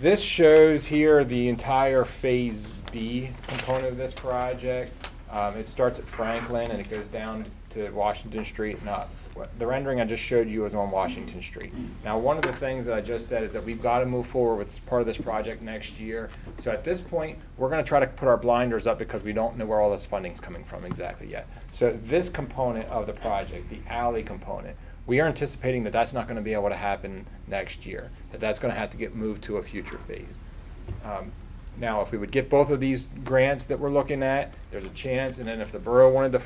This shows here the entire Phase B component of this project. It starts at Franklin and it goes down to Washington Street and up. The rendering I just showed you is on Washington Street. Now, one of the things that I just said is that we've got to move forward with part of this project next year. So at this point, we're going to try to put our blinders up because we don't know where all this funding's coming from exactly yet. So this component of the project, the alley component, we are anticipating that that's not going to be able to happen next year, that that's going to have to get moved to a future phase. Now, if we would get both of these grants that we're looking at, there's a chance, and then if the borough wanted to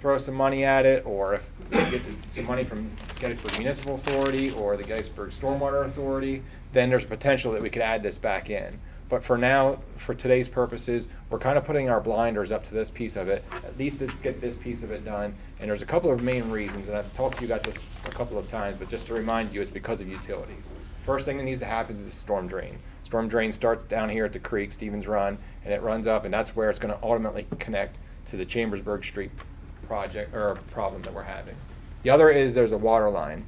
throw some money at it, or if we get some money from Gettysburg Municipal Authority or the Gettysburg Stormwater Authority, then there's a potential that we could add this back in. But for now, for today's purposes, we're kind of putting our blinders up to this piece of it. At least let's get this piece of it done. And there's a couple of main reasons, and I've talked to you about this a couple of times, but just to remind you, it's because of utilities. First thing that needs to happen is the storm drain. Storm drain starts down here at the creek, Stevens Run, and it runs up, and that's where it's going to ultimately connect to the Chambersburg Street project or problem that we're having. The other is there's a water line.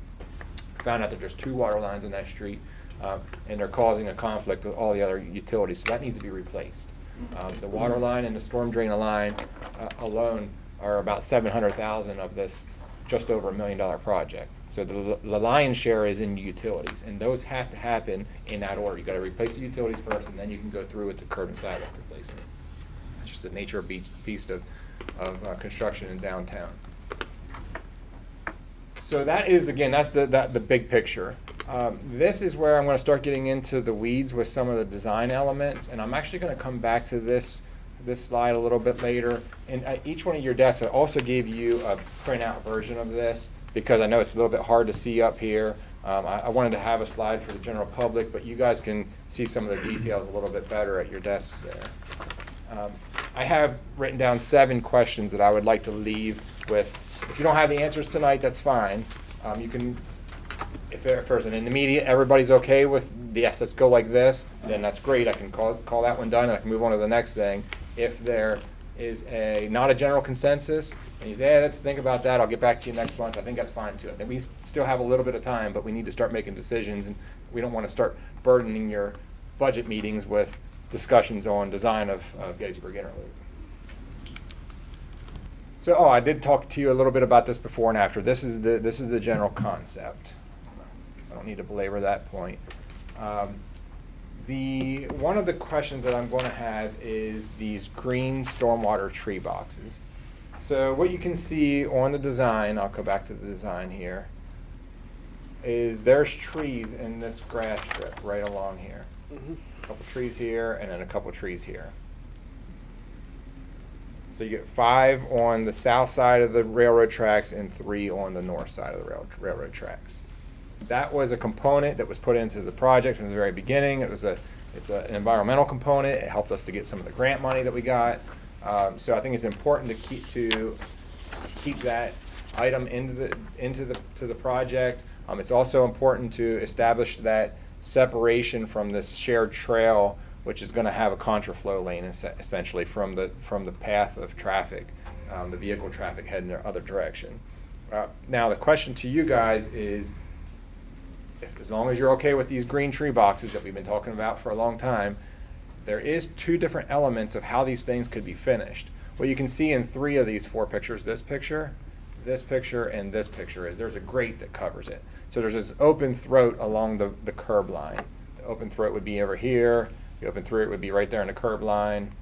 Found out that there's 2 water lines on that street, and they're causing a conflict with all the other utilities, so that needs to be replaced. The water line and the storm drain line alone are about $700,000 of this just over $1 million project. So the lion's share is in utilities, and those have to happen in that order. You got to replace the utilities first, and then you can go through with the curb and sidewalk replacement. It's just the nature of beast of construction in downtown. So that is, again, that's the big picture. This is where I'm going to start getting into the weeds with some of the design elements, and I'm actually going to come back to this slide a little bit later. And at each one of your desks, I also gave you a printout version of this because I know it's a little bit hard to see up here. I wanted to have a slide for the general public, but you guys can see some of the details a little bit better at your desks there. I have written down 7 questions that I would like to leave with. If you don't have the answers tonight, that's fine. You can, if there's an immediate, everybody's okay with, yes, let's go like this, then that's great. I can call that one done, and I can move on to the next thing. If there is not a general consensus, and you say, hey, let's think about that, I'll get back to you next month, I think that's fine too. I think we still have a little bit of time, but we need to start making decisions, and we don't want to start burdening your budget meetings with discussions on design of Gettysburg Interloop. So, I did talk to you a little bit about this before and after. This is the general concept. I don't need to belabor that point. One of the questions that I'm going to have is these green stormwater tree boxes. So what you can see on the design, I'll go back to the design here, is there's trees in this grass strip right along here. A couple trees here and then a couple trees here. So you get 5 on the south side of the railroad tracks and 3 on the north side of the railroad tracks. That was a component that was put into the project from the very beginning. It's an environmental component. It helped us to get some of the grant money that we got. So I think it's important to keep that item into the project. It's also important to establish that separation from this shared trail, which is going to have a contraflow lane essentially from the path of traffic, the vehicle traffic heading the other direction. Now the question to you guys is, as long as you're okay with these green tree boxes that we've been talking about for a long time, there is 2 different elements of how these things could be finished. What you can see in 3 of these 4 pictures, this picture, and this picture, is there's a grate that covers it. So there's this open throat along the curb line. The open throat would be over here. The open throat would be right there in the curb line.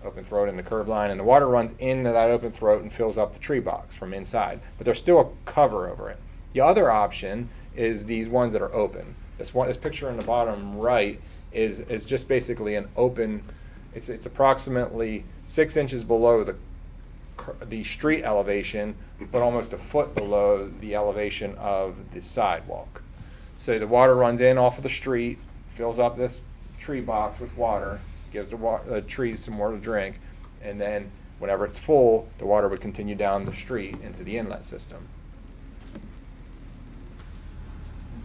Open throat in the curb line, and the water runs into that open throat and fills up the tree box from inside. But there's still a cover over it. The other option is these ones that are open. This picture in the bottom right is just basically an open. It's approximately 6 inches below the street elevation, but almost a foot below the elevation of the sidewalk. So the water runs in off of the street, fills up this tree box with water, gives the trees some more to drink, and then whenever it's full, the water would continue down the street into the inlet system.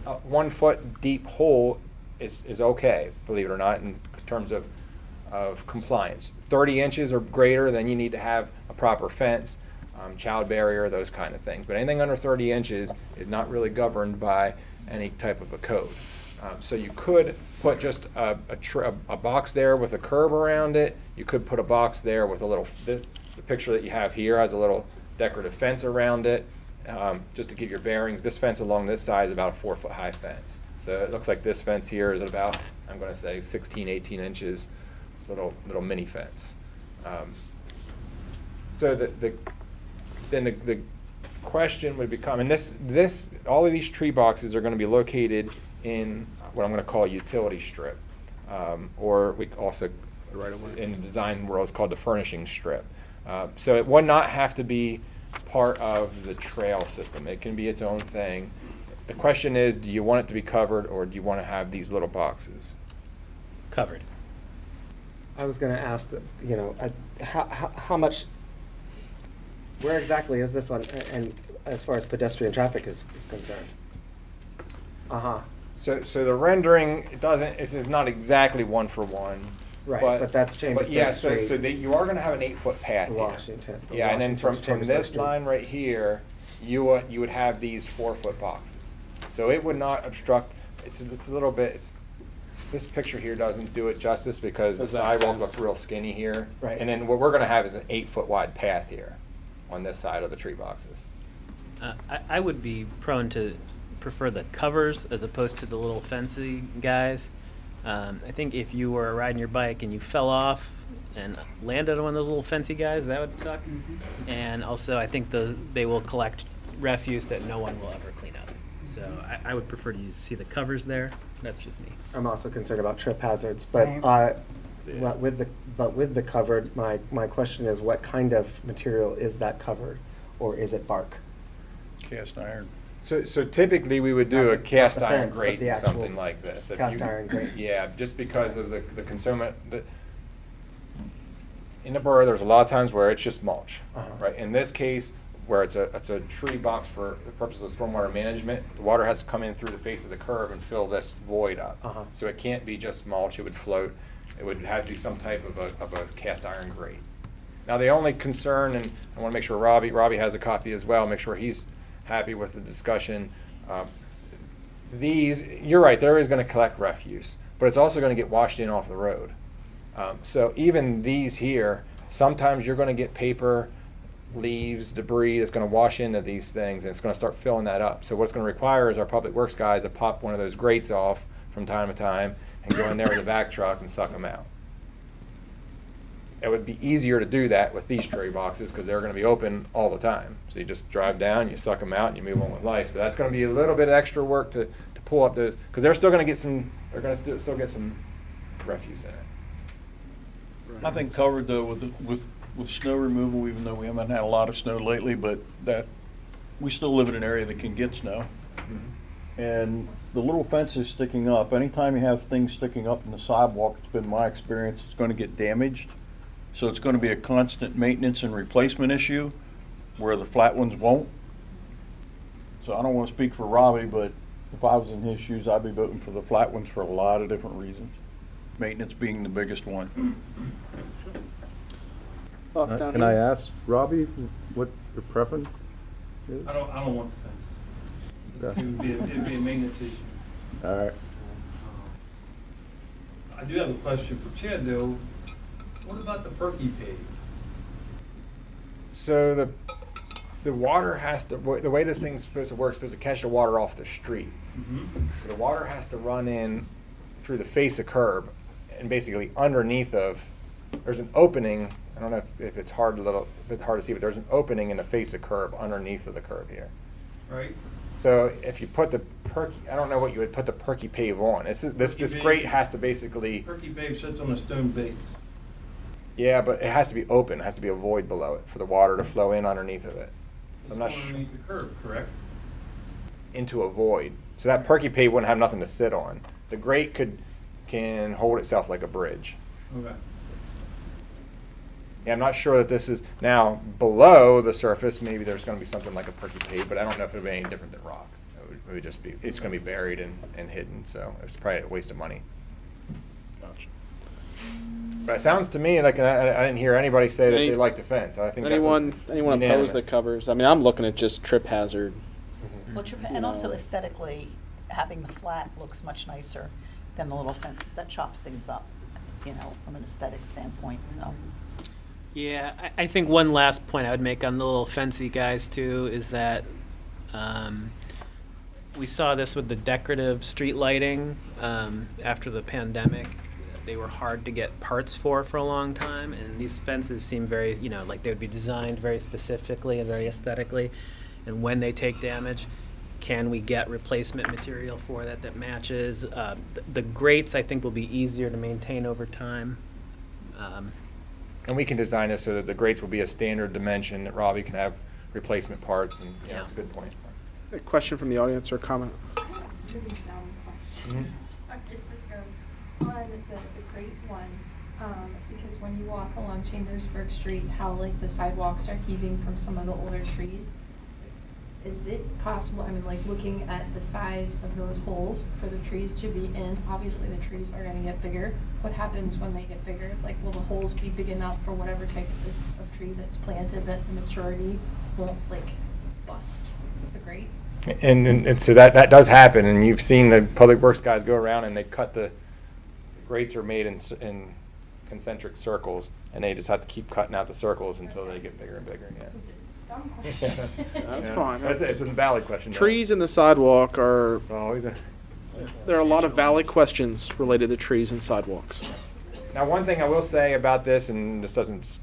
A 1 foot deep hole is okay, believe it or not, in terms of compliance. 30 inches or greater, then you need to have a proper fence, child barrier, those kind of things. But anything under 30 inches is not really governed by any type of a code. So you could put just a box there with a curb around it. You could put a box there with a little, the picture that you have here has a little decorative fence around it, just to give your bearings. This fence along this side is about a 4-foot high fence. So it looks like this fence here is about, I'm going to say 16, 18 inches. It's a little mini fence. So then the question would become, and all of these tree boxes are going to be located in what I'm going to call a utility strip, or we also, in the design world, it's called the furnishing strip. So it would not have to be part of the trail system. It can be its own thing. The question is, do you want it to be covered, or do you want to have these little boxes? Covered. I was going to ask, how much, where exactly is this one, and as far as pedestrian traffic is concerned? So the rendering, this is not exactly 1-for-1. Right, but that's Chambers But yeah, Street. so you are going to have an 8-foot path here. Washington. Yeah, and then from Chambers this Street. line right here, you would have these 4-foot boxes. So it would not obstruct. It's a little bit. This picture here doesn't do it justice because the sidewalk looks real skinny here. Right. And then what we're going to have is an 8-foot wide path here on this side of the tree boxes. I would be prone to prefer the covers as opposed to the little fancy guys. I think if you were riding your bike and you fell off and landed on one of those little fancy guys, that would suck. Mm-hmm. And also, I think they will collect refuse that no one will ever clean up. So I would prefer to see the covers there. That's just me. I'm also concerned about trip hazards, but with the covered, my question is, what kind of material is that covered, or is it bark? Cast iron. So typically we would do a cast the iron fence, grate, but the actual something like this. cast iron grate. Yeah, just because of the consumer. In the borough, there's a lot of times where it's just mulch, right? In this case, where it's a tree box for the purpose of stormwater management, the water has to come in through the face of the curb and fill this void up. So it can't be just mulch, it would float. It would have to be some type of a cast iron grate. Now the only concern, and I want to make sure Robbie has a copy as well, make sure he's happy with the discussion. You're right, they're always going to collect refuse, but it's also going to get washed in off the road. So even these here, sometimes you're going to get paper, leaves, debris that's going to wash into these things, and it's going to start filling that up. So what it's going to require is our public works guys to pop one of those grates off from time to time and go in there with a vac truck and suck them out. It would be easier to do that with these tree boxes because they're going to be open all the time. So you just drive down, you suck them out, and you move on with life. So that's going to be a little bit of extra work to pull up those, because they're still going to get some. They're going to still get some refuse in it. I think covered though with snow removal, even though we haven't had a lot of snow lately, but that we still live in an area that can get snow. Mm-hmm. And the little fences sticking up, anytime you have things sticking up in the sidewalk, it's been my experience, it's going to get damaged. So it's going to be a constant maintenance and replacement issue where the flat ones won't. So I don't want to speak for Robbie, but if I was in his shoes, I'd be voting for the flat ones for a lot of different reasons. Maintenance being the biggest one. Can I ask Robbie what your preference is? I don't want the fences. It'd be a maintenance issue. All right. I do have a question for Chad though. What about the perky pig? So the water has to, the way this thing's supposed to work is supposed to catch the water off the street. Mm-hmm. So the water has to run in through the face of curb and basically underneath there's an opening. I don't know if it's hard to see, but there's an opening in the face of curb underneath of the curb here. Right. So if you put the perky, I don't know what you would put the perky pave on. This grate has to basically. Perky pave sits on a stone base. Yeah, but it has to be open. It has to be a void below it for the water to flow in underneath of it. So I'm not sure. Underneath the curb, correct? Into a void. So that perky pave wouldn't have nothing to sit on. The grate can hold itself like a bridge. Okay. Yeah, I'm not sure that this is now below the surface. Maybe there's going to be something like a perky pave, but I don't know if it'll be any different than rock. It would just be. It's going to be buried and hidden. So it's probably a waste of money. Gotcha. But it sounds to me like I didn't hear anybody say that they like the fence. I think anyone unanimous. opposed that covers? I mean, I'm looking at just trip hazard. Mm-hmm. Well, and also aesthetically, having the flat looks much nicer than the little fences that chops things up, you know, from an aesthetic standpoint, so. Yeah, I think one last point I would make on the little fancy guys too is that we saw this with the decorative street lighting after the pandemic. They were hard to get parts for a long time, and these fences seem very, you know, like they would be designed very specifically and very aesthetically. And when they take damage, can we get replacement material for that matches? The grates, I think, will be easier to maintain over time. And we can design it so that the grates will be a standard dimension that Robbie can have replacement parts, and yeah, that's a good point. A question from the audience or comment? Really dumb question as far as this goes. On the great one, because when you walk along Chambersburg Street, how like the sidewalks are heaving from some of the older trees, is it possible, I mean, like looking at the size of those holes for the trees to be in, obviously the trees are gonna get bigger. What happens when they get bigger? Like, will the holes be big enough for whatever type of tree that's planted that the maturity won't like bust the grate? And so that does happen, and you've seen the public works guys go around and they cut the grates are made in concentric circles, and they just have to keep cutting out the circles until they get bigger and bigger. Yeah. This was a dumb question. That's Yeah. fine. It's a valid question. though. Trees in the sidewalk are, It's always a. there are a lot of valid questions related to trees and sidewalks. Now, one thing I will say about this, and this doesn't,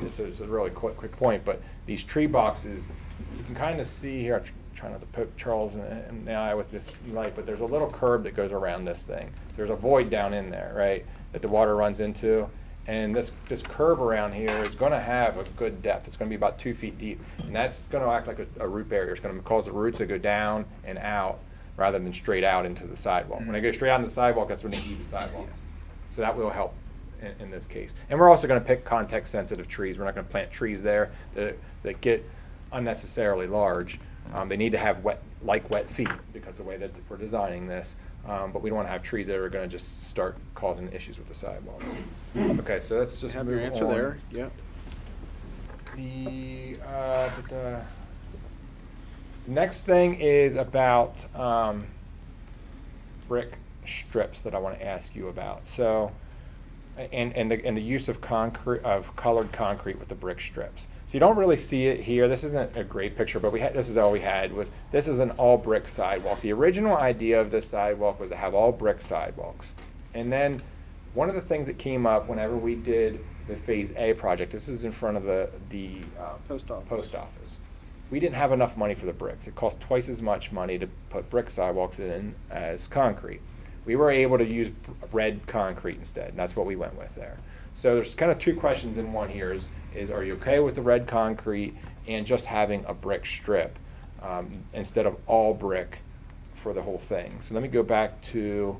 it's a really quick point, but these tree boxes, you can kind of see here, I'm trying not to poke Charles in the eye with this light, but there's a little curb that goes around this thing. There's a void down in there, right, that the water runs into. And this curb around here is going to have a good depth. It's going to be about 2 feet deep. And that's going to act like a root barrier. It's going to cause the roots to go down and out rather than straight out into the sidewalk. When they go straight out into the sidewalk, that's when they heave the sidewalks. So that will help in this case. And we're also going to pick context-sensitive trees. We're not going to plant trees there that get unnecessarily large. They need to have wet feet because of the way that we're designing this. But we don't want to have trees that are going to just start causing issues with the sidewalks. Okay, so let's just Have move your answer on. there, yeah. The next thing is about brick strips that I want to ask you about. So, and the use of colored concrete with the brick strips. So you don't really see it here. This isn't a great picture, but this is all we had. This is an all brick sidewalk. The original idea of this sidewalk was to have all brick sidewalks. And then one of the things that came up whenever we did the Phase A project, this is in front of the Post office. post office. We didn't have enough money for the bricks. It cost twice as much money to put brick sidewalks in as concrete. We were able to use red concrete instead, and that's what we went with there. So there's kind of two questions in one here is are you okay with the red concrete and just having a brick strip instead of all brick for the whole thing? So let me go back to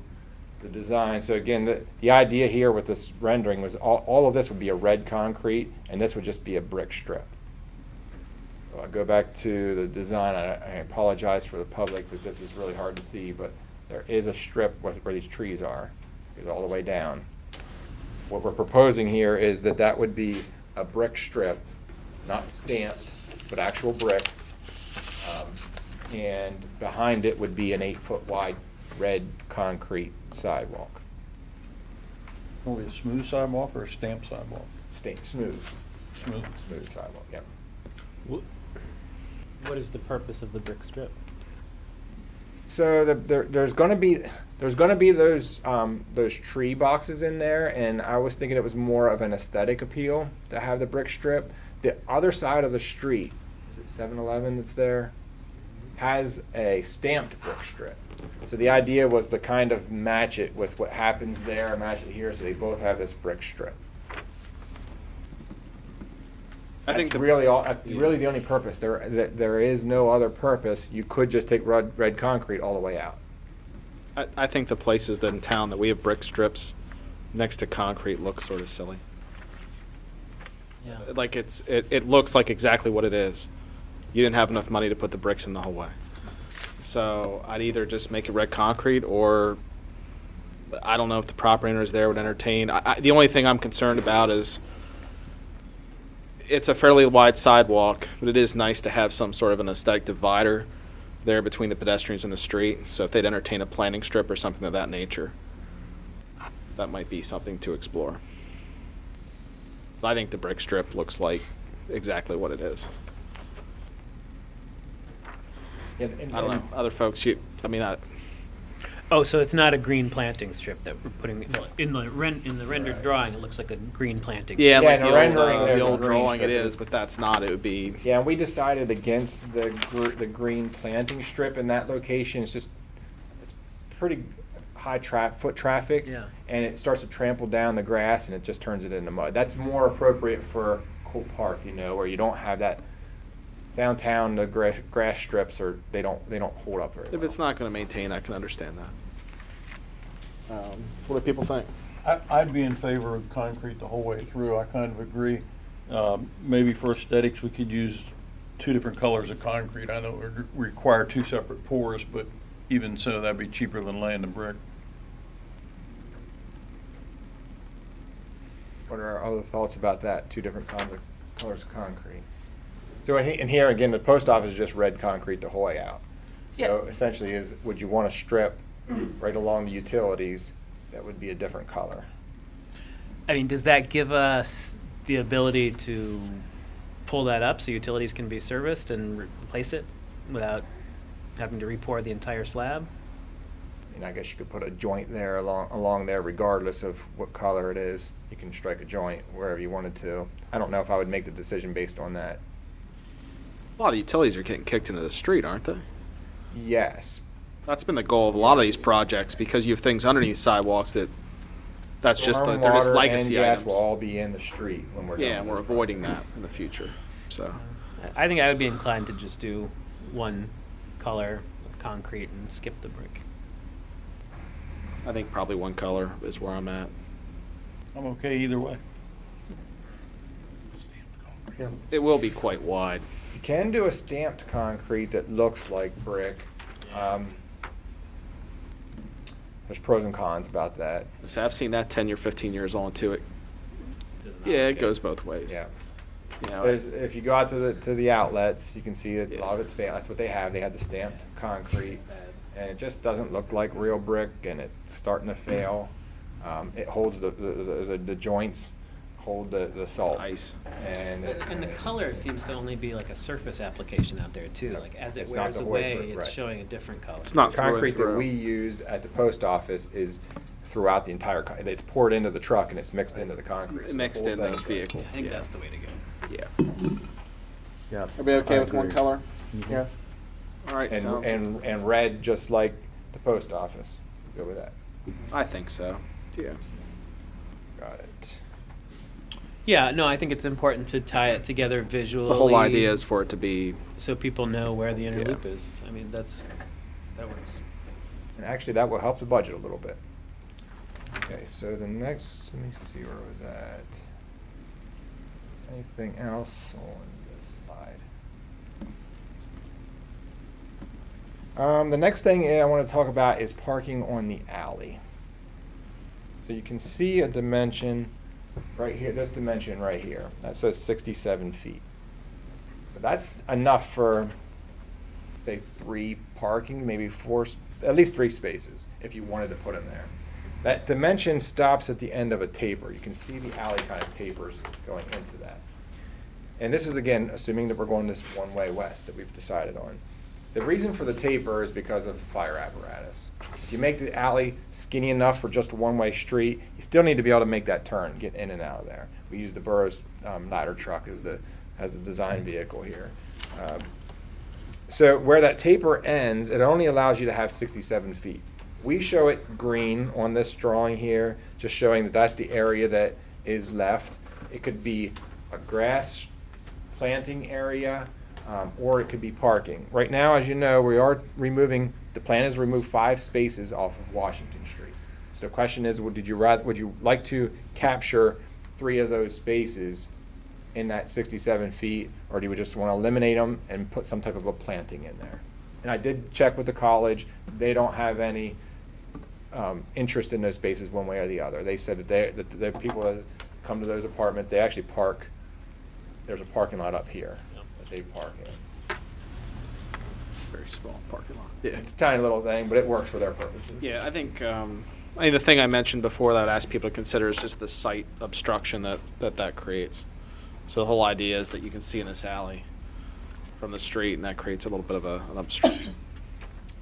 the design. So again, the idea here with this rendering was all of this would be a red concrete, and this would just be a brick strip. So I'll go back to the design. I apologize for the public that this is really hard to see, but there is a strip where these trees are. It goes all the way down. What we're proposing here is that would be a brick strip, not stamped, but actual brick. And behind it would be an 8-foot wide red concrete sidewalk. Will it be a smooth sidewalk or a stamped sidewalk? Smooth sidewalk, yeah. What is the purpose of the brick strip? So there's going to be those tree boxes in there, and I was thinking it was more of an aesthetic appeal to have the brick strip. The other side of the street, is it 7-Eleven that's there, has a stamped brick strip. So the idea was to kind of match it with what happens there, match it here, so they both have this brick strip. I think That's really the only purpose. There is no other purpose. You could just take red concrete all the way out. I think the places that in town that we have brick strips next to concrete look sort of silly. Yeah. Like it looks like exactly what it is. You didn't have enough money to put the bricks in the whole way. So I'd either just make it red concrete, or I don't know if the property owners there would entertain. The only thing I'm concerned about is it's a fairly wide sidewalk, but it is nice to have some sort of an aesthetic divider there between the pedestrians and the street. So if they'd entertain a planting strip or something of that nature, that might be something to explore. But I think the brick strip looks like exactly what it is. Yeah, I don't know, other folks, Oh, so it's not a green planting strip that we're putting, in the rendered drawing, it looks like a green planting strip. yeah, Yeah, like in the the rendering, old, there's the a old green drawing it strip. is, but that's not, it would be, Yeah, we decided against the green planting strip in that location. It's pretty high foot traffic. Yeah. And it starts to trample down the grass and it just turns it into mud. That's more appropriate for Colt Park, where you don't have that downtown, the grass strips, or they don't hold up very well. if it's not gonna maintain, I can understand that. What do people think? I'd be in favor of concrete the whole way through. I kind of agree. Maybe for aesthetics, we could use 2 different colors of concrete. I know it would require 2 separate pours, but even so, that'd be cheaper than laying the brick. What are our other thoughts about that? 2 different colors of concrete. So in here again, the post office is just red concrete the whole way out. So Yeah. essentially, would you want to strip right along the utilities that would be a different color? I mean, does that give us the ability to pull that up so utilities can be serviced and replace it without having to re-pour the entire slab? I guess you could put a joint there along there, regardless of what color it is. You can strike a joint wherever you wanted to. I don't know if I would make the decision based on that. A lot of utilities are getting kicked into the street, aren't they? Yes. That's been the goal of a lot of these projects, because you have things underneath sidewalks that's just, they're just Stormwater legacy and gas items. will all be in the street when we're done. Yeah, and with we're this avoiding project. that in the future, so. I think I would be inclined to just do one color of concrete and skip the brick. I think probably one color is where I'm at. I'm okay either way. Yeah. It will be quite wide. You can do a stamped concrete that looks like brick. There's pros and cons about that. So I've seen that 10 or 15 years on to it. Does not Yeah, look it goes good. both ways. Yeah. You know, If you go out to the outlets, you can see that a lot of Yeah. it's that's what they have. They have the stamped concrete, It's bad. and it just doesn't look like real brick, and it's starting to fail. It holds the joints, hold the salt. Ice. And And the color seems to only be like a surface application out there too. Yeah. Like as it It's not wears the way away, through, it's right. showing a different color. It's not the through and concrete that through. we used at the post office is throughout the entire. It's poured into the truck and it's mixed into the concrete. so the Mixed whole in the thing's- vehicle. Yeah, I think Yeah. that's the way to go. Yeah. Yeah. Everybody okay I with one agree. color? Yes. All right, sounds. And red, just like the post office. Go with that. I think so. Yeah. Got it. Yeah, no, I think it's important to tie it together visually. The whole idea is for it to be. so people know where the inner Yeah. loop is. I mean, that works. And actually, that will help the budget a little bit. Okay, so the next, let me see where I was at. Anything else on this slide? The next thing I want to talk about is parking on the alley. So you can see a dimension right here, this dimension right here, that says 67 feet. So that's enough for, say, 3 parking, maybe 4, at least 3 spaces, if you wanted to put them there. That dimension stops at the end of a taper. You can see the alley kind of tapers going into that. And this is, again, assuming that we're going this one-way west that we've decided on. The reason for the taper is because of fire apparatus. If you make the alley skinny enough for just a one-way street, you still need to be able to make that turn, get in and out of there. We use the borough's ladder truck as the design vehicle here. So where that taper ends, it only allows you to have 67 feet. We show it green on this drawing here, just showing that that's the area that is left. It could be a grass planting area, or it could be parking. Right now, as you know, we are removing, the plan is to remove 5 spaces off of Washington Street. So the question is, would you like to capture 3 of those spaces in that 67 feet, or do you just want to eliminate them and put some type of a planting in there? And I did check with the college. They don't have any interest in those spaces one way or the other. They said that the people that come to those apartments, they actually park, there's a parking lot up here that they park in. Very small parking lot. Yeah. It's a tiny little thing, but it works for their purposes. Yeah, I think the thing I mentioned before that I'd ask people to consider is just the site obstruction that creates. So the whole idea is that you can see in this alley from the street, and that creates a little bit of an obstruction.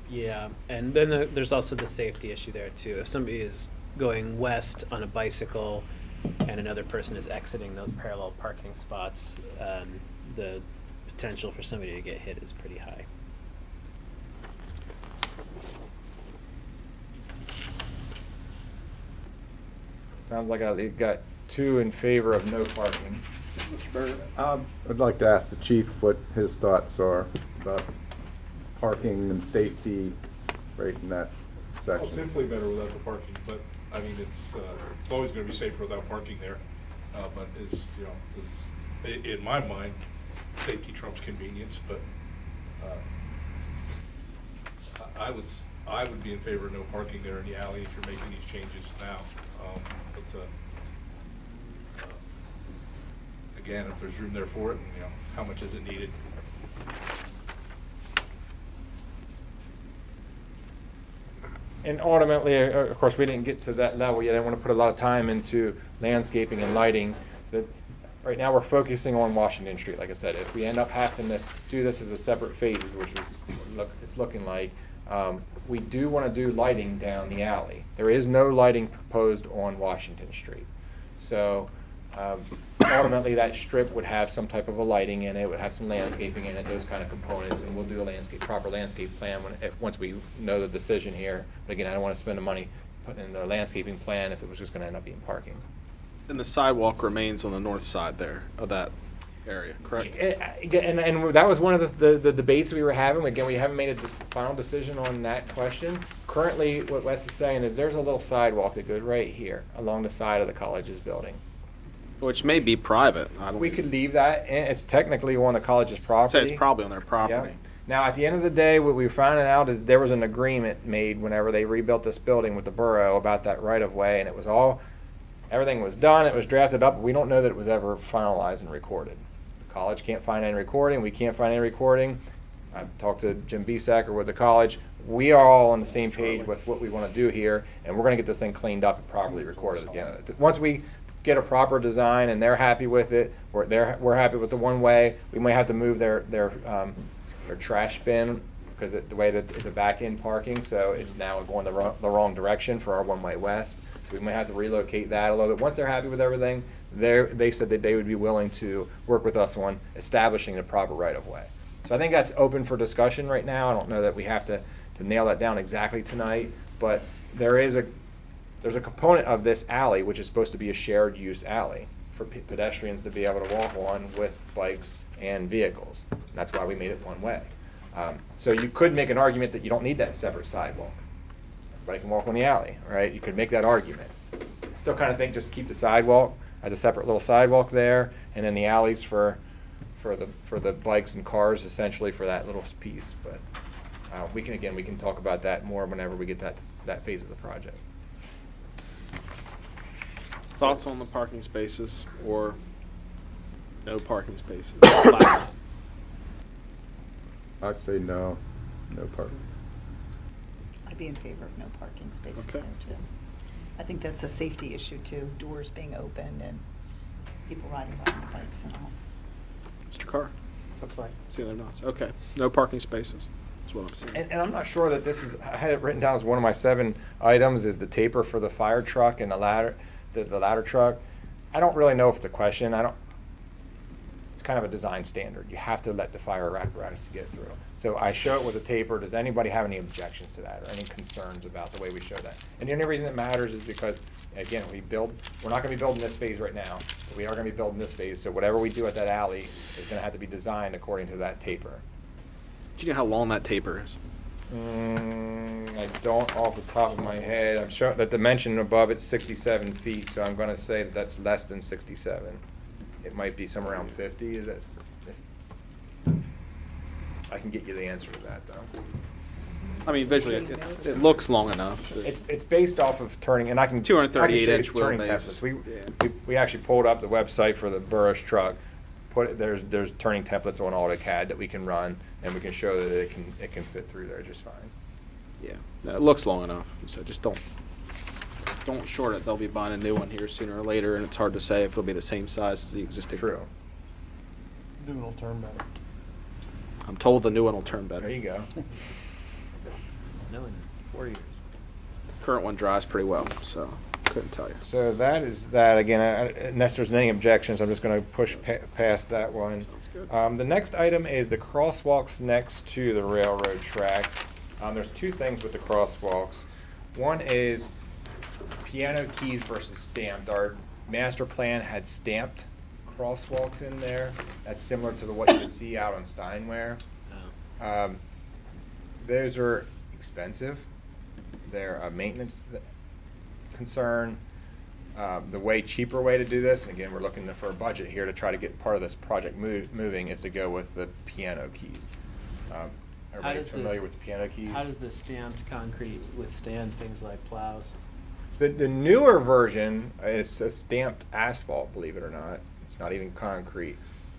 Yeah, and then there's also the safety issue there too. If somebody is going west on a bicycle and another person is exiting those parallel parking spots, the potential for somebody to get hit is pretty high. Sounds like you've got 2 in favor of no parking. I'd like to ask the chief what his thoughts are about parking and safety right in that Well, it's section. infinitely better without the parking, but, I mean, it's always gonna be safer without parking there. But in my mind, safety trumps convenience, but, I would be in favor of no parking there in the alley if you're making these changes now. Again, if there's room there for it, and, how much is it needed? And ultimately, of course, we didn't get to that level yet. I want to put a lot of time into landscaping and lighting. Right now, we're focusing on Washington Street. Like I said, if we end up having to do this as a separate phases, which it's looking like, we do want to do lighting down the alley. There is no lighting proposed on Washington Street. So ultimately, that strip would have some type of a lighting in it, would have some landscaping in it, those kind of components, and we'll do a proper landscape plan once we know the decision here. But again, I don't want to spend the money putting in the landscaping plan if it was just going to end up being parking. And the sidewalk remains on the north side there of that area, correct? And that was one of the debates we were having. Again, we haven't made a final decision on that question. Currently, what Wes is saying is there's a little sidewalk that goes right here along the side of the college's building. Which may be private. We could leave that, and it's technically on the college's I'd property. say it's probably on their property. Yeah. Now, at the end of the day, what we found out is there was an agreement made whenever they rebuilt this building with the borough about that right-of-way, and it was everything was done, it was drafted up, but we don't know that it was ever finalized and recorded. The college can't find any recording, we can't find any recording. I've talked to Jim Bisacker with the college. We are all on the same page with what we want to do here, and we're going to get this thing cleaned up and properly recorded again. Once we get a proper design and they're happy with it, we're happy with the one-way, we might have to move their trash bin because the way that it's a back-end parking, so it's now going the wrong direction for our one-way west. So we might have to relocate that a little bit. Once they're happy with everything, they said that they would be willing to work with us on establishing the proper right-of-way. So I think that's open for discussion right now. I don't know that we have to nail that down exactly tonight, but there's a component of this alley which is supposed to be a shared use alley for pedestrians to be able to walk on with bikes and vehicles. And that's why we made it one way. So you could make an argument that you don't need that separate sidewalk. Everybody can walk on the alley, right? You could make that argument. Still kind of think just keep the sidewalk as a separate little sidewalk there, and then the alleys for the bikes and cars essentially for that little piece. But we can talk about that more whenever we get that phase of the project. Thoughts on the parking spaces or no parking spaces? I say no parking. I'd be in favor of no parking spaces Okay. there too. I think that's a safety issue too, doors being open and people riding by on their bikes and all. Mr. Carr? That's fine. See their notes. Okay. No parking spaces. That's what I'm saying. And I'm not sure that this is, I had it written down as one of my 7 items is the taper for the fire truck and the ladder truck. I don't really know if it's a question. It's kind of a design standard. You have to let the fire apparatus get through. So I show it with a taper. Does anybody have any objections to that or any concerns about the way we show that? And the only reason it matters is because, again, we're not going to be building this phase right now, but we are going to be building this phase. So whatever we do at that alley is going to have to be designed according to that taper. Do you know how long that taper is? I don't off the top of my head. I'm sure that the dimension above it's 67 feet, so I'm going to say that that's less than 67. It might be somewhere around 50. I can get you the answer to that, though. I mean, visually, it looks long enough. It's based off of turning, and I can 238 I can show you inch turning wheelbase. templates. We actually pulled up the website for the Borough's truck. there's turning templates on AutoCAD that we can run, and we can show that it can fit through there just fine. Yeah, no, it looks long enough, so just don't short it. They'll be buying a new one here sooner or later, and it's hard to say if it'll be the same size as the existing. True. New one will turn better. I'm told the new one will turn better. There you go. No, in 4 years. Current one dries pretty well, so couldn't tell you. So that is that. Again, unless there's any objections, I'm just going to push past that one. Sounds good. The next item is the crosswalks next to the railroad tracks. There's two things with the crosswalks. One is piano keys versus stamped. Our master plan had stamped crosswalks in there. That's similar to what you would see out on Steinway. Oh. Those are expensive. They're a maintenance concern. The cheaper way to do this, and again, we're looking for a budget here to try to get part of this project moving, is to go with the piano keys. Everybody's familiar with the piano keys? How does the stamped concrete withstand things like plows? The newer version, it's a stamped asphalt, believe it or not. It's not even concrete.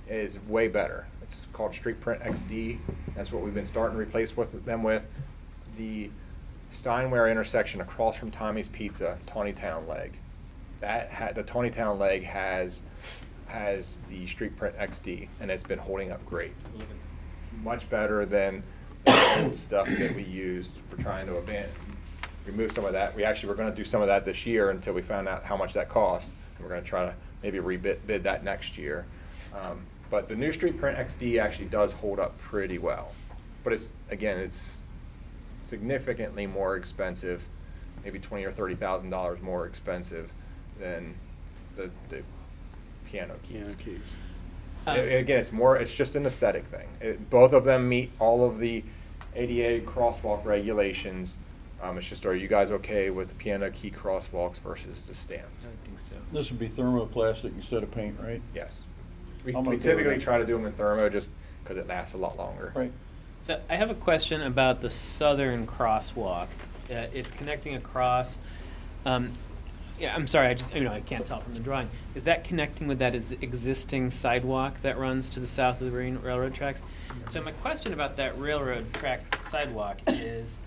It is way better. It's called Street Print XD. That's what we've been starting to replace them with. The Steinway intersection across from Tommy's Pizza, Tawnytown leg. The Tawnytown leg has the Street Print XD, and it's been holding up great. Much better than the old stuff that we used for trying to remove some of that. We actually were going to do some of that this year until we found out how much that cost. And we're going to try to maybe rebid that next year. But the new Street Print XD actually does hold up pretty well. But it's significantly more expensive, maybe $20,000 or $30,000 more expensive than the piano keys. Again, it's just an aesthetic thing. Both of them meet all of the ADA crosswalk regulations. It's just, are you guys okay with the piano key crosswalks versus the stamped? I think so. This would be thermoplastic instead of paint, right? Yes. We I'm okay with typically that. try to do them in thermo just because it lasts a lot longer. Right. So I have a question about the southern crosswalk. It's connecting across. Yeah, I'm sorry. I can't tell from the drawing. Is that connecting with that existing sidewalk that runs to the south of the railroad tracks? So my question about that railroad track sidewalk is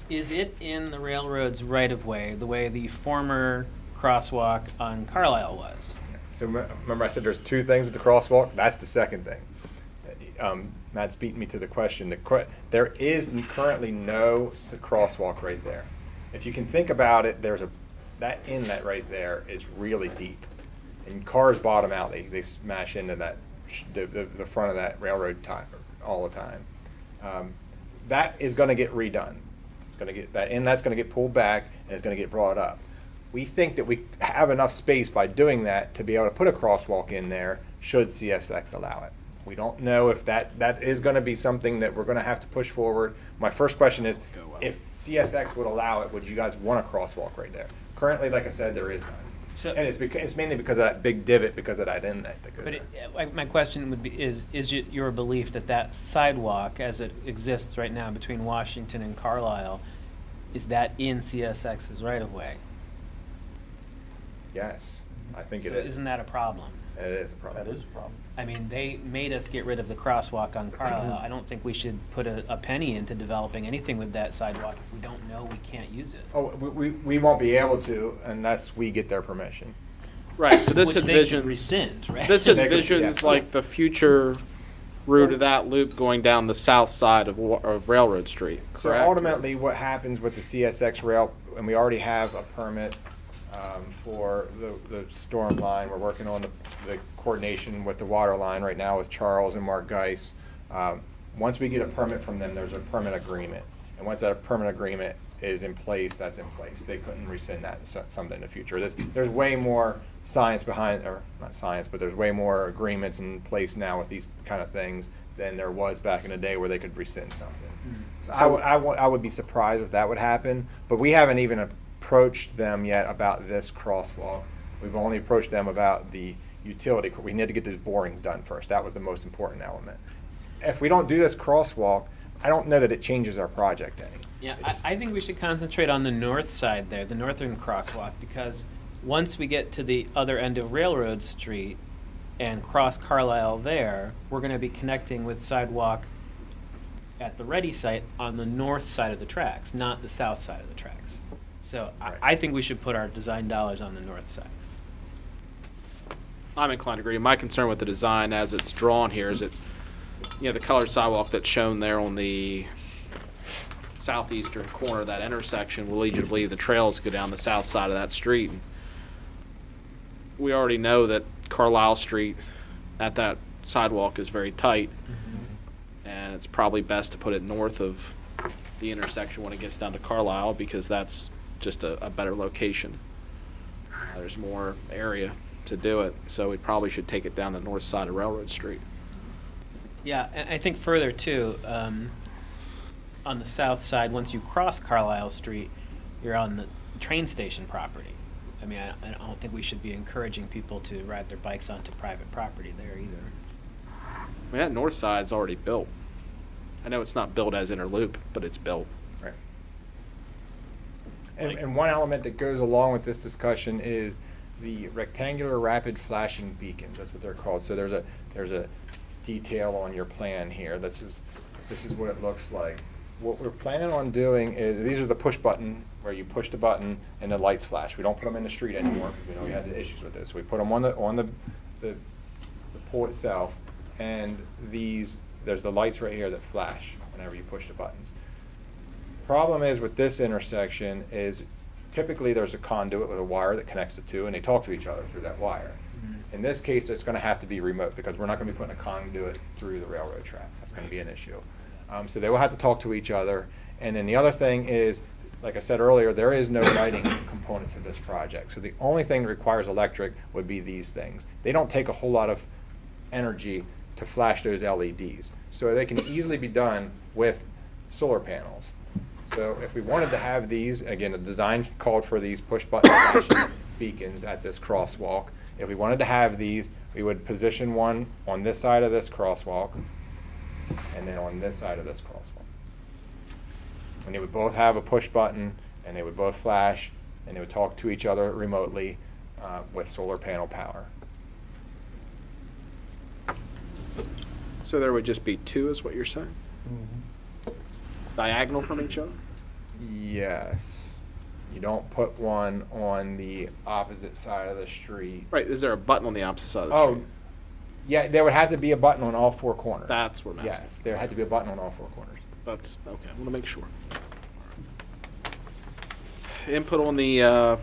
it in the railroad's right-of-way, the way the former crosswalk on Carlisle was? So remember I said there's two things with the crosswalk? That's the second thing. Matt's beating me to the question. There is currently no crosswalk right there. If you can think about it, that inlet right there is really deep. And cars bottom out, they smash into the front of that railroad all the time. That is going to get redone. That inlet's going to get pulled back, and it's going to get brought up. We think that we have enough space by doing that to be able to put a crosswalk in there should CSX allow it. We don't know if that is going to be something that we're going to have to push forward. My first question is, if CSX would allow it, would you guys want a crosswalk right there? Currently, like I said, there is none. So, And it's mainly because of that big divot, because of that inlet that goes there. my question would be, is it your belief that sidewalk, as it exists right now between Washington and Carlisle, is that in CSX's right-of-way? Yes, I think it So is. isn't that a problem? It is a problem. That is a problem. I mean, they made us get rid of the crosswalk on Carlisle. I don't think we should put a penny into developing anything with that sidewalk if we don't know we can't use it. Oh, we won't be able to unless we get their permission. Right, so this Which they could envisions, rescind, right? this They could, envisions yeah. like the future route of that loop going down the south side of Railroad Street, So correct? ultimately, what happens with the CSX rail, and we already have a permit for the storm line. We're working on the coordination with the water line right now with Charles and Mark Geis. Once we get a permit from them, there's a permit agreement. And once that permit agreement is in place, that's in place. They couldn't rescind that someday in the future. There's way more science behind, or not science, but there's way more agreements in place now with these kind of things than there was back in the day where they could rescind something. So I would be surprised if that would happen, but we haven't even approached them yet about this crosswalk. We've only approached them about the utility. We need to get those borings done first. That was the most important element. If we don't do this crosswalk, I don't know that it changes our project any. Yeah, I think we should concentrate on the north side there, the northern crosswalk, because once we get to the other end of Railroad Street and cross Carlisle there, we're going to be connecting with sidewalk at the ready site on the north side of the tracks, not the south side of the tracks. So I think we should put our design dollars on the north side. I'm inclined to agree. My concern with the design as it's drawn here is that, the colored sidewalk that's shown there on the southeastern corner of that intersection will lead you to believe the trails go down the south side of that street. We already know that Carlisle Street at that sidewalk is very tight, and it's probably best to put it north of the intersection when it gets down to Carlisle, because that's just a better location. There's more area to do it, so we probably should take it down the north side of Railroad Street. Yeah, and I think further too, on the south side, once you cross Carlisle Street, you're on the train station property. I mean, I don't think we should be encouraging people to ride their bikes onto private property there either. I mean, that north side's already built. I know it's not built as interloop, but it's built. Right. And one element that goes along with this discussion is the rectangular rapid flashing beacons. That's what they're called. So there's a detail on your plan here. This is what it looks like. What we're planning on doing is, these are the push button, where you push the button and the lights flash. We don't put them in the street anymore, because we know we had the issues with this. So we put them on the pole itself, and there's the lights right here that flash whenever you push the buttons. Problem is with this intersection is typically there's a conduit with a wire that connects the two, and they talk to each other through that wire. In this case, it's going to have to be remote, because we're not going to be putting a conduit through the railroad track. That's going to be an issue. So they will have to talk to each other. And then the other thing is, like I said earlier, there is no lighting component to this project. So the only thing that requires electric would be these things. They don't take a whole lot of energy to flash those LEDs. So they can easily be done with solar panels. So if we wanted to have these, again, the design called for these push button flashing beacons at this crosswalk. If we wanted to have these, we would position one on this side of this crosswalk, and then on this side of this crosswalk. And they would both have a push button, and they would both flash, and they would talk to each other remotely with solar panel power. So there would just be two, is what you're saying? Diagonal from each other? Yes. You don't put one on the opposite side of the street. Right, is there a button on the opposite side of the street? Yeah, there would have to be a button on all four corners. That's what I'm asking. Yes, there had to be a button on all four corners. That's, okay, I want to make sure. Input on the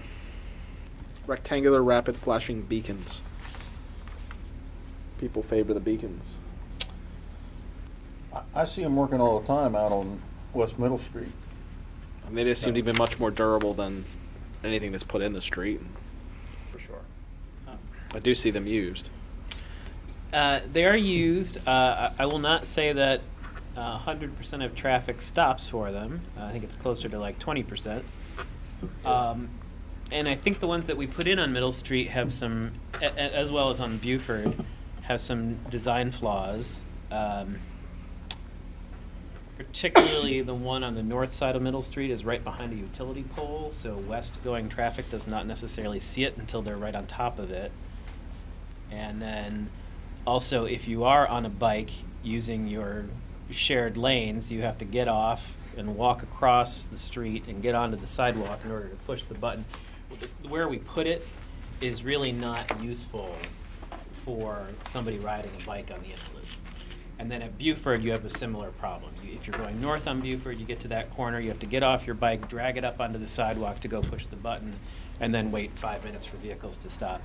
rectangular rapid flashing beacons. People favor the beacons. I see them working all the time out on West Middle Street. I mean, they just seem to be much more durable than anything that's put in the street. For sure. I do see them used. They are used. I will not say that 100% of traffic stops for them. I think it's closer to like 20%. And I think the ones that we put in on Middle Street have some, as well as on Buford, have some design flaws. Particularly the one on the north side of Middle Street is right behind a utility pole, so west-going traffic does not necessarily see it until they're right on top of it. And then also, if you are on a bike using your shared lanes, you have to get off and walk across the street and get onto the sidewalk in order to push the button. Where we put it is really not useful for somebody riding a bike on the interloop. And then at Buford, you have a similar problem. If you're going north on Buford, you get to that corner, you have to get off your bike, drag it up onto the sidewalk to go push the button, and then wait 5 minutes for vehicles to stop.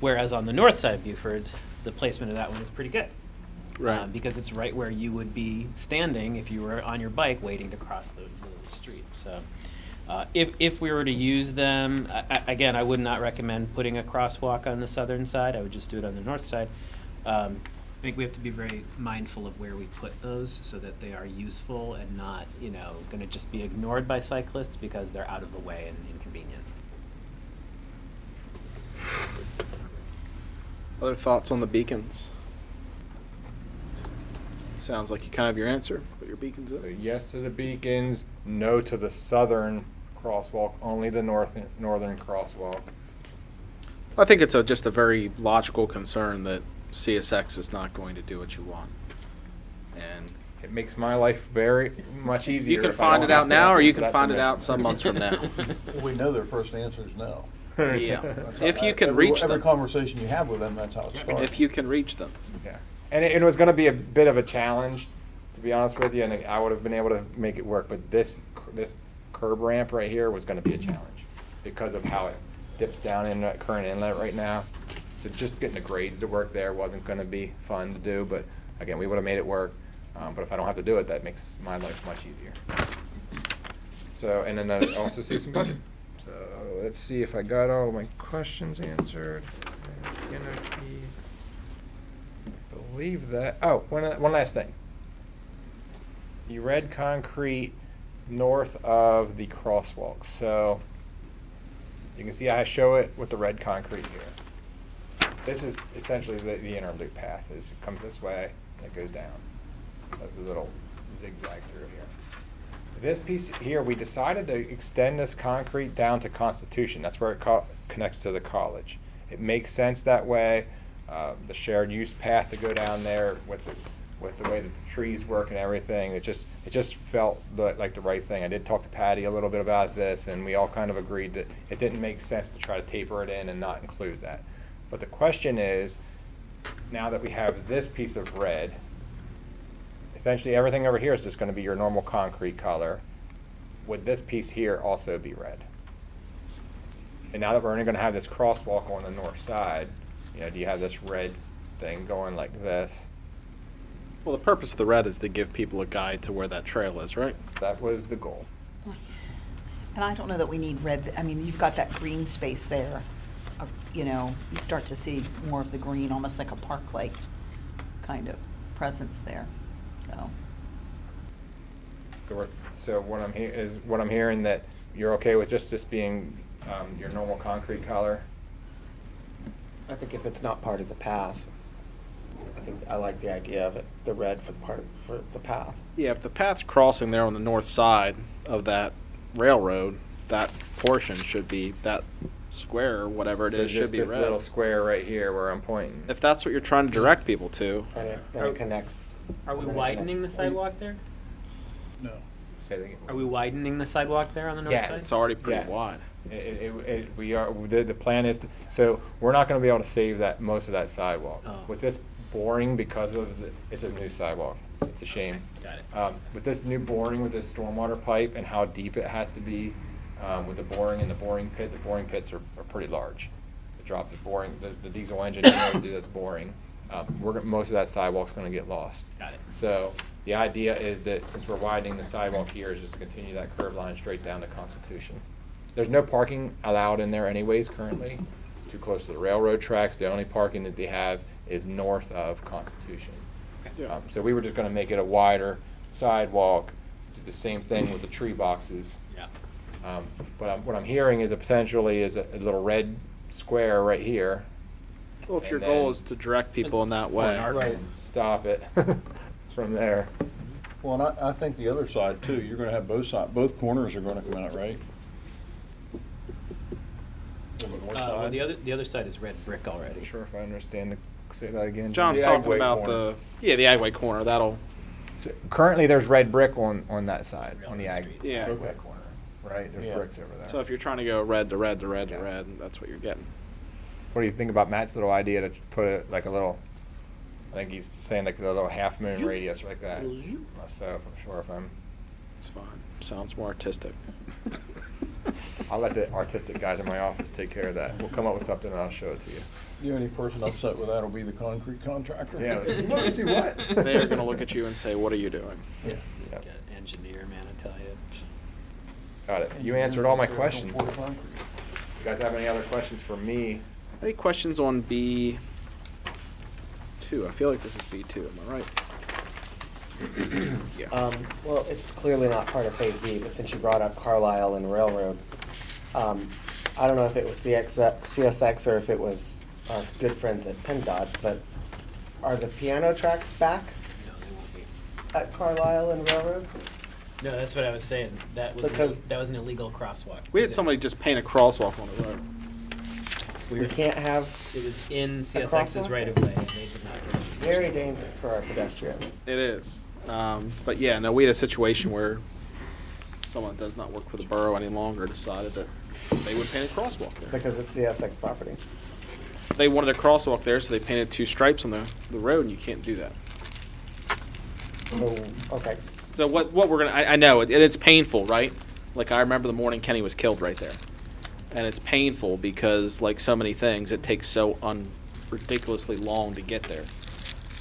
Whereas on the north side of Buford, the placement of that one is pretty good. Right. Because it's right where you would be standing if you were on your bike waiting to cross the street. So if we were to use them, again, I would not recommend putting a crosswalk on the southern side. I would just do it on the north side. I think we have to be very mindful of where we put those so that they are useful and not, going to just be ignored by cyclists because they're out of the way and inconvenient. Other thoughts on the beacons? Sounds like you kind of have your answer. Put your beacons So in. yes to the beacons, no to the southern crosswalk, only the northern crosswalk. I think it's just a very logical concern that CSX is not going to do what you want. And It makes my life very much easier. you can if I find don't it have out to now, ask or them you for can that find it permission. out some months from now. Well, we know their first answer is no. Yeah. That's If how- you can every- reach Every them. conversation you have with them, that's how it starts. If you can reach them. Yeah, and it was going to be a bit of a challenge, to be honest with you, and I would have been able to make it work. But this curb ramp right here was going to be a challenge because of how it dips down in that current inlet right now. So just getting the grades to work there wasn't going to be fun to do. But again, we would have made it work. But if I don't have to do it, that makes my life much easier. So, and then I also see some budget. So let's see if I got all my questions answered. Believe that. Oh, one last thing. You read concrete north of the crosswalk. So you can see I show it with the red concrete here. This is essentially the inner loop path. It comes this way and it goes down. There's a little zigzag through here. This piece here, we decided to extend this concrete down to Constitution. That's where it connects to the college. It makes sense that way. The shared use path to go down there with the way that the trees work and everything, it just felt like the right thing. I did talk to Patty a little bit about this, and we all kind of agreed that it didn't make sense to try to taper it in and not include that. But the question is, now that we have this piece of red, essentially everything over here is just going to be your normal concrete color. Would this piece here also be red? And now that we're only going to have this crosswalk on the north side, do you have this red thing going like this? Well, the purpose of the red is to give people a guide to where that trail is, right? That was the goal. And I don't know that we need red, I mean, you've got that green space there. You start to see more of the green, almost like a park-like kind of presence there, so. So what I'm hearing that you're okay with just this being your normal concrete color? I think if it's not part of the path, I think I like the idea of it, the red for the path. Yeah, if the path's crossing there on the north side of that railroad, that portion should be, that square or whatever it So is, should just be this red. little square right here where I'm pointing. If that's what you're trying to direct people to. And then it connects. Are we then it widening the connects. sidewalk there? No. Say that again. Are we widening the sidewalk there on the north Yes. side? It's already pretty Yes. wide. We are. The plan is so we're not going to be able to save most of that sidewalk Oh. with this boring because of it's a new sidewalk. It's a shame. Got it. With this new boring with this stormwater pipe and how deep it has to be, with the boring and the boring pits are pretty large. To drop the diesel engine to do this boring. Most of that sidewalk's going to get lost. Got it. So the idea is that since we're widening the sidewalk here, is just to continue that curb line straight down to Constitution. There's no parking allowed in there anyways currently, too close to the railroad tracks. The only parking that they have is north of Constitution. Yeah. So we were just gonna make it a wider sidewalk, do the same thing with the tree boxes. Yeah. But what I'm hearing is potentially is a little red square right here. Well, if your And goal then- is to direct people in that way. Right. And stop it from there. Well, and I think the other side too, you're gonna have both corners are gonna come out, right? On the north Well, side? the other side is red brick already. Not sure if I understand say that again. John's The talking Agway about corner. the Agway corner. That'll, So currently, there's red brick on that side, on the Railroad ag. Street. Yeah. Agway corner, right? There's Yeah. bricks over there. so if you're trying to go red to red to red to Yeah. red, that's what you're getting. What do you think about Matt's little idea to put it like a little, I think he's saying like a little half moon radius like that. Myself, I'm sure if It's fine. Sounds more artistic. I'll let the artistic guys in my office take care of that. We'll come up with something and I'll show it to you. The only person upset with that will be the concrete contractor. Yeah, like, what, do what? They're going to look at you and say, what are you doing? Yeah. Yep. Got an engineer, man, I tell you. Got it. You answered all my Don't questions. pour You concrete. guys have any other questions for me? Any questions on B2? I feel like this is B2, am I right? Yeah. Well, it's clearly not part of Phase B, but since you brought up Carlisle and Railroad, I don't know if it was CSX or if it was our good friends at PennDOT, but are the piano tracks back No, they won't be. at Carlisle and Railroad? No, that's what I was saying. That was Because- that was an illegal crosswalk. We had somebody just paint a crosswalk on the road. We can't have, It is in CSX's crosswalk? right of way, and they did not. grant it. very dangerous for our pedestrians. It is. But yeah, no, we had a situation where someone that does not work for the borough any longer decided that they would paint a crosswalk there. Because it's CSX property. They wanted a crosswalk there, so they painted 2 stripes on the road, and you can't do that. Oh, okay. So what we're gonna, I know, it's painful, right? Like, I remember the morning Kenny was killed right there. And it's painful because, like so many things, it takes so ridiculously long to get there.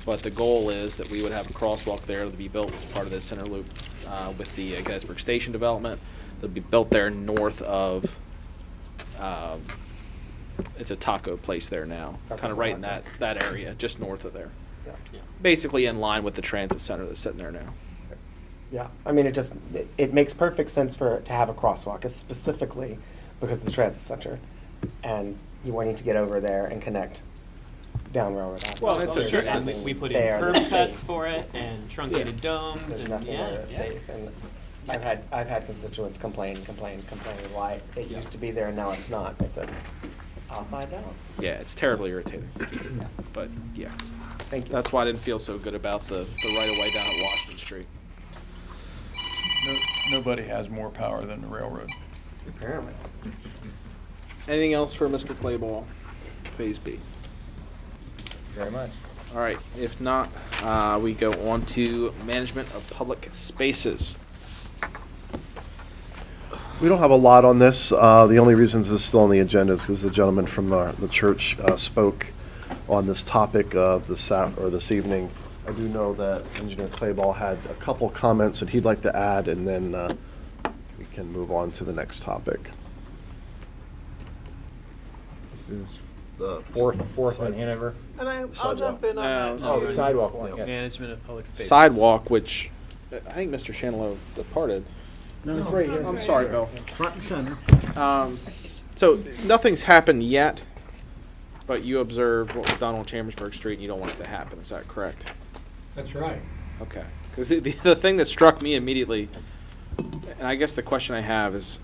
But the goal is that we would have a crosswalk there to be built as part of this center loop with the Gettysburg Station development. That'll be built there north of, it's a taco place there now, kind of right in that area, just north of there. Yeah. Basically in line with the transit center that's sitting there now. Yeah, I mean, it makes perfect sense to have a crosswalk, specifically because of the transit center. And you wanting to get over there and connect down Railroad Avenue. Well, it's a There's distance. nothing We put there in curb that's cuts safe. for it and truncated domes There's and nothing there yeah, that's yeah. safe. And I've had constituents complain why it used to be there and now it's not. I said, I'll find out. Yeah, it's terribly irritating. But yeah, Thank you. that's why I didn't feel so good about the right of way down at Washington Street. Nobody has more power than the railroad. Apparently. Anything else for Mr. Clayball? Phase B. Very much. All right. If not, we go on to management of public spaces. We don't have a lot on this. The only reason this is still on the agenda is because the gentleman from the church spoke on this topic this evening. I do know that Engineer Clayball had a couple comments that he'd like to add, and then we can move on to the next topic. This is the fourth in Hanover. And I'll jump in on that. Oh, the sidewalk one, yes. Management of public spaces. Sidewalk, which I think Mr. Shanlow departed. No, it's right here. I'm sorry, Bill. Front and center. So nothing's happened yet, but you observed what was done on Chambersburg Street, and you don't want it to happen. Is that correct? That's right. Okay. Because the thing that struck me immediately, and I guess the question I have is,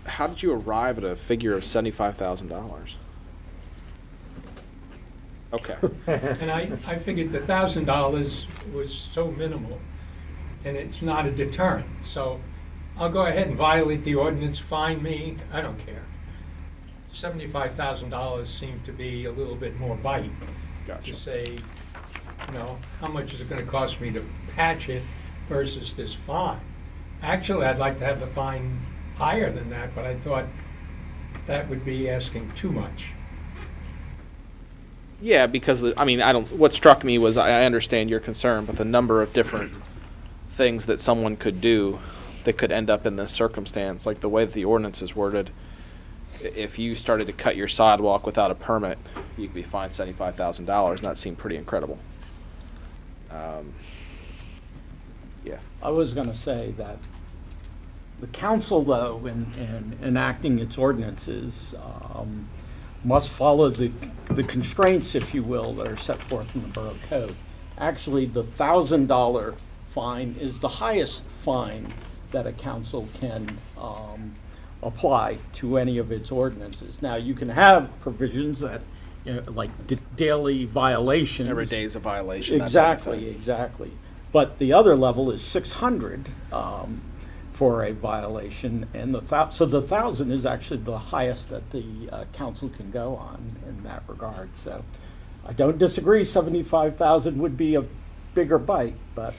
how did you arrive at a figure of $75,000? Okay. And I figured the $1,000 was so minimal, and it's not a deterrent. So I'll go ahead and violate the ordinance, fine me, I don't care. $75,000 seemed to be a little bit more bite. Gotcha. To say, how much is it gonna cost me to patch it versus this fine? Actually, I'd like to have the fine higher than that, but I thought that would be asking too much. Yeah, because what struck me was I understand your concern, but the number of different things that someone could do that could end up in this circumstance, like the way that the ordinance is worded, if you started to cut your sidewalk without a permit, you could be fined $75,000, and that seemed pretty incredible. Yeah. I was going to say that the council, though, in enacting its ordinances, must follow the constraints, if you will, that are set forth in the Borough Code. Actually, the $1,000 fine is the highest fine that a council can apply to any of its ordinances. Now, you can have provisions that, like daily violations. Every day is a violation. that type of thing. Exactly. But the other level is 600 for a violation, and so the 1,000 is actually the highest that the council can go on in that regard. So I don't disagree. 75,000 would be a bigger bite, but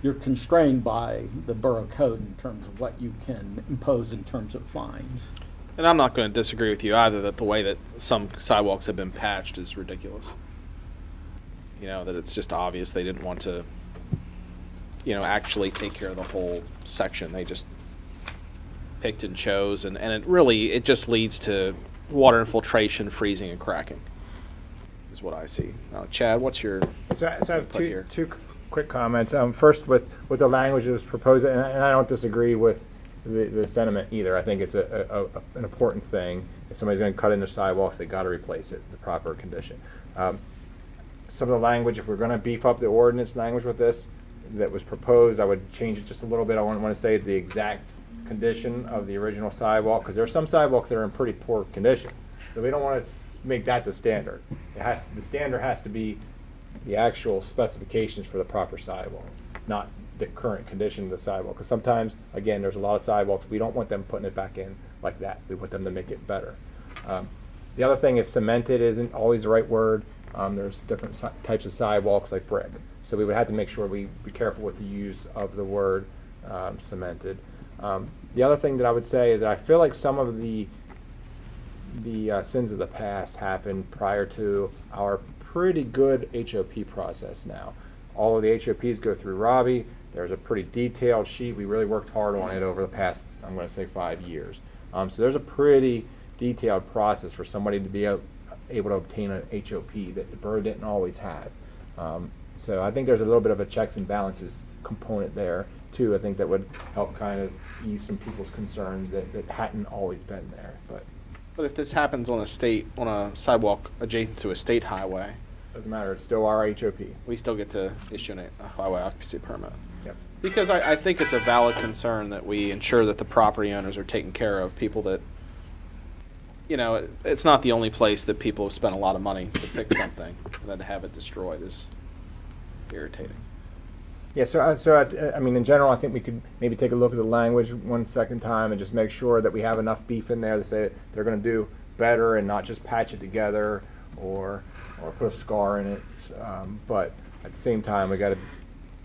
you're constrained by the borough code in terms of what you can impose in terms of fines. And I'm not going to disagree with you either that the way that some sidewalks have been patched is ridiculous. That it's just obvious they didn't want to, actually take care of the whole section. They just picked and chose, and it just leads to water infiltration, freezing, and cracking, is what I see. Now, Chad, what's your So I have input here? two quick comments. First, with the language that was proposed, and I don't disagree with the sentiment either. I think it's an important thing. If somebody's going to cut into sidewalks, they got to replace it in the proper condition. Some of the language, if we're going to beef up the ordinance language with this that was proposed, I would change it just a little bit. I wouldn't want to say the exact condition of the original sidewalk, because there are some sidewalks that are in pretty poor condition. So we don't want to make that the standard. The standard has to be the actual specifications for the proper sidewalk, not the current condition of the sidewalk. Because sometimes, again, there's a lot of sidewalks, we don't want them putting it back in like that. We want them to make it better. The other thing is cemented isn't always the right word. There's different types of sidewalks like brick. So we would have to make sure we be careful with the use of the word cemented. The other thing that I would say is that I feel like some of the sins of the past happened prior to our pretty good HOP process now. All of the HOPs go through Robbie. There's a pretty detailed sheet. We really worked hard on it over the past, I'm going to say, 5 years. So there's a pretty detailed process for somebody to be able to obtain an HOP that the borough didn't always have. So I think there's a little bit of a checks and balances component there too. I think that would help kind of ease some people's concerns that hadn't always been there. But if this happens on a sidewalk adjacent to a state highway, doesn't matter. It's still our HOP. we still get to issue a highway occupancy permit. Yep. Because I think it's a valid concern that we ensure that the property owners are taken care of. People that, it's not the only place that people have spent a lot of money to fix something, and then to have it destroyed is irritating. Yeah, I mean, in general, I think we could maybe take a look at the language one second time and just make sure that we have enough beef in there to say that they're going to do better and not just patch it together or put a scar in it. But at the same time, we got to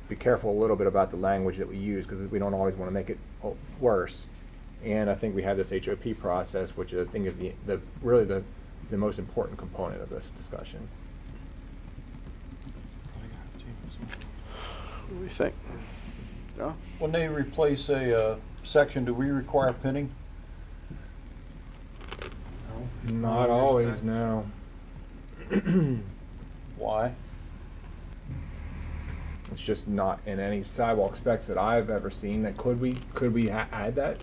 be careful a little bit about the language that we use, because we don't always want to make it worse. And I think we have this HOP process, which I think is really the most important component of this discussion. What do you think? Yeah? When they replace a section, do we require pinning? Not always, no. Why? It's just not in any sidewalk specs that I've ever seen. That could we add that?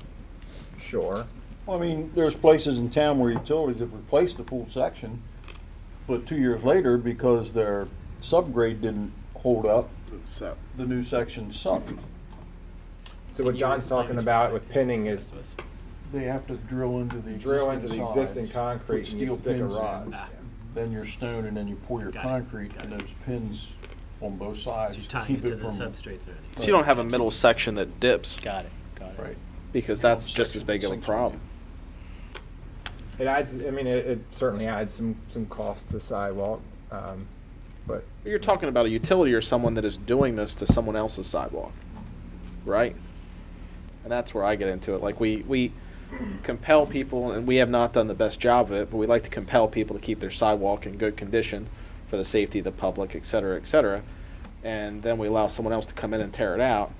Sure. Well, I mean, there's places in town where utilities have replaced a full section, but 2 years later, because their subgrade didn't hold up, So the new section sunk. So what John's talking about with pinning is They have to drill into the existing sides, concrete put and you steel stick a pins rod. in, then your stone, and then you pour your Got it, concrete, got and it. those pins on both sides So you're to tying keep it to it the from. substrates or anything. you don't have a middle section that dips, Got it. Right. because that's just as big of a problem. It adds. I mean, it certainly adds some cost to sidewalk, but You're talking about a utility or someone that is doing this to someone else's sidewalk, right? And that's where I get into it. Like we compel people, and we have not done the best job of it, but we like to compel people to keep their sidewalk in good condition for the safety of the public, et cetera, et cetera. And then we allow someone else to come in and tear it out.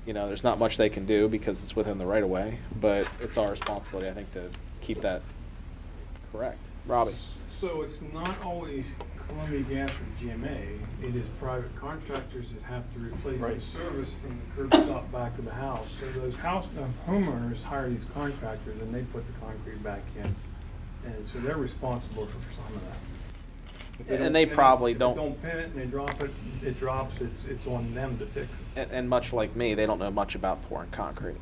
There's not much they can do because it's within the right of way, but it's our responsibility, I think, to keep that correct. Robbie? So it's not always Columbia Gas or GMA, it is private contractors that have to replace Right. the service from the curb stop back to the house. So those homeowners hire these contractors and they put the concrete back in. And so they're responsible for some of that. If And don't they pin it- probably if don't- They don't pin it and they drop it, it drops, it's on them to fix it. And much like me, they don't know much about pouring concrete.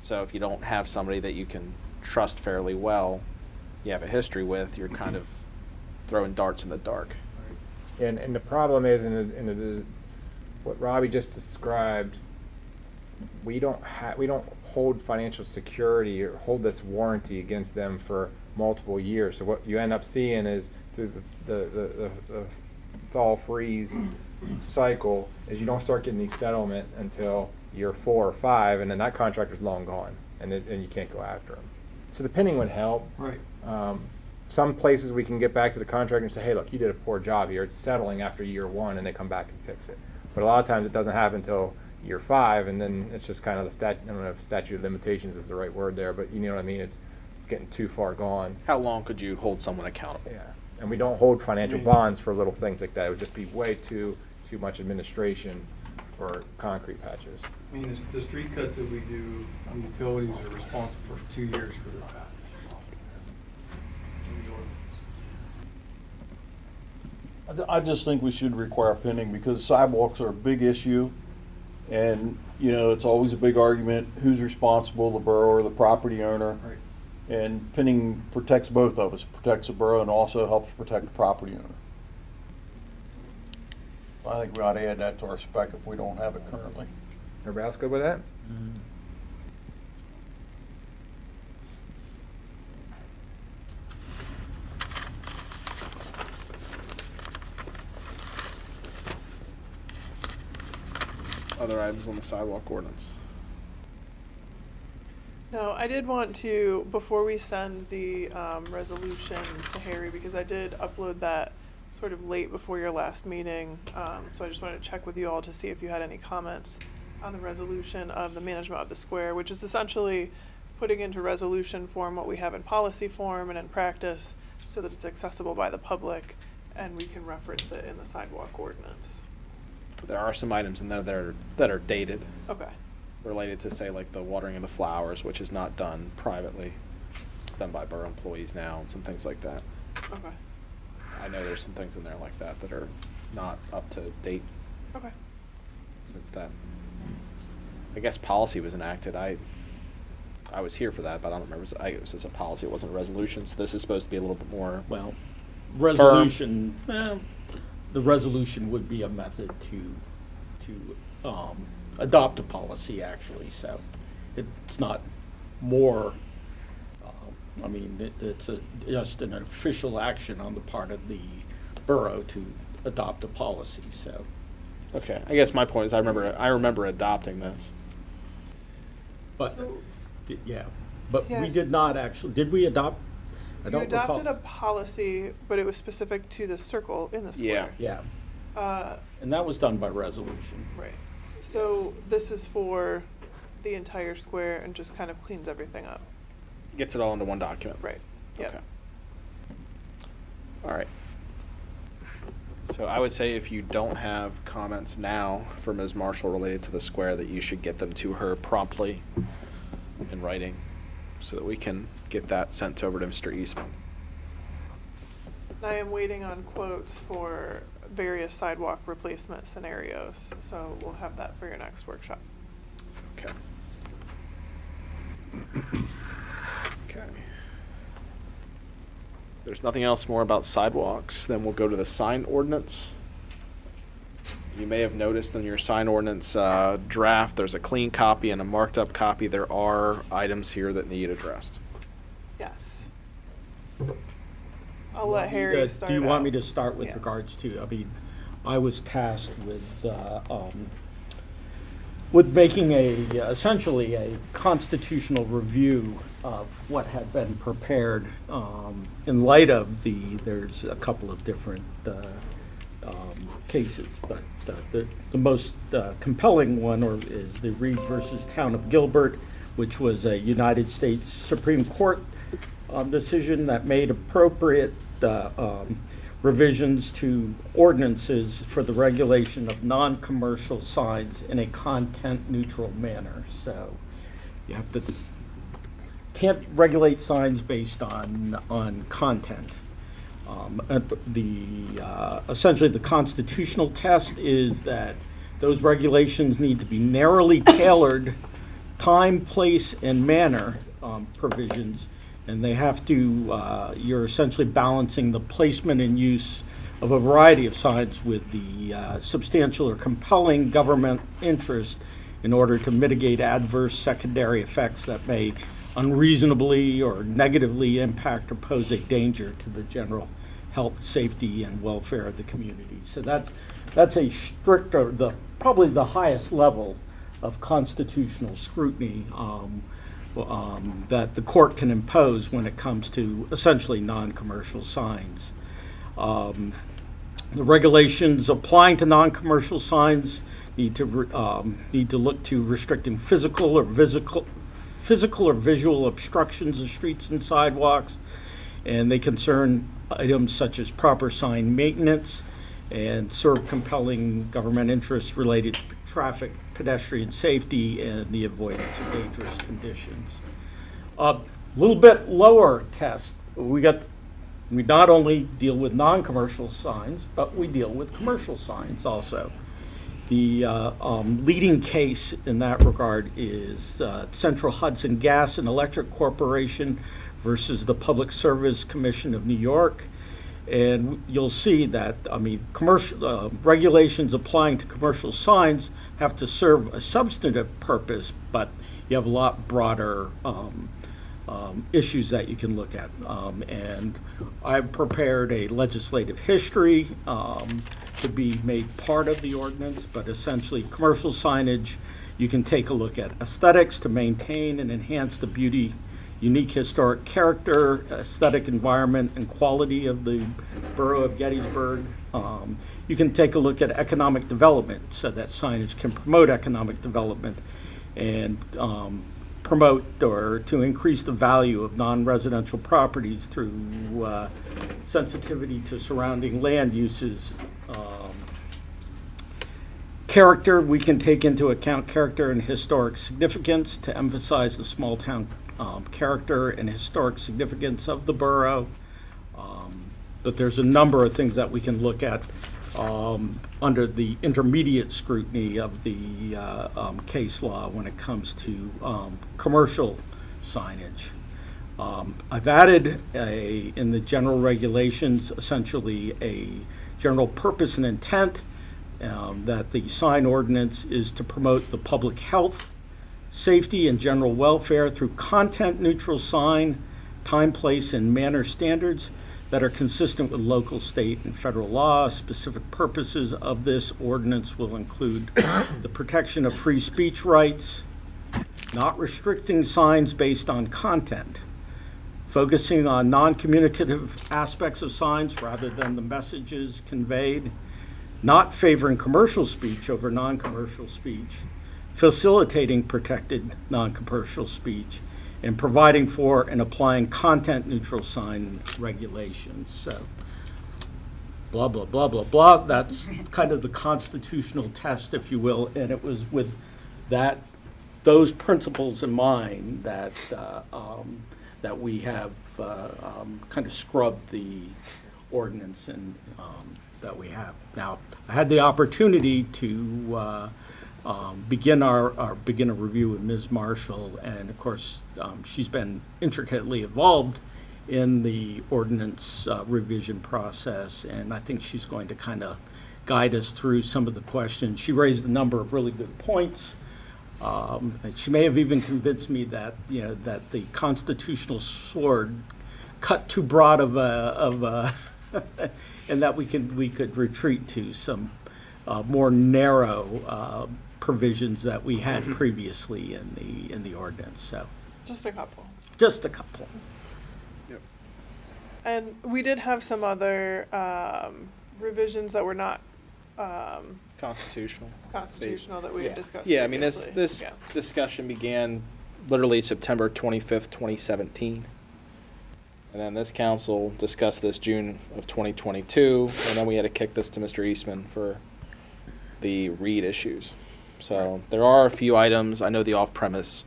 So if you don't have somebody that you can trust fairly well, you have a history with, you're kind of throwing darts in the dark. and the problem is what Robbie just described. We don't hold financial security or hold this warranty against them for multiple years. So what you end up seeing is through the thaw freeze cycle is you don't start getting these settlement until year 4 or 5, and then that contractor's long gone, and you can't go after them. So the pinning would help. Right. Some places we can get back to the contractor and say, hey, look, you did a poor job here. It's settling after year 1, and they come back and fix it. But a lot of times it doesn't happen until year 5, and then it's just kind of I don't know if statute of limitations is the right word there, but you know what I mean? It's getting too far gone. How long could you hold someone accountable? Yeah, and we don't hold financial bonds for little things like that. It would just be way too much administration for concrete patches. I mean, the street cuts that we do, the utilities are responsible for 2 years for the patch. I just think we should require pinning because sidewalks are a big issue, And, you know, it's always a big argument, who's responsible, the borough or the property owner? Right. And pinning protects both of us, protects the borough and also helps protect the property owner. I think we ought to add that to our spec if we don't have it currently. Everybody else good with that? Other items on the sidewalk ordinance. No, I did want to, before we send the resolution to Harry, because I did upload that sort of late before your last meeting, so I just wanted to check with you all to see if you had any comments on the resolution of the management of the square, which is essentially putting into resolution form what we have in policy form and in practice so that it's accessible by the public and we can reference it in the sidewalk ordinance. There are some items in there that are dated, Okay. related to, say, like the watering of the flowers, which is not done privately. It's done by borough employees now, and some things like that. Okay. I know there's some things in there like that that are not up to date Okay. since then. I guess policy was enacted. I was here for that, but I don't remember. It was just a policy. It wasn't a resolution. So this is supposed to be a little bit more. Well, resolution, the resolution would be a method to adopt a policy, actually, so it's not more, I mean, it's just an official action on the part of the borough to adopt a policy, so. Okay, I guess my point is I remember adopting this. But, yeah, but we Yes. did not actually, did we adopt? I You don't recall. adopted a policy, but it was specific to the circle in the square. Yeah, Uh, and that was done by resolution. Right. So this is for the entire square and just kind of cleans everything up. Gets it all into one document. Right. Yep. Okay. All right. So I would say if you don't have comments now for Ms. Marshall related to the square, that you should get them to her promptly in writing so that we can get that sent over to Mr. Eastman. And I am waiting on quotes for various sidewalk replacement scenarios, so we'll have that for your next workshop. Okay. Okay. There's nothing else more about sidewalks, then we'll go to the sign ordinance. You may have noticed in your sign ordinance draft, there's a clean copy and a marked up copy. There are items here that need addressed. Yes. I'll let Harry start. Do you want me out. to start with Yeah. regards to, I mean, I was tasked with making essentially a constitutional review of what had been prepared in light of there's a couple of different cases, but the most compelling one is the Reed versus Town of Gilbert, which was a United States Supreme Court decision that made appropriate revisions to ordinances for the regulation of non-commercial signs in a content-neutral manner. So you have to can't regulate signs based on content. Essentially, the constitutional test is that those regulations need to be narrowly tailored, time, place, and manner provisions, and they have to, you're essentially balancing the placement and use of a variety of signs with the substantial or compelling government interest in order to mitigate adverse secondary effects that may unreasonably or negatively impact or pose a danger to the general health, safety, and welfare of the community. So that's a stricter, probably the highest level of constitutional scrutiny that the court can impose when it comes to essentially non-commercial signs. The regulations applying to non-commercial signs need to look to restricting physical or visual obstructions of streets and sidewalks, and they concern items such as proper sign maintenance and serve compelling government interests related to traffic, pedestrian safety, and the avoidance of dangerous conditions. A little bit lower test, we not only deal with non-commercial signs, but we deal with commercial signs also. The leading case in that regard is Central Hudson Gas and Electric Corporation versus the Public Service Commission of New York. And you'll see that, commercial regulations applying to commercial signs have to serve a substantive purpose, but you have a lot broader issues that you can look at. And I've prepared a legislative history to be made part of the ordinance, but essentially commercial signage, you can take a look at aesthetics to maintain and enhance the beauty, unique historic character, aesthetic environment, and quality of the Borough of Gettysburg. You can take a look at economic development, so that signage can promote economic development and promote or to increase the value of non-residential properties through sensitivity to surrounding land uses. Character, we can take into account character and historic significance to emphasize the small town character and historic significance of the borough. But there's a number of things that we can look at under the intermediate scrutiny of the case law when it comes to commercial signage. I've added in the general regulations essentially a general purpose and intent that the sign ordinance is to promote the public health, safety, and general welfare through content-neutral sign, time, place, and manner standards that are consistent with local, state, and federal law. Specific purposes of this ordinance will include the protection of free speech rights, not restricting signs based on content, focusing on non-communicative aspects of signs rather than the messages conveyed, not favoring commercial speech over non-commercial speech, facilitating protected non-commercial speech, and providing for and applying content-neutral sign regulations. So, blah, blah, blah, blah, blah. That's kind of the constitutional test, if you will, and it was with those principles in mind that that we have kind of scrubbed the ordinance and that we have. Now, I had the opportunity to begin a review with Ms. Marshall, and of course, she's been intricately involved in the ordinance revision process, and I think she's going to kind of guide us through some of the questions. She raised a number of really good points. And she may have even convinced me that that the constitutional sword cut too broad of a and that we could retreat to some more narrow provisions that we had previously in the ordinance. So Just a couple. Just a couple. Yep. And we did have some other revisions that were not Constitutional. constitutional that we had discussed Yeah, I mean, previously. this Yeah. discussion began literally September 25th, 2017. And then this council discussed this June of 2022, and then we had to kick this to Mr. Eastman for the Reed issues. So there are a few items. I know the off-premise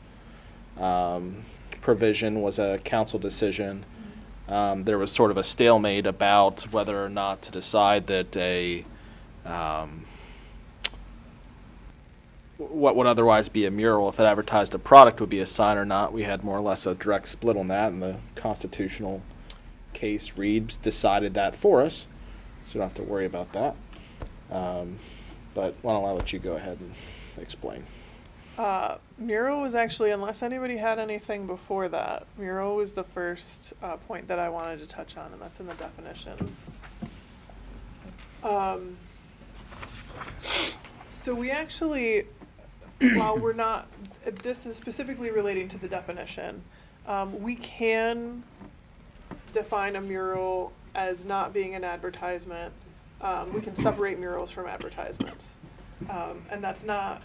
provision was a council decision. There was sort of a stalemate about whether or not to decide that what would otherwise be a mural, if it advertised a product, would be a sign or not. We had more or less a direct split on that, and the constitutional case Reed decided that for us, so we don't have to worry about that. But why don't I let you go ahead and explain? Mural was actually, unless anybody had anything before that, mural was the first point that I wanted to touch on, and that's in the definitions. So we actually, while we're not, this is specifically relating to the definition, we can define a mural as not being an advertisement. We can separate murals from advertisements. And that's not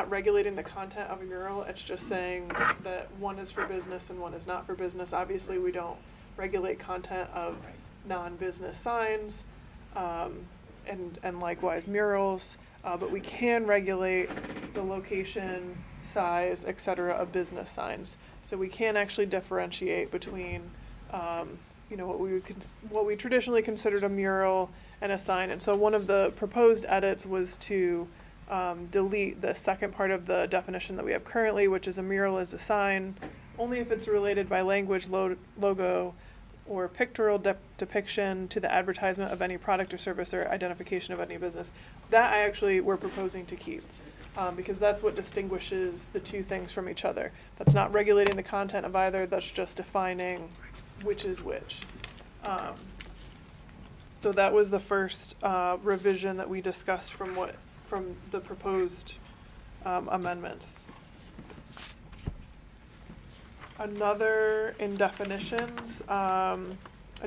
regulating the content of a mural. It's just saying that one is for business and one is not for business. Obviously, we don't regulate content of non-business signs, and likewise murals, but we can regulate the location, size, et cetera, of business signs. So we can actually differentiate between, what we traditionally considered a mural and a sign. And so one of the proposed edits was to delete the second part of the definition that we have currently, which is a mural is a sign, only if it's related by language, logo, or pictorial depiction to the advertisement of any product or service or identification of any business. That we're proposing to keep, because that's what distinguishes the two things from each other. That's not regulating the content of either, that's just defining which is which. So that was the first revision that we discussed from the proposed amendments. Another in definitions, a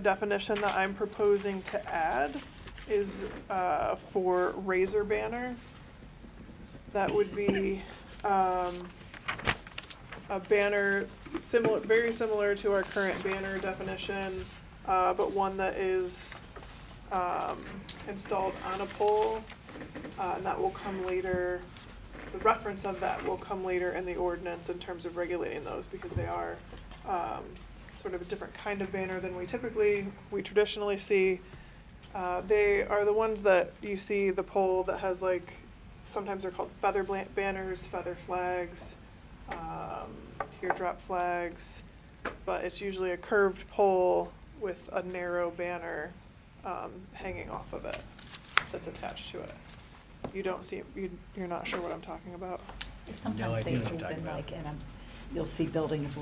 definition that I'm proposing to add is for razor banner. That would be a banner very similar to our current banner definition, but one that is installed on a pole, and that will come later. The reference of that will come later in the ordinance in terms of regulating those, because they are sort of a different kind of banner than we traditionally see. They are the ones that you see the pole that has, like, sometimes they're called feather banners, feather flags, teardrop flags, but it's usually a curved pole with a narrow banner hanging off of it that's attached to it. You don't see, you're not sure what I'm talking about? Sometimes they've been like, you'll see businesses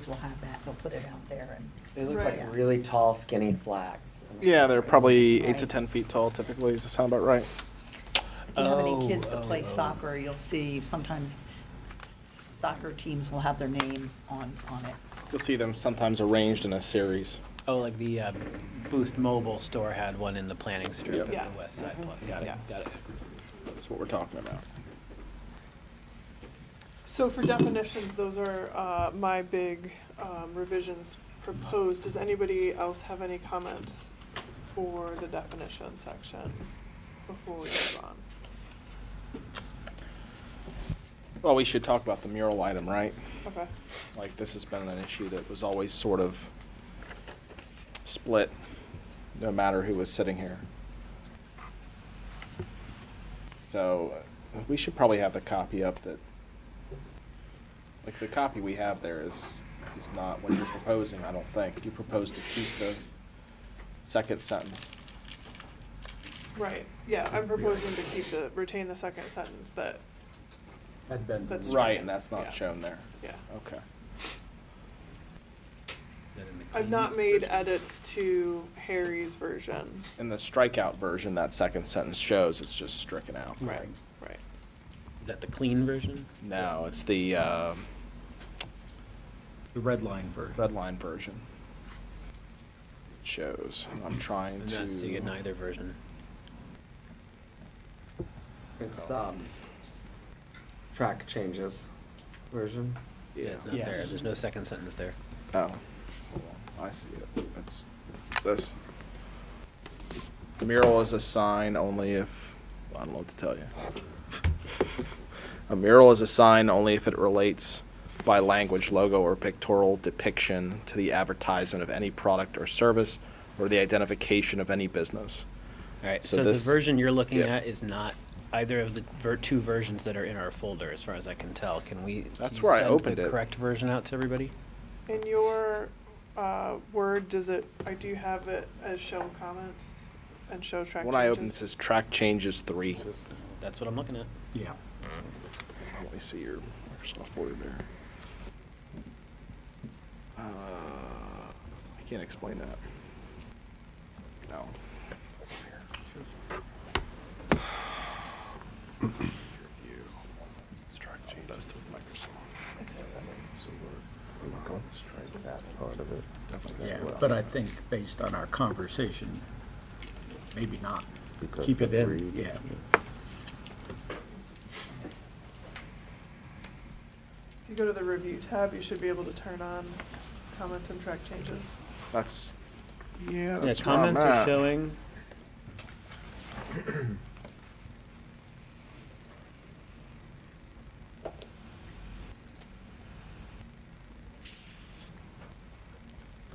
will have that, they'll put it out there and. They look Right. like really tall, skinny flags. Yeah, they're probably 8 to Right. 10 feet tall typically. Does that sound about right? If you have any kids that play soccer, you'll see sometimes soccer teams will have their name on it. You'll see them sometimes arranged in a series. Oh, like the Boost Mobile store had one in the planning strip Yep. at Yes. the west side. Got it, Yes. got it. That's what we're talking about. So for definitions, those are my big revisions proposed. Does anybody else have any comments for the definition section before we move on? Well, we should talk about the mural item, right? Okay. Like, this has been an issue that was always sort of split, no matter who was sitting here. So, we should probably have the copy up that, like, the copy we have there is not what you're proposing, I don't think. You propose to keep the second sentence. Right, yeah, I'm proposing to retain the second sentence that, Had been. That's Right, and that's not Yeah. shown there. yeah. Okay. That in the I've clean not made version? edits to Harry's version. In the strikeout version, that second sentence shows it's just stricken out. Right, right. Is that the clean version? No, it's the The red line version. red line version. It shows. I'm trying I'm to. not seeing it in either version. It's track changes version. Yeah, it's not Yes. there. There's no second sentence there. Oh, hold on. I see it. It's this. Mural is a sign only if, I don't know what to tell you. A mural is a sign only if it relates by language, logo, or pictorial depiction to the advertisement of any product or service or the identification of any business. All right, So so the this- version you're looking yeah. at is not either of the two versions that are in our folder, as far as I can tell. Can we? That's can you where I send opened the it. correct version out to everybody? In your Word, do you have it as shown comments and show track When I open changes? this, is track changes 3. That's what I'm looking at. Yeah. Let me see your Microsoft folder there. I can't explain that. No. Review. Let's try to change this with Microsoft. It says that. Strike that part of it. Definitely Yeah, see what- but I think based on our conversation, maybe not. Because Keep it of in, read. yeah. If you go to the review tab, you should be able to turn on comments and track changes. That's, yeah, Yeah, that's where I'm comments are at. showing.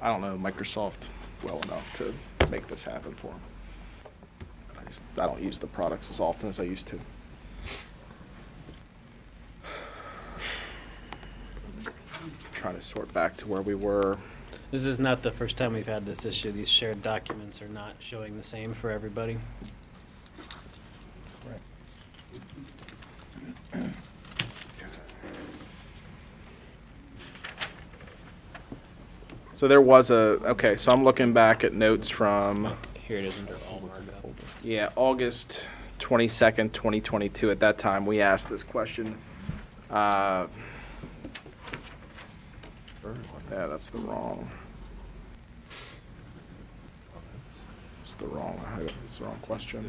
I don't know Microsoft well enough to make this happen for them. I don't use the products as often as I used to. Trying to sort back to where we were. This is not the first time we've had this issue. These shared documents are not showing the same for everybody. So there was okay, so I'm looking back at notes from, Here it is under all markup. yeah, August 22nd, 2022. At that time, we asked this question. Yeah, that's the wrong. It's the wrong question.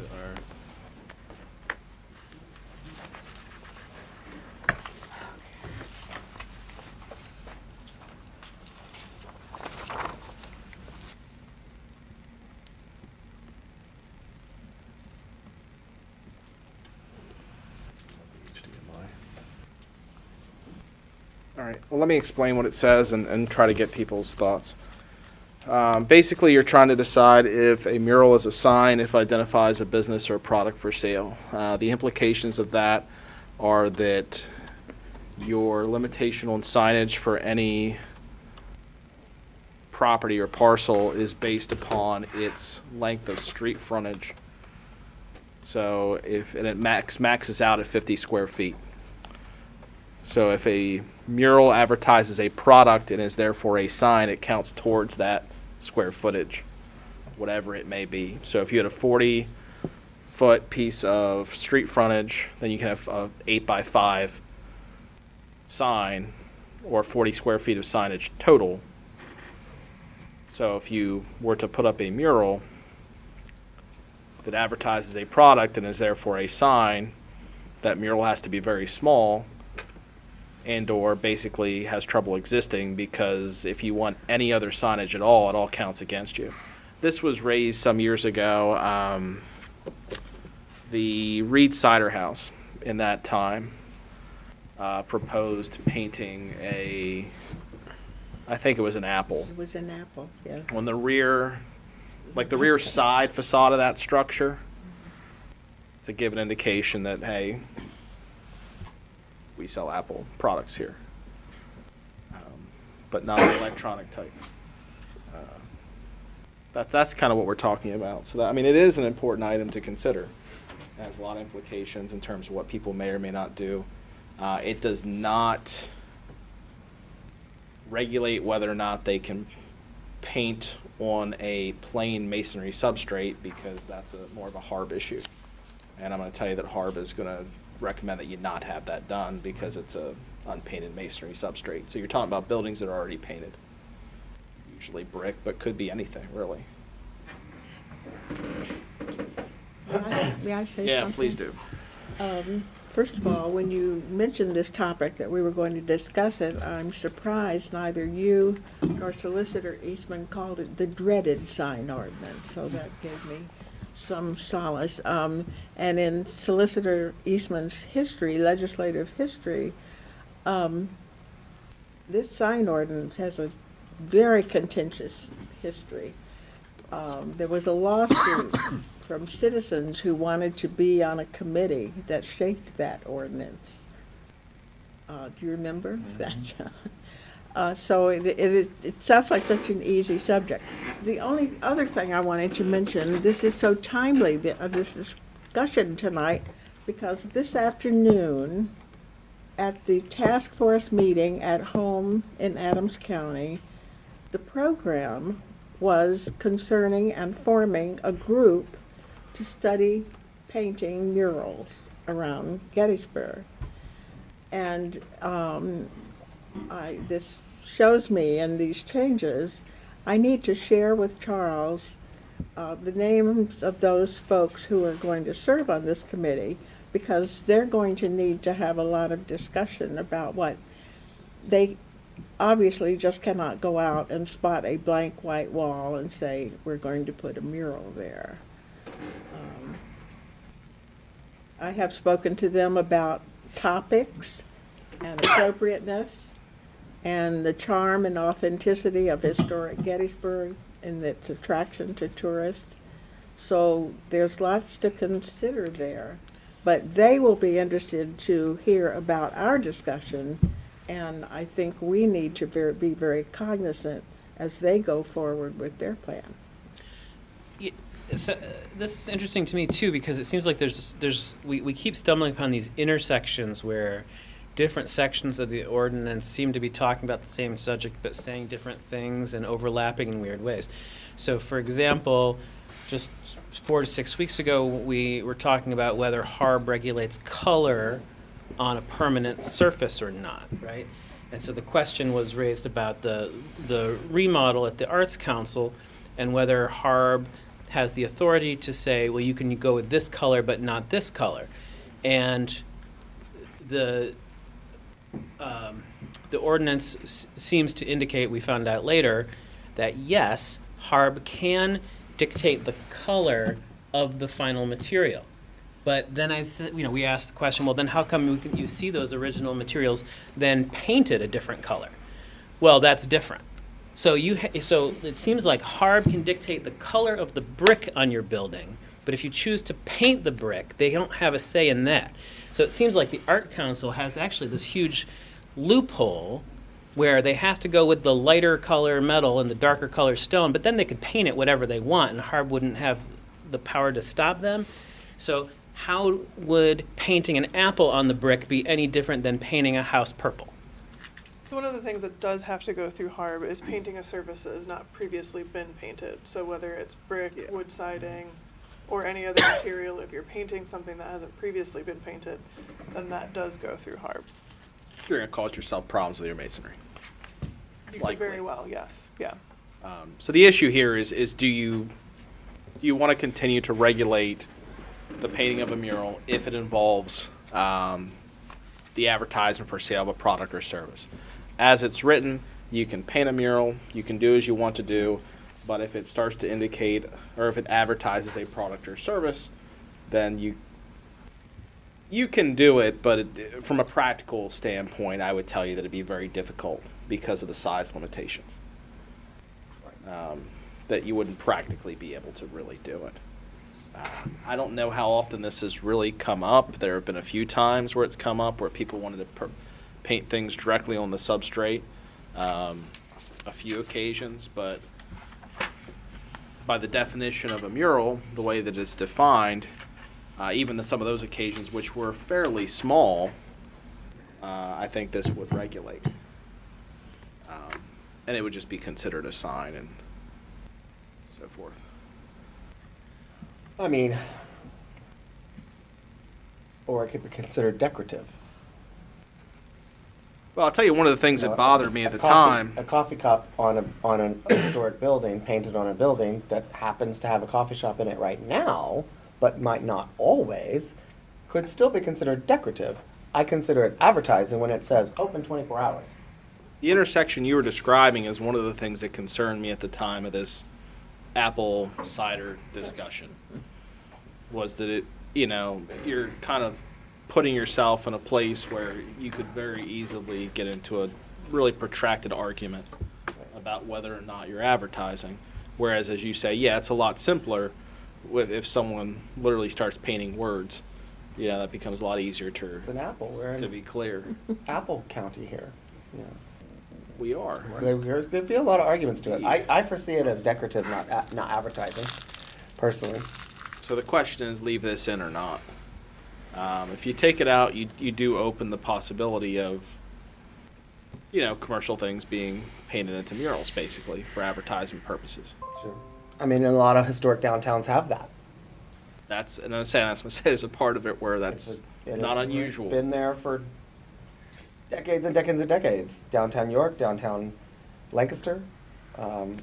All right, well, let me explain what it says and try to get people's thoughts. Basically, you're trying to decide if a mural is a sign, if it identifies a business or a product for sale. The implications of that are that your limitation on signage for any property or parcel is based upon its length of street frontage. So and it maxes out at 50 square feet. So if a mural advertises a product and is therefore a sign, it counts towards that square footage, whatever it may be. So if you had a 40-foot piece of street frontage, then you can have a 8x5 sign or 40 square feet of signage total. So if you were to put up a mural that advertises a product and is therefore a sign, that mural has to be very small and or basically has trouble existing, because if you want any other signage at all, it all counts against you. This was raised some years ago. The Reed Cider House in that time proposed painting I think it was an apple. It was an apple, yes. On the rear, like the rear side facade of that structure, to give an indication that, hey, we sell Apple products here, but not the electronic type. That's kind of what we're talking about. So that, I mean, it is an important item to consider. It has a lot of implications in terms of what people may or may not do. It does not regulate whether or not they can paint on a plain masonry substrate, because that's more of a HARB issue. And I'm going to tell you that HARB is going to recommend that you not have that done because it's a unpainted masonry substrate. So you're talking about buildings that are already painted. Usually brick, but could be anything, really. May I say something? Yeah, please do. First of all, when you mentioned this topic that we were going to discuss it, I'm surprised neither you nor Solicitor Eastman called it the dreaded sign ordinance, so that gave me some solace. And in Solicitor Eastman's legislative history, this sign ordinance has a very contentious history. There was a lawsuit from citizens who wanted to be on a committee that shaped that ordinance. Do you remember that, John? So it sounds like such an easy subject. The only other thing I wanted to mention, this is so timely, this discussion tonight, because this afternoon at the task force meeting at home in Adams County, the program was concerning and forming a group to study painting murals around Gettysburg. And this shows me in these changes, I need to share with Charles the names of those folks who are going to serve on this committee, because they're going to need to have a lot of discussion about what they obviously just cannot go out and spot a blank white wall and say, we're going to put a mural there. I have spoken to them about topics and appropriateness and the charm and authenticity of historic Gettysburg and its attraction to tourists. So there's lots to consider there. But they will be interested to hear about our discussion, and I think we need to be very cognizant as they go forward with their plan. This is interesting to me too, because it seems like we keep stumbling upon these intersections where different sections of the ordinance seem to be talking about the same subject but saying different things and overlapping in weird ways. So for example, just 4 to 6 weeks ago, we were talking about whether HARB regulates color on a permanent surface or not, right? And so the question was raised about the remodel at the Arts Council and whether HARB has the authority to say, well, you can go with this color but not this color. And the ordinance seems to indicate, we found out later, that yes, HARB can dictate the color of the final material. But then I said, we asked the question, well, then how come you see those original materials then painted a different color? Well, that's different. So so it seems like HARB can dictate the color of the brick on your building, but if you choose to paint the brick, they don't have a say in that. So it seems like the Art Council has actually this huge loophole where they have to go with the lighter color metal and the darker color stone, but then they could paint it whatever they want, and HARB wouldn't have the power to stop them. So how would painting an apple on the brick be any different than painting a house purple? So one of the things that does have to go through HARB is painting a surface that has not previously been painted. So whether it's brick, wood siding, or any other material, if you're painting something that hasn't previously been painted, then that does go through HARB. You're going to cause yourself problems with your masonry. You could very well, yes, yeah. So the issue here is do you want to continue to regulate the painting of a mural if it involves the advertisement for sale of a product or service? As it's written, you can paint a mural, you can do as you want to do, but if it starts to indicate, or if it advertises a product or service, then you can do it, but from a practical standpoint, I would tell you that it'd be very difficult because of the size limitations. That you wouldn't practically be able to really do it. I don't know how often this has really come up. There have been a few times where it's come up where people wanted to paint things directly on the substrate. A few occasions, but by the definition of a mural, the way that it's defined, even some of those occasions, which were fairly small, I think this would regulate. And it would just be considered a sign and so forth. I mean, or it could be considered decorative. Well, I'll tell you one of the things that bothered me at the coffee, time. A coffee cup on a historic building, painted on a building that happens to have a coffee shop in it right now, but might not always, could still be considered decorative. I consider it advertising when it says open 24 hours. The intersection you were describing is one of the things that concerned me at the time of this apple cider discussion. Was that it, you're kind of putting yourself in a place where you could very easily get into a really protracted argument about whether or not you're advertising. Whereas, as you say, yeah, it's a lot simpler if someone literally starts painting words. That becomes a lot easier It's an apple. We're in to be clear. Apple County here. Yeah. We are. There's going to be a lot of arguments to it. I foresee it as decorative, not advertising, personally. So the question is, leave this in or not? If you take it out, you do open the possibility of, commercial things being painted into murals, basically, for advertising purposes. Sure. I mean, a lot of historic downtowns have that. And I was going to say, there's a part of it where that's not unusual. Been there for decades and decades and decades. Downtown York, downtown Lancaster,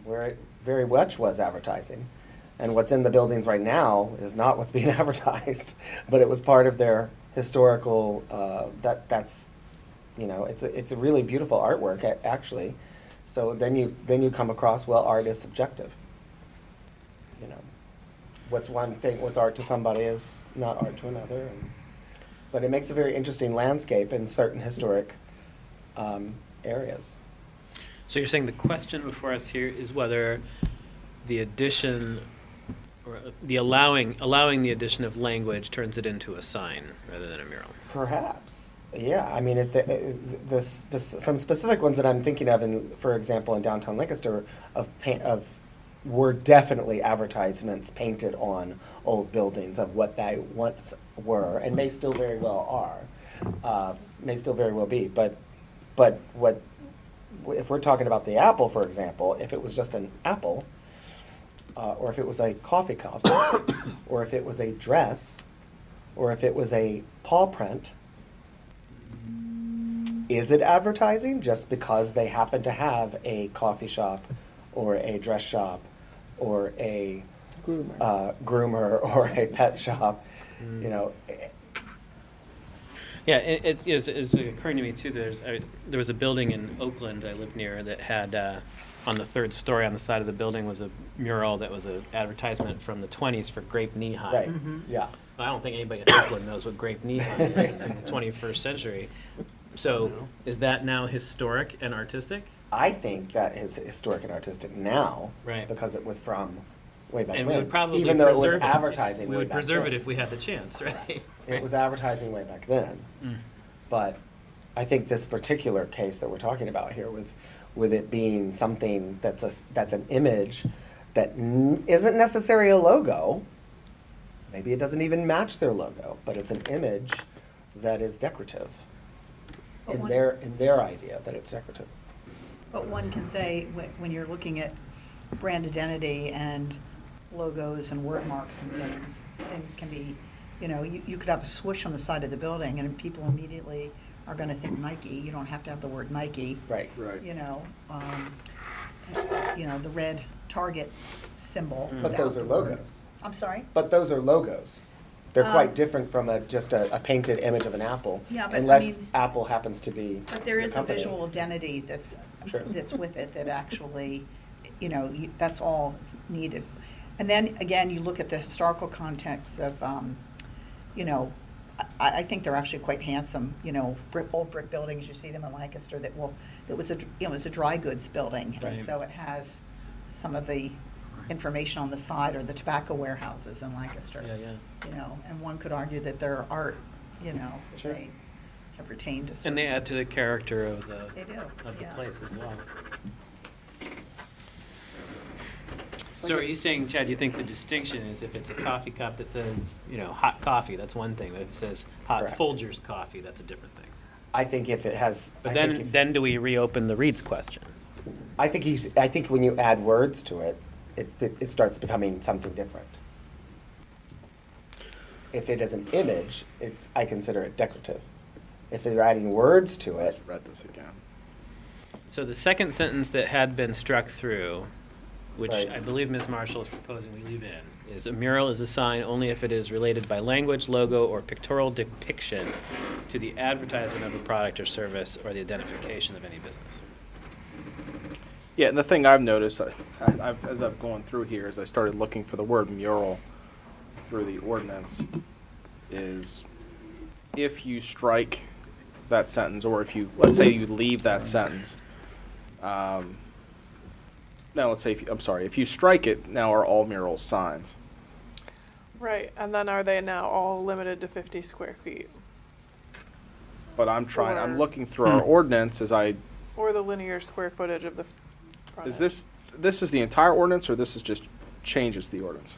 where it very much was advertising. And what's in the buildings right now is not what's being advertised, but it was part of their historical. It's a really beautiful artwork actually. So then you come across, well, art is subjective. What's one thing? What's art to somebody is not art to another. But it makes a very interesting landscape in certain historic areas. So you're saying the question before us here is whether the addition or Or the allowing the addition of language turns it into a sign rather than a mural. Perhaps, yeah. I mean, if some specific ones that I'm thinking of, for example, in downtown Lancaster, were definitely advertisements painted on old buildings of what they once were, and may still very well are, may still very well be. But what if we're talking about the apple, for example? If it was just an apple, or if it was a coffee cup, or if it was a dress, or if it was a paw print, is it advertising just because they happen to have a coffee shop or a dress shop or a groomer or a pet shop? You know, Yeah, it's occurring to me too. There was a building in Oakland I lived near that had on the third story on the side of the building was a mural that was an advertisement from the 20s for grape knee-high. right, yeah. I don't think anybody in Oakland knows what grape knee-high is in the 21st century. So is that now historic and artistic? I think that is historic and artistic now, Right. because it was from way back And when. we would probably even though it was preserve it. advertising We way would back preserve then. it if we had the chance, right? It was advertising way back then. Mm. But I think this particular case that we're talking about here, with it being something that's an image that isn't necessarily a logo, maybe it doesn't even match their logo, but it's an image that is decorative But in one- their idea that it's decorative. But one can say, when you're looking at brand identity and logos and word marks and things can be, you know, you could have a swoosh on the side of the building and people immediately are going to think Nike. You don't have to have the word Nike. Right. You know, the red Target symbol. But without those are the word. logos. I'm sorry? But those are logos. They're quite Um, different from just a painted image of an apple. Yeah, but I unless mean- Apple happens to be But there the is a company. visual identity that's Sure. with it that actually, you know, that's all that's needed. And then, again, you look at the historical context of, you know, I think they're actually quite handsome, you know, old brick buildings, you see them in Lancaster, that was a dry goods building. Right. And so it has some of the information on the side, or the tobacco warehouses in Lancaster. Yeah. You know, and one could argue that their art, you know, that Sure. they have retained a And certain. they add to the character of the They do, yeah. place as well. So are you saying, Chad, you think the distinction is if it's a coffee cup that says, you know, hot coffee, that's one thing, but if it says hot Correct. Folgers coffee, that's a different thing? I think if it has. But I think if- then do we reopen the Reed's question? I think when you add words to it, it starts becoming something different. If it is an image, I consider it decorative. If you're adding words to it, Read this again. So the second sentence that had been struck through, which Right. I believe Ms. Marshall is proposing we leave in, is a mural is a sign only if it is related by language, logo, or pictorial depiction to the advertisement of a product or service or the identification of any business. Yeah, and the thing I've noticed, as I've gone through here, as I started looking for the word mural through the ordinance, is if you strike that sentence, or if you, let's say you leave that sentence, no, let's say, if you strike it, now are all murals signs? Right, and then are they now all limited to 50 square feet? But I'm Or- looking through our ordinance as Or the linear square footage of the frontage? this is the entire ordinance, or this is just changes the ordinance?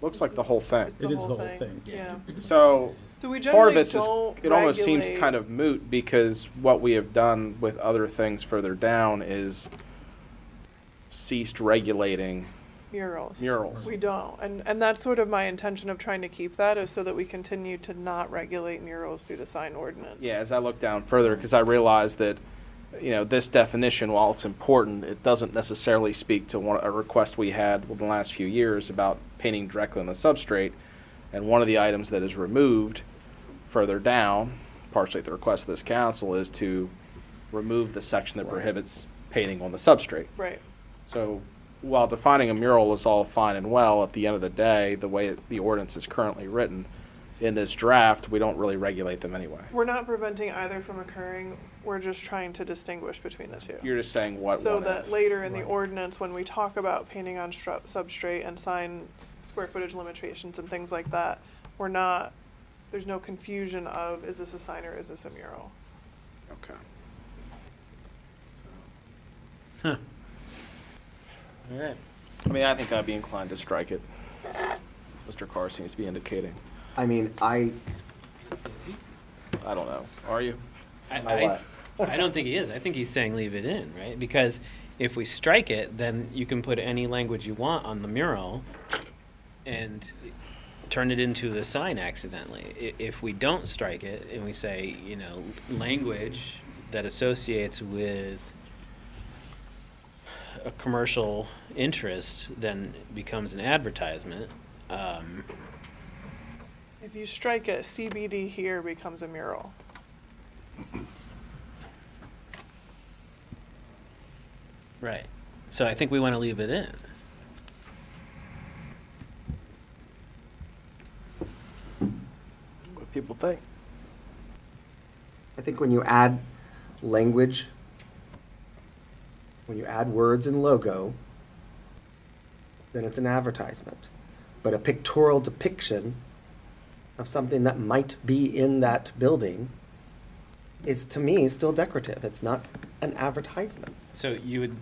Looks like the whole thing. It's It is the whole thing. Yeah. So, So we part generally of this is, don't it almost seems regulate- kind of moot, because what we have done with other things further down is ceased regulating Murals. murals. We don't, and that's sort of my intention of trying to keep that, is so that we continue to not regulate murals through the sign ordinance. Yeah, as I look down further, because I realize that, you know, this definition, while it's important, it doesn't necessarily speak to a request we had in the last few years about painting directly on the substrate. And one of the items that is removed further down, partially at the request of this council, is to remove the section that prohibits painting on the substrate. Right. So while defining a mural is all fine and well, at the end of the day, the way the ordinance is currently written, in this draft, we don't really regulate them anyway. We're not preventing either from occurring, we're just trying to distinguish between the two. You're just saying what So one that is. later in the ordinance, when we talk about painting on substrate and sign square footage limitations and things like that, we're not, there's no confusion of, is this a sign or is this a mural? Okay. Huh. All right. I mean, I think I'd be inclined to strike it, as Mr. Carr seems to be indicating. I mean, I don't know. Are you? I don't think he is. I think he's saying leave it in, right? Because if we strike it, then you can put any language you want on the mural and turn it into the sign accidentally. If we don't strike it and we say, you know, language that associates with a commercial interest, then it becomes an advertisement. If you strike it, CBD here becomes a mural. Right. So I think we want to leave it in. What people think? I think when you add language, when you add words and logo, then it's an advertisement. But a pictorial depiction of something that might be in that building is, to me, still decorative. It's not an advertisement. So you would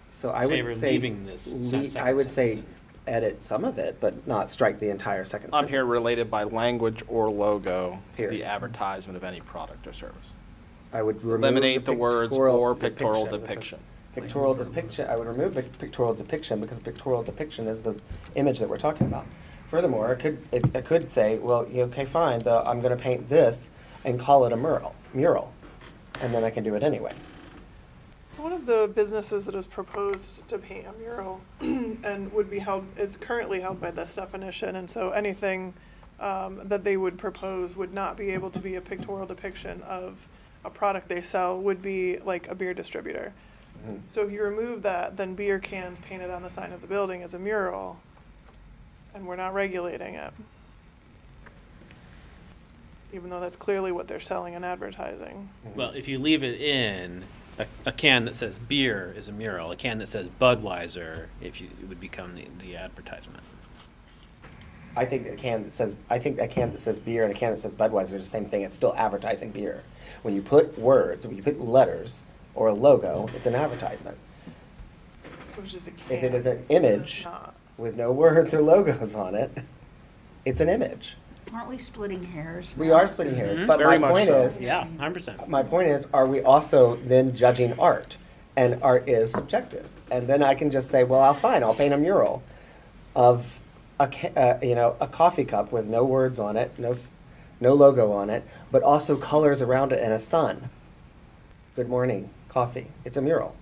So I favor would say, leaving this second I would say sentence edit some of it, but not strike the entire second I'm sentence. here related by language or logo to the Period. advertisement of any product or service. I would remove Eliminate the words or pictorial because depiction. Pictorial depiction, I would remove pictorial depiction because pictorial depiction is the image that we're talking about. Furthermore, it could say, well, okay, fine, I'm gonna paint this and call it a mural, and then I can do it anyway. One of the businesses that has proposed to paint a mural and would be held, is currently held by this definition, and so anything that they would propose would not be able to be a pictorial depiction of a product they sell, would be like a beer distributor. Mhm. So if you remove that, then beer cans painted on the sign of the building as a mural, and we're not regulating it. Even though that's clearly what they're selling and advertising. Well, if you leave it in, a can that says beer is a mural. A can that says Budweiser, it would become the advertisement. I think a can that says beer and a can that says Budweiser is the same thing. It's still advertising beer. When you put words, when you put letters or a logo, it's an advertisement. It was just a can. If it is an image It's not. with no words or logos on it, it's an image. Aren't we splitting hairs? We now? are splitting hairs, Mhm. but Very my much point so. is, Yeah, 100%. my point is, are we also then judging art? And art is subjective. And then I can just say, well, I'll paint a mural of a coffee cup with no words on it, no logo on it, but also colors around it and a sun. Good morning, coffee. It's a mural.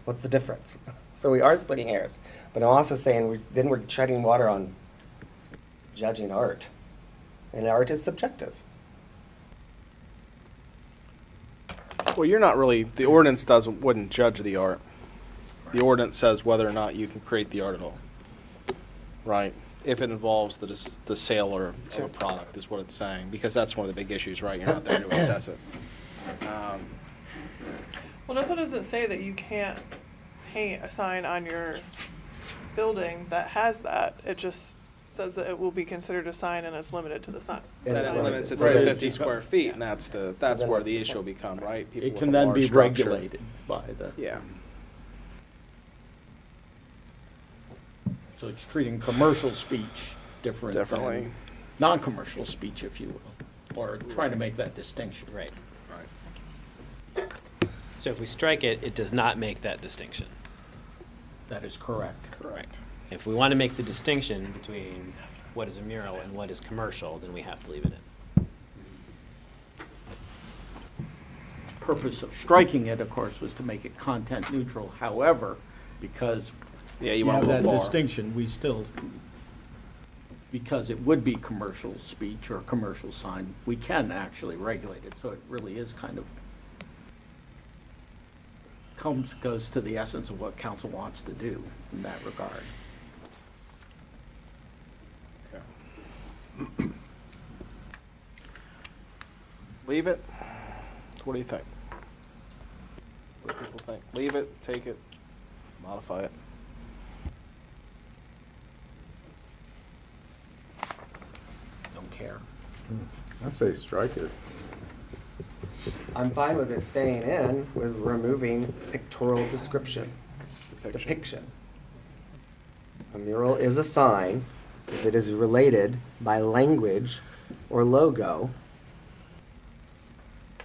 What's the difference? So we are splitting hairs, but I'm also saying we're treading water on judging art, and art is subjective. Well, you're not really, the ordinance wouldn't judge the art. The ordinance says whether or not you can create the art at all. Right? If it involves the sale of a product is what it's saying, because that's one of the big issues, right? You're not there to assess it. Well, it also doesn't say that you can't paint a sign on your building that has that. It just says that it will be considered a sign and it's limited to the sign. And That it's limits it limited. to Right. 50 square feet, and that's then where it's the the issue will point. become, right? People It with can a then large be structure. regulated by the, Yeah. so it's treating commercial speech different Definitely. than non-commercial speech, if you will, or trying to make that distinction. Right. Right. So if we strike it, it does not make that distinction. That is correct. Correct. If we want to make the distinction between what is a mural and what is commercial, then we have to leave it in. Purpose of striking it, of course, was to make it content neutral. However, because Yeah, you you want have to that go far. distinction, we still, because it would be commercial speech or commercial sign, we can actually regulate it. So it really is kind of goes to the essence of what council wants to do in that regard. Leave it? What do you think? What do people think? Leave it, take it, modify it? Don't care. I say strike it. I'm fine with it staying in with removing pictorial description, depiction. A mural is a sign if it is related by language or logo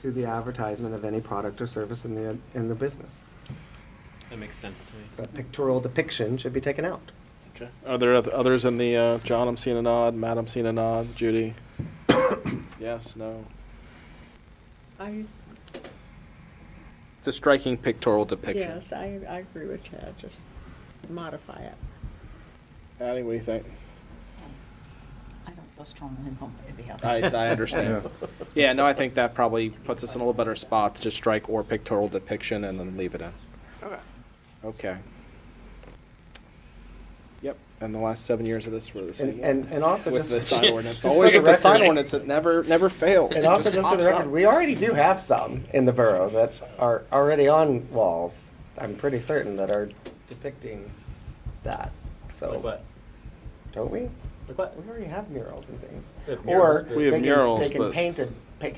to the advertisement of any product or service in the business. That makes sense to me. But pictorial depiction should be taken out. Okay. Are there others in the, John, I'm seeing a nod, Matt, I'm seeing a nod, Judy? Yes, no? It's a striking pictorial depiction. Yes, I agree with Chad, just modify it. Patty, what do you think? I don't feel strongly one way or the other. I understand. Yeah, no, I think that probably puts us in a little better spot to just strike or pictorial depiction and then leave it in. Okay. Okay. Yep, and the last 7 years of this were the same. And also with just the sign ordinance. just for Always the with the sign record- ordinance, it never fails. And It also just for the pops record, up. we already do have some in the borough that are already on walls. I'm pretty certain that are depicting that. So Like what? don't we? Like what? We already have murals and things. We have Or murals, but- We have they can, murals, they can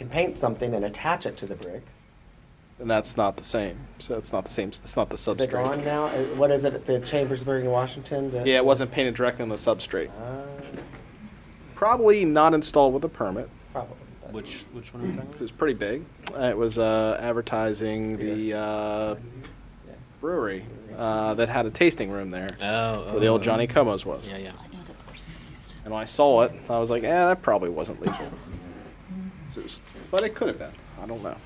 but- paint something and attach it to the brick. And that's not the same. So it's not the same. It's not the Is it gone substrate. now? What is it at the Chambersburg in Washington? Yeah, it wasn't painted directly on the substrate. Uh, Probably not installed with a permit. probably. but- Which one are we talking It about? was pretty big. It was advertising the Yeah. brewery that had a tasting room there, Oh, where the old Johnny Como's was. Yeah, yeah. I know the person who used to. And when I saw it, I was like, that probably wasn't legal. So it was- but it could have been. I don't know.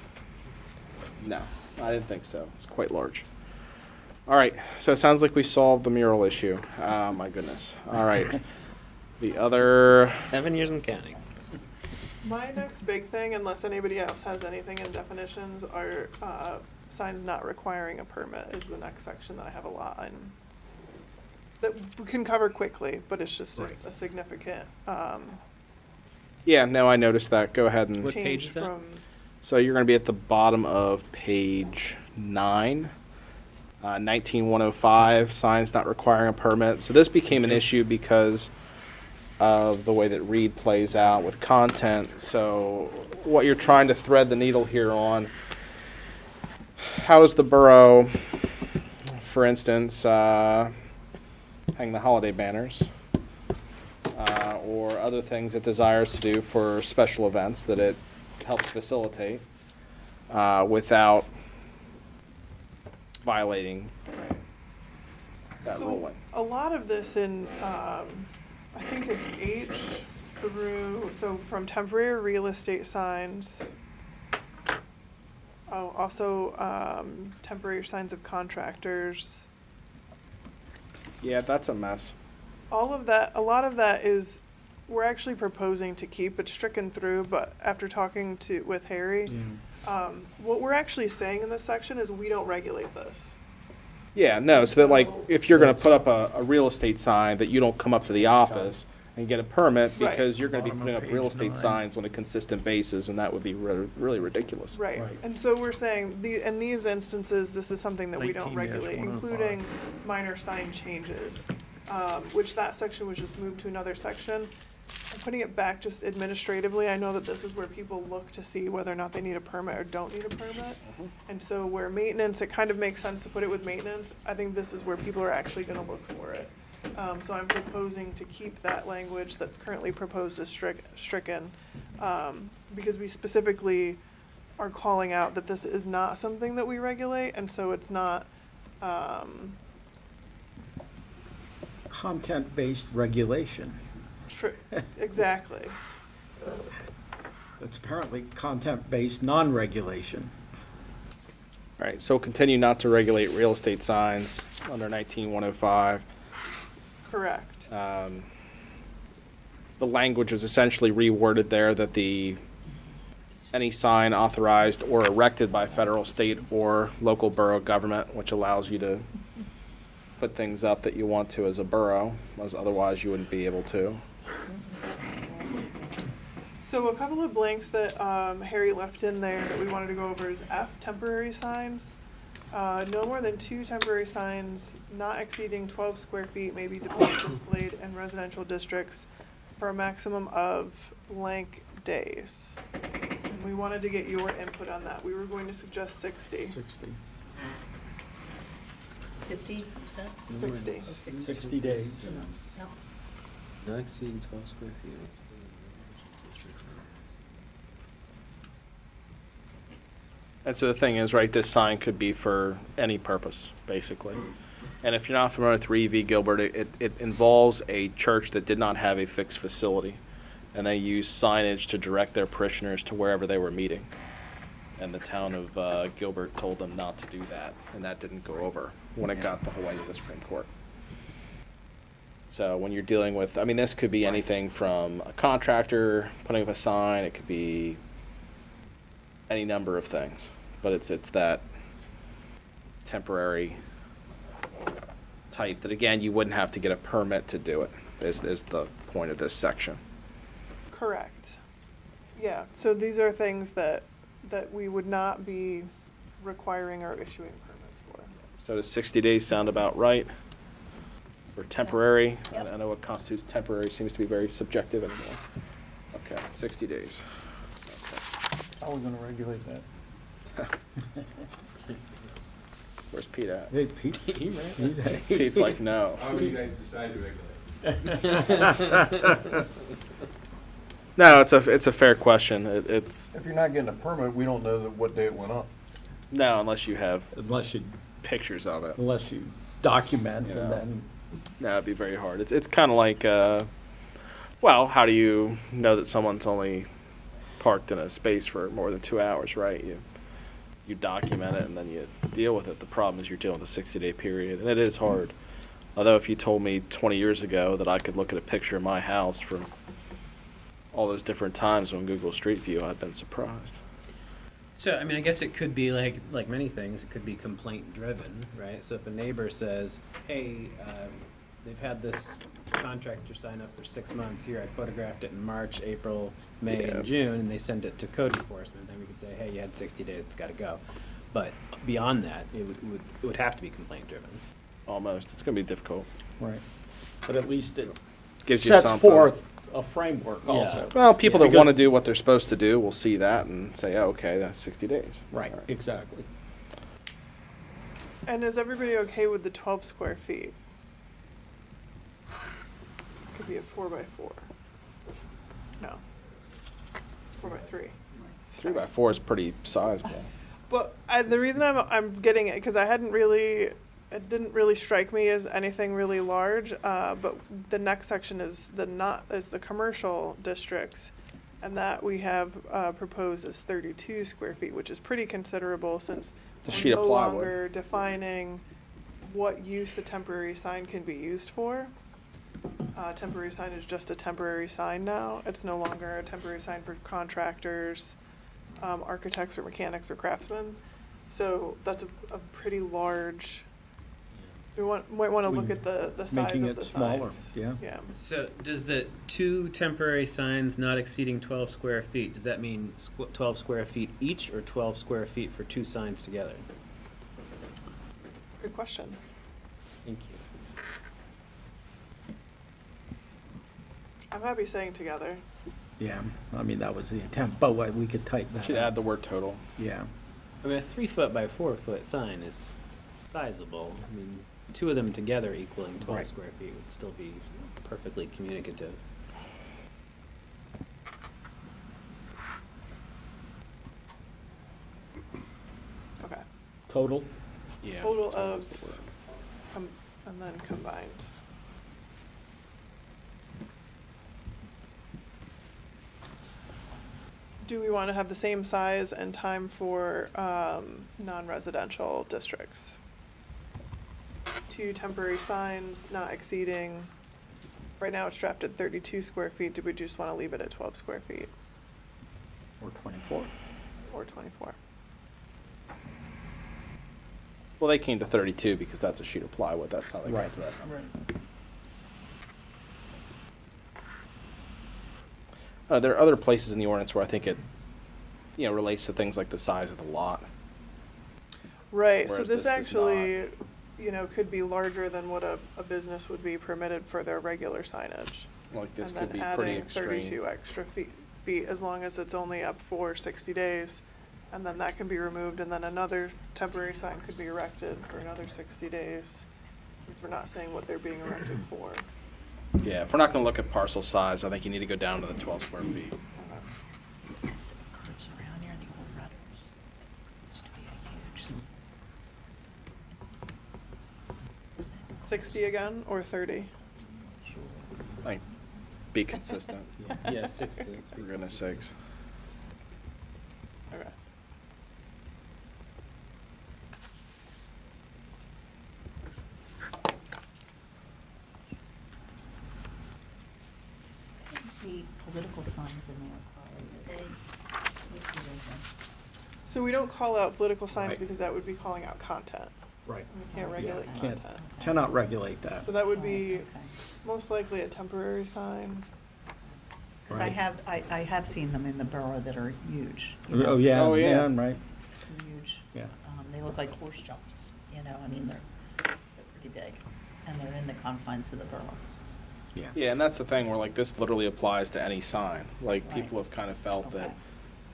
No, I didn't think so. It's quite large. All right, so it sounds like we solved the mural issue. Oh, my goodness. All right. The other, 7 years and counting. My next big thing, unless anybody else has anything in definitions, are signs not requiring a permit is the next section that I have a lot on. That we can cover quickly, but it's just a significant yeah, no, I noticed that. Go ahead and, What page change is that? from. so you're going to be at the bottom of page 9. 19105, signs not requiring a permit. So this became an issue because of the way that Reed plays out with content. So what you're trying to thread the needle here on, how does the borough, for instance, hang the holiday banners or other things it desires to do for special events that it helps facilitate without violating that So, ruling. a lot of this in, I think it's H through, so from temporary real estate signs. Oh, also, temporary signs of contractors. Yeah, that's a mess. All of that, a lot of that is, we're actually proposing to keep it stricken through, but after talking with Harry, what we're actually saying in this section is we don't regulate this. Yeah, no, so that like, if you're gonna put up a real estate sign, that you don't come up to the office and get a permit Right. because you're gonna be Bottom of putting up page real estate 9. signs on a consistent basis, and that would be really ridiculous. Right, and so we're saying, in these instances, this is something that we don't 19-105. regulate, including minor sign changes, which that section was just moved to another section. I'm putting it back just administratively, I know that this is where people look to see whether or not they need a permit or don't need a permit. And so where maintenance, it kind of makes sense to put it with maintenance, I think this is where people are actually gonna look for it. So I'm proposing to keep that language that's currently proposed as stricken, because we specifically are calling out that this is not something that we regulate, and so it's not, Content-based regulation. exactly. It's apparently content-based non-regulation. All right, so continue not to regulate real estate signs under 19105. Correct. The language was essentially reworded there that any sign authorized or erected by federal, state, or local borough government, which allows you to put things up that you want to as a borough, as otherwise you wouldn't be able to. So a couple of blanks that Harry left in there that we wanted to go over is F, temporary signs. No more than 2 temporary signs not exceeding 12 square feet may be displayed in residential districts for a maximum of blank days. And we wanted to get your input on that. We were going to suggest 60. 60. 50%? 60. 60 days. Not exceeding 12 square feet. And so the thing is, right, this sign could be for any purpose, basically. And if you're not familiar with 3V Gilbert, it involves a church that did not have a fixed facility. And they used signage to direct their parishioners to wherever they were meeting. And the town of Gilbert told them not to do that, and that didn't go over when it got the whole way to the Supreme Court. So when you're dealing with, I mean, this could be anything from a contractor putting up a sign, it could be any number of things, but it's that temporary type that, again, you wouldn't have to get a permit to do it, is the point of this section. Correct. Yeah, so these are things that we would not be requiring or issuing permits for. So does 60 days sound about right? For temporary? Yep. I know what constitutes temporary seems to be very subjective anymore. Okay, 60 days. How are we gonna regulate that? Where's Pete at? Hey, Pete, Pete's like, no. How would you guys decide to regulate? No, it's a fair question. It's If you're not getting a permit, we don't know what day it went up. no, unless you have Unless you, pictures of it. unless you document Yeah. and then, No, it'd be very hard. It's kind of like, well, how do you know that someone's only parked in a space for more than 2 hours, right? You document it and then you deal with it. The problem is you're dealing with a 60-day period, and it is hard. Although if you told me 20 years ago that I could look at a picture of my house from all those different times on Google Street View, I'd been surprised. So, I mean, I guess it could be like many things, it could be complaint driven, right? So if a neighbor says, hey, they've had this contractor sign up for 6 months, here, I photographed it in March, April, May, Yeah. and June, and they send it to code enforcement, then we could say, hey, you had 60 days, it's gotta go. But beyond that, it would have to be complaint driven. Almost. It's going to be difficult. right. But at least it Gives you sets something. forth a framework also. Well, people Yeah. that want to do what they're supposed to do will see that and say, oh, okay, that's 60 days. Right, All exactly. And is everybody okay with the 12 square feet? Could be a 4x4. No. 4x3. 3x4 is pretty sizable. But the reason I'm getting it, because it didn't really strike me as anything really large. But the next section is the commercial districts, and that we have proposed as 32 square feet, which is pretty considerable since The we're sheet of no plywood. longer defining what use a temporary sign can be used for. Temporary sign is just a temporary sign now. It's no longer a temporary sign for contractors, architects or mechanics or craftsmen. So that's a pretty large, we might want to look at the size Making of the it smaller, signs. yeah. Yeah. So does the 2 temporary signs not exceeding 12 square feet, does that mean 12 square feet each or 12 square feet for 2 signs together? Good question. Thank you. I'm happy saying together. Yeah, I mean, that was the attempt, but we could tighten that Should up. add the word total. Yeah. I mean, a 3 foot by 4 foot sign is sizable. I mean, 2 of them together equaling 12 Right. square feet would still be perfectly communicative. Okay. Total? Yeah. Total of, and then combined. Do we want to have the same size and time for non-residential districts? 2 temporary signs not exceeding, right now it's strapped at 32 square feet. Do we just want to leave it at 12 square feet Or 24? or 24? Well, they came to 32 because that's a sheet of plywood. That's how they got Right. to that number. There are other places in the ordinance where I think it, relates to things like the size of the lot. Right, so Whereas this this does actually, could be larger than what a business would be permitted for their regular signage. Like this And could then be pretty adding extreme. 32 extra feet, as long as it's only up for 60 days. And then that can be removed, and then another temporary sign could be erected for another 60 days. Since we're not saying what they're being erected for. Yeah, if we're not gonna look at parcel size, I think you need to go down to the 12 square feet. Curves around near the old Rudders. Used to be a huge. 60 again, or 30? Like, be consistent. Yeah, 60. For goodness sakes. Okay. I didn't see political signs in there, Carly. Did they? Let's see those then. So we don't call out political signs Right. because that would be calling out content. Right. We can't regulate Can't, content. cannot regulate that. So that would be Okay. most likely a temporary sign. Because Right. I have seen them in the borough that are huge. Oh, yeah, Oh, yeah. yeah, right, Some huge. yeah. They look like horse jumps, I mean, they're pretty big, and they're in the confines of the borough. Yeah. Yeah, and that's the thing where like this literally applies to any sign. Like Right. people have kind of felt that,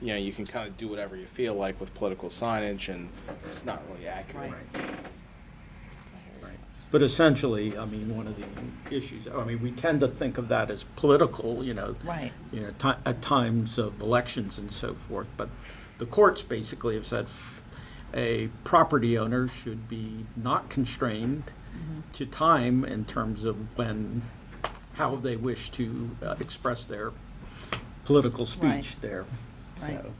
Okay. you can kind of do whatever you feel like with political signage and it's not really accurate. Right. Right. But essentially, I mean, one of the issues, I mean, we tend to think of that as political, Right. At times of elections and so forth, but the courts basically have said a property owner should be not constrained to time in terms of how they wish to express their political speech Right. there, Right. so.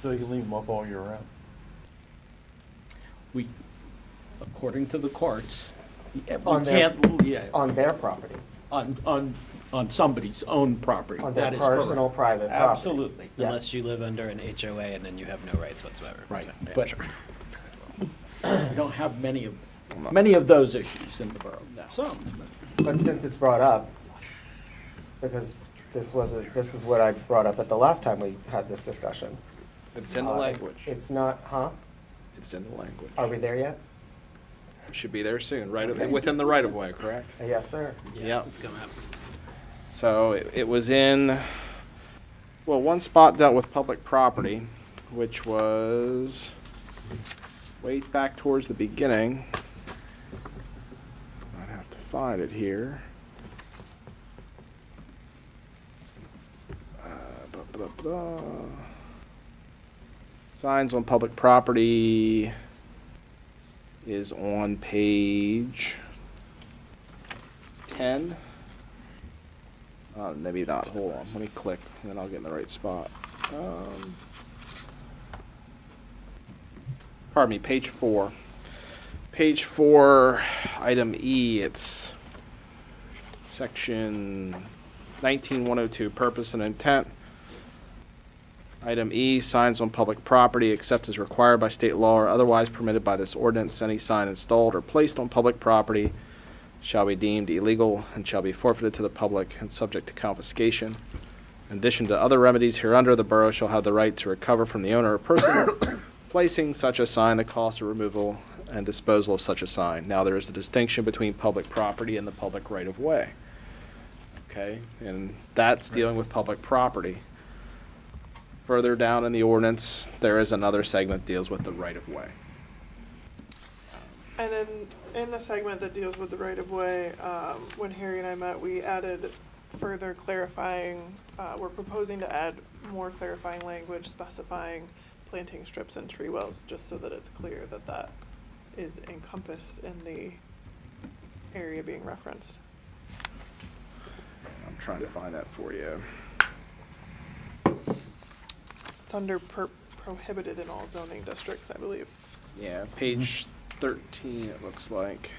So you can leave them up all year round. We, according to the courts, we On their- can't, yeah, On their property, on somebody's own property. on their That is correct. personal, private property. Absolutely. Yeah. Unless you live under an HOA and then you have no rights whatsoever. Right, So, yeah, but sure. we don't have many of those issues in the borough. Some, But since it's brought up, because this is what I brought up at the last time we had this discussion. It's in the language. It's not, huh? It's in the language. Are we there yet? It should be there soon, right, Okay. within the right of way, correct? Yes, sir. Yep. It's coming up. So it was in, well, one spot dealt with public property, which was way back towards the beginning. I'd have to find it here. Blah, blah, blah. Signs on public property is on page 10. Maybe not. Hold on. Let me click, and then I'll get in the right spot. Pardon me. Page 4. Page 4, item E. It's section 19102, purpose and intent. Item E, signs on public property, except as required by state law or otherwise permitted by this ordinance. Any sign installed or placed on public property shall be deemed illegal and shall be forfeited to the public and subject to confiscation. In addition to other remedies hereunder, the borough shall have the right to recover from the owner or person placing such a sign the cost of removal and disposal of such a sign. Now, there is a distinction between public property and the public right-of-way. Okay, and that's dealing with public property. Further down in the ordinance, there is another segment that deals with the right-of-way. And in the segment that deals with the right-of-way, when Harry and I met, we added further clarifying, we're proposing to add more clarifying language specifying planting strips and tree wells, just so that it's clear that that is encompassed in the area being referenced. I'm trying to find that for you. It's under prohibited in all zoning districts, I believe. Yeah, page 13, it looks like.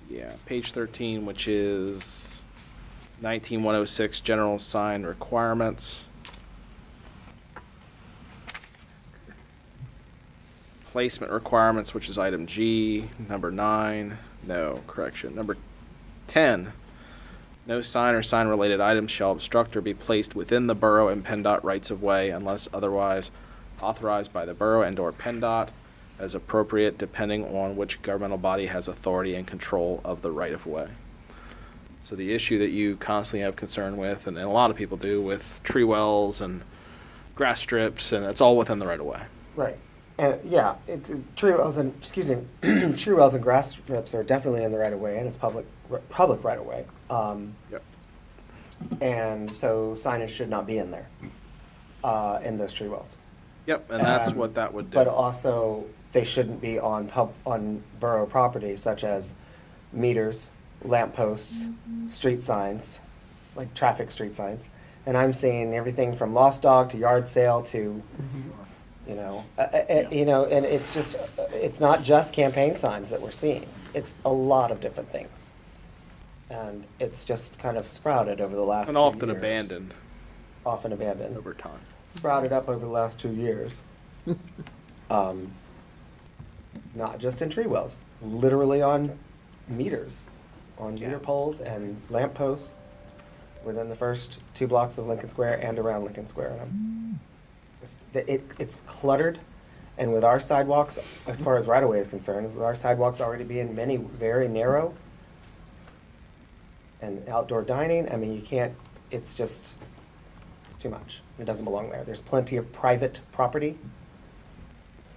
Yeah, page 13, which is 19106, general sign requirements. placement requirements, which is item G. Number 9, no, correction. Number 10, no sign or sign-related items shall obstruct or be placed within the borough and PennDOT rights-of-way unless otherwise authorized by the borough and/or PennDOT as appropriate, depending on which governmental body has authority and control of the right-of-way. So the issue that you constantly have concern with, and a lot of people do, with tree wells and grass strips, and it's all within the right-of-way. Right. And yeah, tree wells and, excuse me, tree wells and grass strips are definitely in the right of way, and it's public right of way. Yep. And so signage should not be in there, in those tree wells. Yep, and that's what that would do. But also, they shouldn't be on borough property, such as meters, lampposts, street signs, like traffic street signs. And I'm seeing everything from lost dog to yard sale to, you know, and it's just, it's not just campaign signs that we're seeing. It's a lot of different things. And it's just kind of sprouted over the last 2 And years. often abandoned. Often abandoned. Over time. Sprouted up over the last 2 years. Not just in tree wells, literally on meters, on meter poles and lamp posts within the first 2 blocks of Lincoln Square and around Lincoln Square. And it's cluttered, and with our sidewalks, as far as right-of-way is concerned, with our sidewalks already being many very narrow, and outdoor dining, I mean, you can't, it's just, it's too much. It doesn't belong there. There's plenty of private property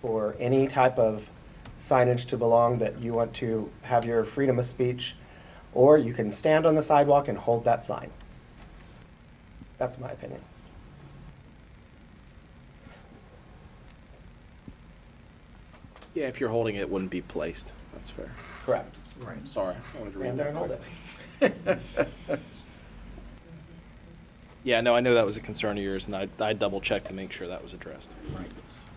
for any type of signage to belong that you want to have your freedom of speech, or you can stand on the sidewalk and hold that sign. That's my opinion. Yeah, if you're holding it, it wouldn't be placed. That's fair. Correct. Right. Sorry. I wanted to read Stand there that and hold quick. it. Yeah, no, I know that was a concern of yours, and I double-checked to make sure that was addressed.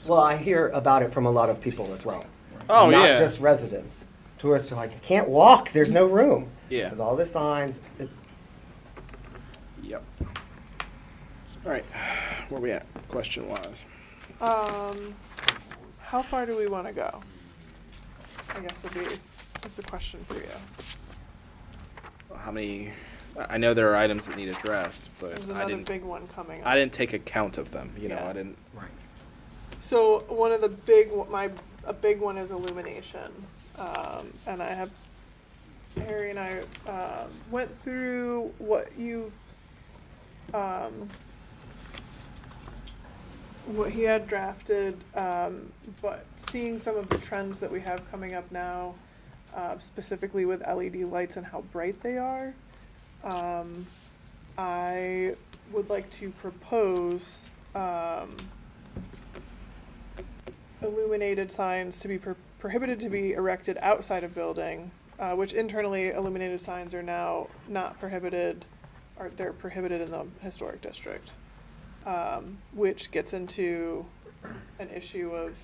Well, I hear about it from a lot of people as well. Oh, yeah. Not just residents. Tourists are like, I can't walk, there's no room. Yeah. Because all the signs. Yep. All right, where we at, question-wise? How far do we want to go? I guess it's a question for you. How many, I know there are items that need addressed, but There's I another didn't, big one coming up. I didn't take account of them, you know, Yeah. I didn't. Right. So one of the a big one is illumination, and I have Harry and I went through what what he had drafted, but seeing some of the trends that we have coming up now, specifically with LED lights and how bright they are, I would like to propose illuminated signs to be prohibited to be erected outside of building, which internally illuminated signs are now not prohibited, or they're prohibited in the historic district, which gets into an issue of,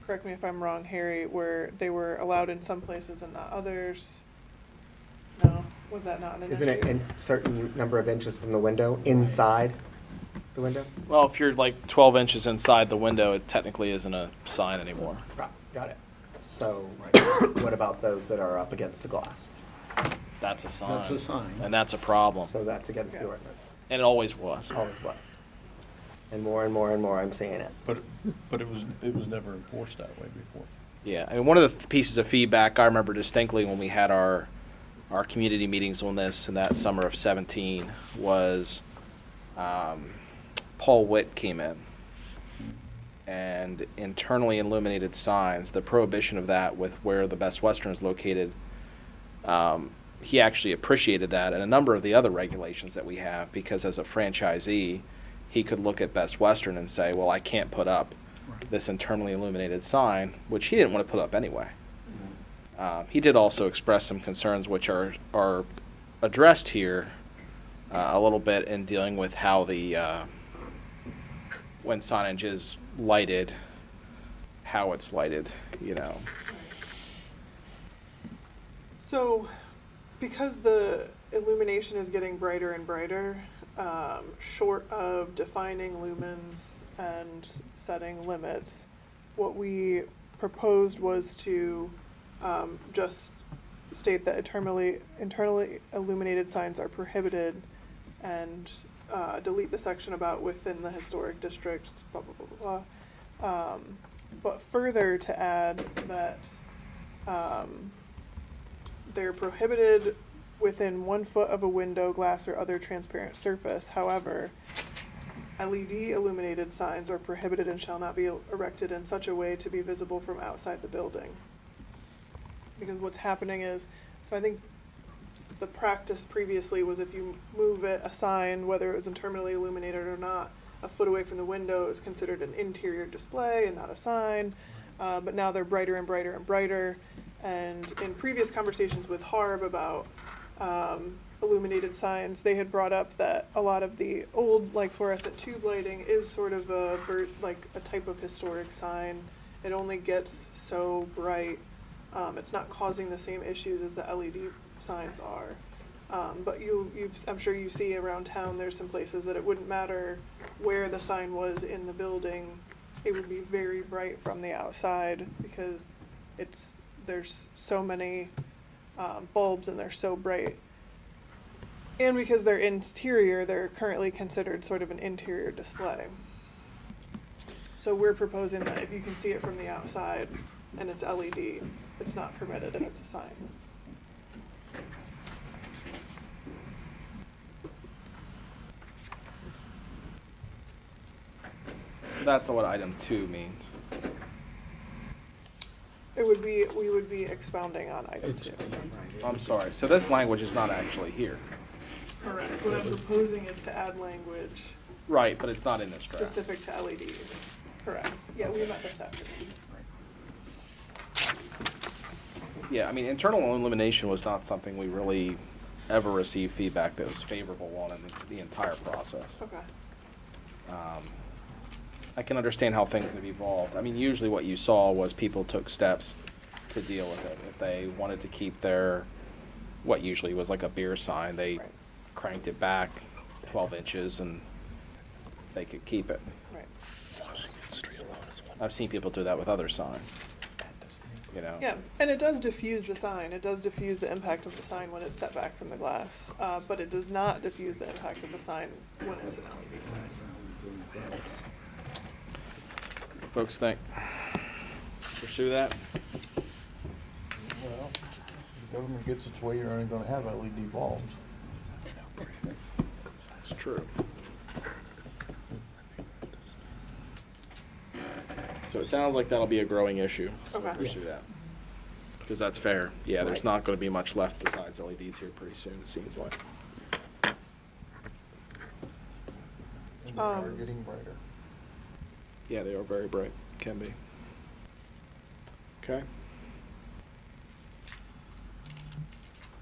correct me if I'm wrong, Harry, where they were allowed in some places and not others. No, was that not an issue? Isn't it in certain number of inches from the window, inside the window? Well, if you're like 12 inches inside the window, it technically isn't a sign anymore. Right, got it. So, what about those that are up against the glass? That's a sign. That's a sign. And that's a problem. So that's against the ordinance. And it always was. Always was. And more and more and more, I'm seeing it. But it was never enforced that way before. Yeah, I mean, one of the pieces of feedback I remember distinctly when we had our community meetings on this in that summer of 17 was Paul Witt came in, and internally illuminated signs, the prohibition of that with where the Best Western is located, he actually appreciated that, and a number of the other regulations that we have, because as a franchisee, he could look at Best Western and say, well, I can't put up this internally illuminated sign, which he didn't want to put up anyway. He did also express some concerns which are addressed here a little bit in dealing with how the when signage is lighted, how it's lighted, you know. So, because the illumination is getting brighter and brighter, short of defining lumens and setting limits, what we proposed was to just state that internally illuminated signs are prohibited, and delete the section about within the historic district, blah, blah, blah, blah, blah. But further to add that they're prohibited within 1 foot of a window, glass, or other transparent surface. However, LED illuminated signs are prohibited and shall not be erected in such a way to be visible from outside the building. Because what's happening is, so I think the practice previously was if you move a sign, whether it was internally illuminated or not, a foot away from the window is considered an interior display and not a sign. But now they're brighter and brighter and brighter. And in previous conversations with Harb about illuminated signs, they had brought up that a lot of the old, like, fluorescent tube lighting is sort of a type of historic sign. It only gets so bright. It's not causing the same issues as the LED signs are. But I'm sure you see around town, there's some places that it wouldn't matter where the sign was in the building. It would be very bright from the outside because there's so many bulbs and they're so bright. And because they're interior, they're currently considered sort of an interior display. So we're proposing that if you can see it from the outside and it's LED, it's not permitted and it's a sign. That's what item 2 means. We would be expounding on item 2. I'm sorry. So this language is not actually here. Correct. What I'm proposing is to add language Right, but it's not in this draft. specific to LEDs. Correct. Yeah, we met this afternoon. Yeah, I mean, internal illumination was not something we really ever received feedback that was favorable on in the entire process. Okay. I can understand how things have evolved. I mean, usually what you saw was people took steps to deal with it. If they wanted to keep their, what usually was like a beer sign, they Right. cranked it back 12 inches and they could keep it. Right. I've seen people do that with other signs, you know? Yeah, and it does diffuse the sign. It does diffuse the impact of the sign when it's set back from the glass, but it does not diffuse the impact of the sign when it's an LED sign. Folks think? Pursue that? Well, the government gets its way, you're only gonna have LED bulbs. It's true. So it sounds like that'll be a growing issue, so we'll Okay. pursue that. Because that's fair. Yeah, there's Right. not gonna be much left besides LEDs here pretty soon, it seems like. And they are getting brighter. Yeah, they are very bright, can be. Okay.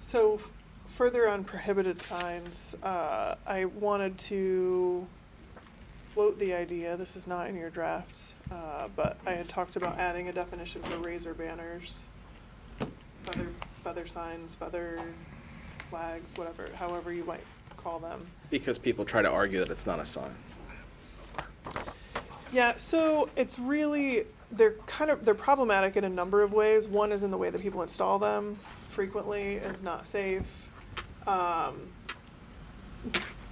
So further on prohibited signs, I wanted to float the idea, this is not in your draft, but I had talked about adding a definition for razor banners, feather signs, feather flags, whatever, however you might call them. Because people try to argue that it's not a sign. Yeah, so it's really, they're problematic in a number of ways. One is in the way that people install them frequently is not safe.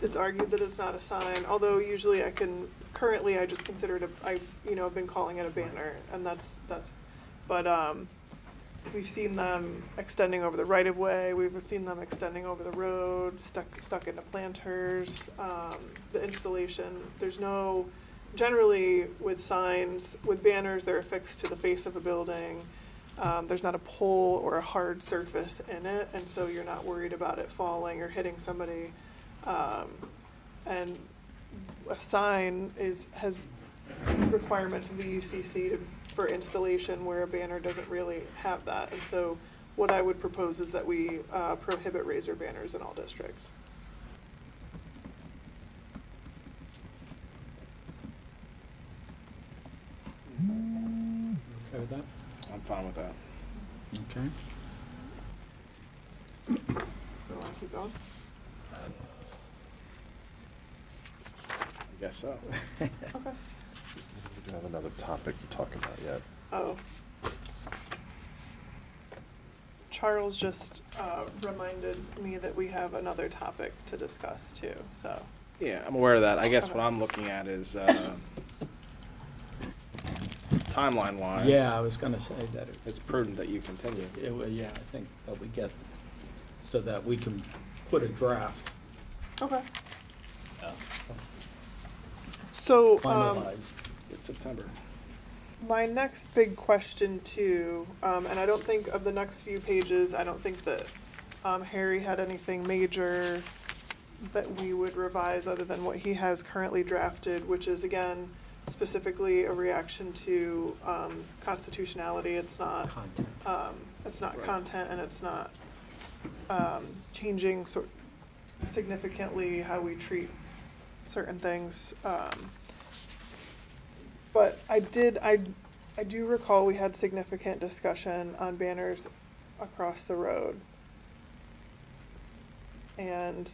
It's argued that it's not a sign, although usually currently I just consider it I've been calling it a banner, and but we've seen them extending over the right of way, we've seen them extending over the road, stuck into planters, the installation, generally with signs, with banners, they're affixed to the face of a building. There's not a pole or a hard surface in it, and so you're not worried about it falling or hitting somebody. And a sign has requirements of the UCC for installation where a banner doesn't really have that. And so what I would propose is that we prohibit razor banners in all districts. Okay with that? I'm fine with that. Okay. You want to keep going? I guess so. Okay. We have another topic to talk about yet. Oh. Charles just reminded me that we have another topic to discuss too, so. Yeah, I'm aware of that. I guess Okay. what I'm looking at is timeline-wise. Yeah, I was gonna say that It's prudent that you continue. yeah, I think that we get, so that we can put a draft Okay. So, finalized. It's September. my next big question too, and I don't think of the next few pages, I don't think that Harry had anything major that we would revise other than what he has currently drafted, which is again specifically a reaction to constitutionality. It's not Content. It's not Right. content, and it's not changing significantly how we treat certain things. But I do recall we had significant discussion on banners across the road. And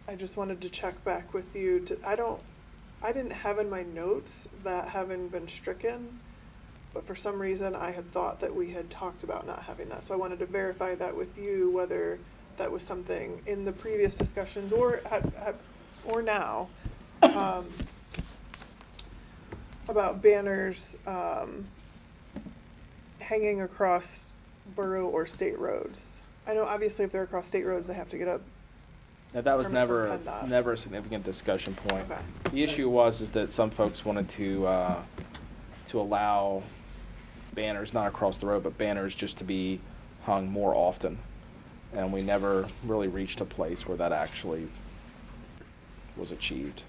I just wanted to check back with you. I didn't have in my notes that having been stricken, but for some reason I had thought that we had talked about not having that. So I wanted to verify that with you, whether that was something in the previous discussions or now. About banners hanging across borough or state roads. I know obviously if they're across state roads, they have to get up. Now, that was Permit never, from PennDOT. never a significant discussion point. Okay. The issue is that some folks wanted to allow banners, not across the road, but banners just to be hung more often. And we never really reached a place where that actually was achieved.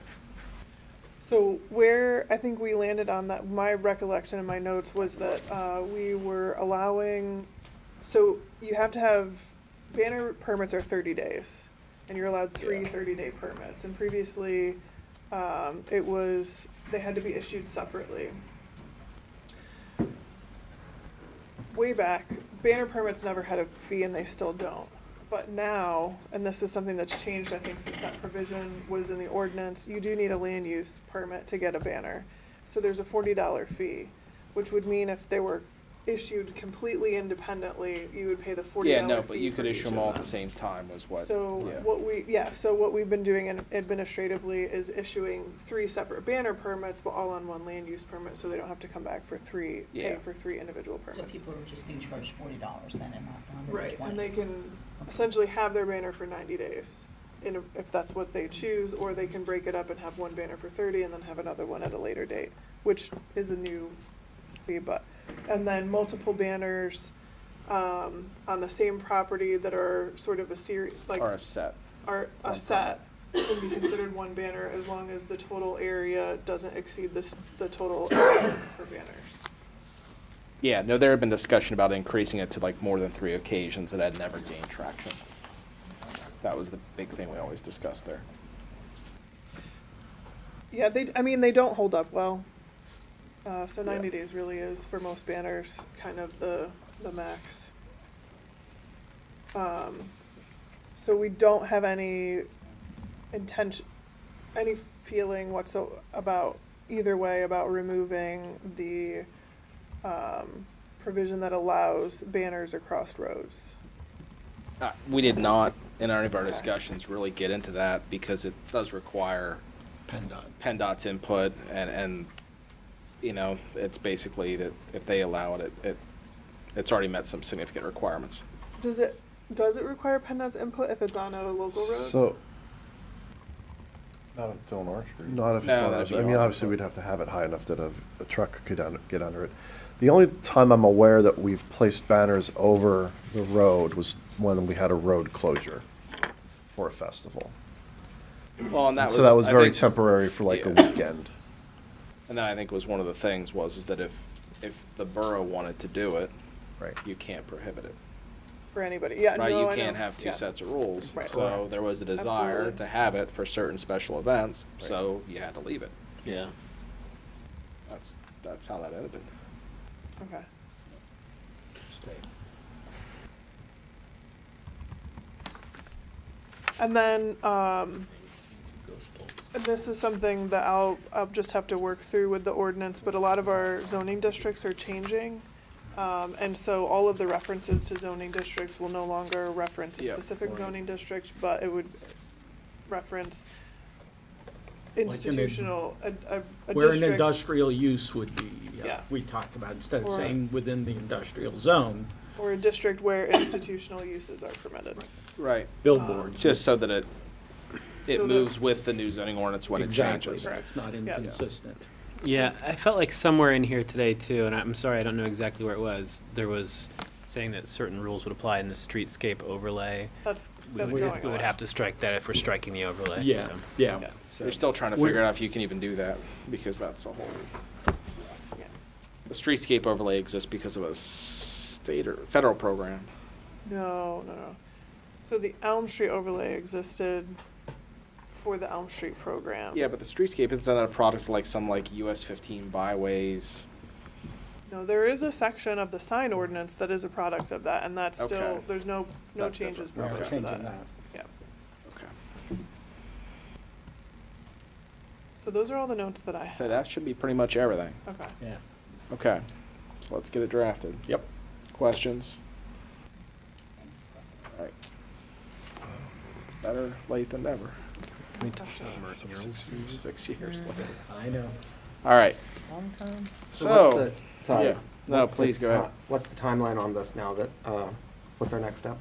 So where I think we landed on that, my recollection in my notes was that we were allowing, so you have to have, banner permits are 30 days, and you're allowed three Yeah. 30-day permits. And previously, they had to be issued separately. Way back, banner permits never had a fee, and they still don't. But now, and this is something that's changed, I think, since that provision was in the ordinance, you do need a land use permit to get a banner. So there's a $40 fee, which would mean if they were issued completely independently, you would pay the $40 fee. Yeah, no, but you for could each issue of them all at them. the same time was what, So yeah. what we've been doing administratively is issuing 3 separate banner permits, but all on one land use permit, so they don't have to come back for pay Yeah. for 3 individual permits. So people are just being charged $40 then and not the $120? Right, and they can essentially have their banner for 90 days, if that's what they choose, or they can break it up and have one banner for 30 and then have another one at a later date, which is a new fee, and then multiple banners on the same property that are sort of a series, like. Or a set. Are a One set, would be considered one banner as long as the total area doesn't exceed the total area for banners. Yeah, no, there had been discussion about increasing it to like more than 3 occasions that had never gained traction. That was the big thing we always discussed there. Yeah, they don't hold up well. So 90 Yeah. days really is, for most banners, kind of the max. So we don't have any feeling about either way about removing the provision that allows banners across roads. We did not, in any of our discussions, really get into that because it does require PennDOT's input and you know, it's basically that if they allow it, it's already met some significant requirements. Does it require PennDOT's input if it's on a local road? So, Not if it's on our street. not if it's No, on, that'd be I mean, on. obviously, we'd have to have it high enough that a truck could get under it. The only time I'm aware that we've placed banners over the road was when we had a road closure for a festival. Well, and that So that was I very think- temporary for like a yeah. weekend. And that I think was one of the things is that if the borough wanted to do it, Right. you can't prohibit it. For anybody, yeah, Right, no, you I know. can't have 2 Yeah. sets of rules. Right. So there was a desire Absolutely. to have it for certain special events, Right. so you had to leave it. Yeah. That's how that ended. Okay. And then, This is something that I'll just have to work through with the ordinance, but a lot of our zoning districts are changing. And so all of the references to zoning districts will no longer reference a Yep. specific zoning district, but it would reference an- institutional, a Where an district. industrial use would be, Yeah. we talked about, instead of Or- saying within the industrial zone, Or a district where institutional uses are permitted. Right. billboards. Just so that it So the- moves with the new zoning ordinance when Exactly, it changes. it's not Yeah. inconsistent. Yeah, I felt like somewhere in here today too, and I'm sorry, I don't know exactly where it was. There was saying that certain rules would apply in the streetscape overlay. That's We going would away. have to strike that if we're striking the overlay. Yeah, so. yeah. Yeah. So you're still trying to We're- figure out if you can even do that, because that's a whole. Yeah. The streetscape overlay exists because of a state or federal program. No. So the Elm Street overlay existed for the Elm Street program. Yeah, but the streetscape is not a product of like some like US 15 byways. No, there is a section of the sign ordinance that is a product of that, and that's still, Okay. there's no That's changes different. We're proposed to changing that. that. Yeah. Okay. So those are all the notes that I So have. that should be pretty much everything. Okay. Yeah. Okay. So let's get it drafted. Yep. Questions? All right. Better late than never. Can we touch on emerging rules? 6 years later. I know. All right. Long time. So, Sorry. yeah. No, what's the please go ahead. What's the timeline on this now that, what's our next step?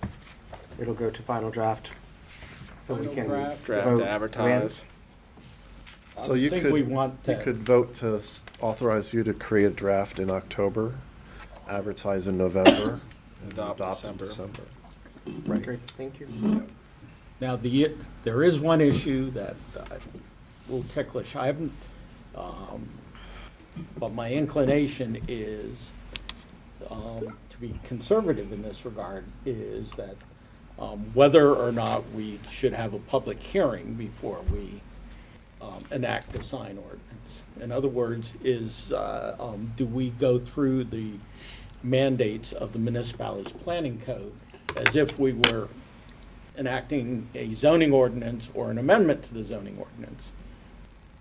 It'll go to final draft, so we Final can draft. Draft vote. to advertise. So I you think could, we want you to- could vote to authorize you to create a draft in October, advertise in November, and Adopt adopt in December. December. Right, great, thank you. Now, there is one issue that will ticklish. I haven't, but my inclination is to be conservative in this regard, is that whether or not we should have a public hearing before we enact the sign ordinance. In other words, do we go through the mandates of the municipality's planning code as if we were enacting a zoning ordinance or an amendment to the zoning ordinance?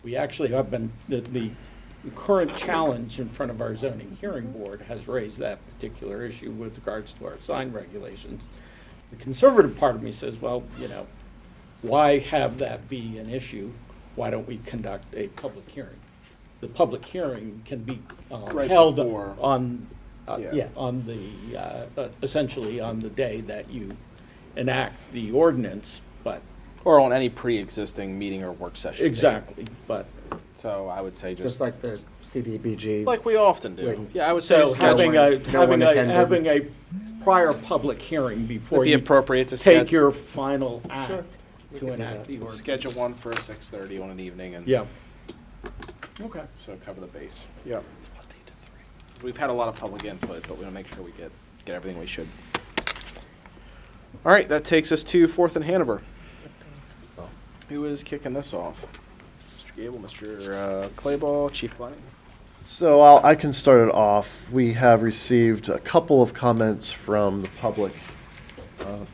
We actually have been, the current challenge in front of our zoning hearing board has raised that particular issue with regards to our sign regulations. The conservative part of me says, well, why have that be an issue? Why don't we conduct a public hearing? The public hearing can be Right held before. on, Yeah. on the, essentially on the day that you enact the ordinance, but. Or on any pre-existing meeting or work session. date. Exactly, but. So I would say Just like the CDBG. like we often do. Wait. Yeah, I would say So having attended. having a prior public hearing before Would be you appropriate to take schedule. your final Sure. act We to could do enact that. the ordinance. Schedule one for 6:30 on an evening and. Yeah. Okay. So cover the base. Yeah. We've had a lot of public input, but we want to make sure we get everything we should. All right, that takes us to 4th and Hanover. Who is kicking this off? Mr. Gable, Mr. Clayball, Chief Glennie. So I can start it off. We have received a couple of comments from the public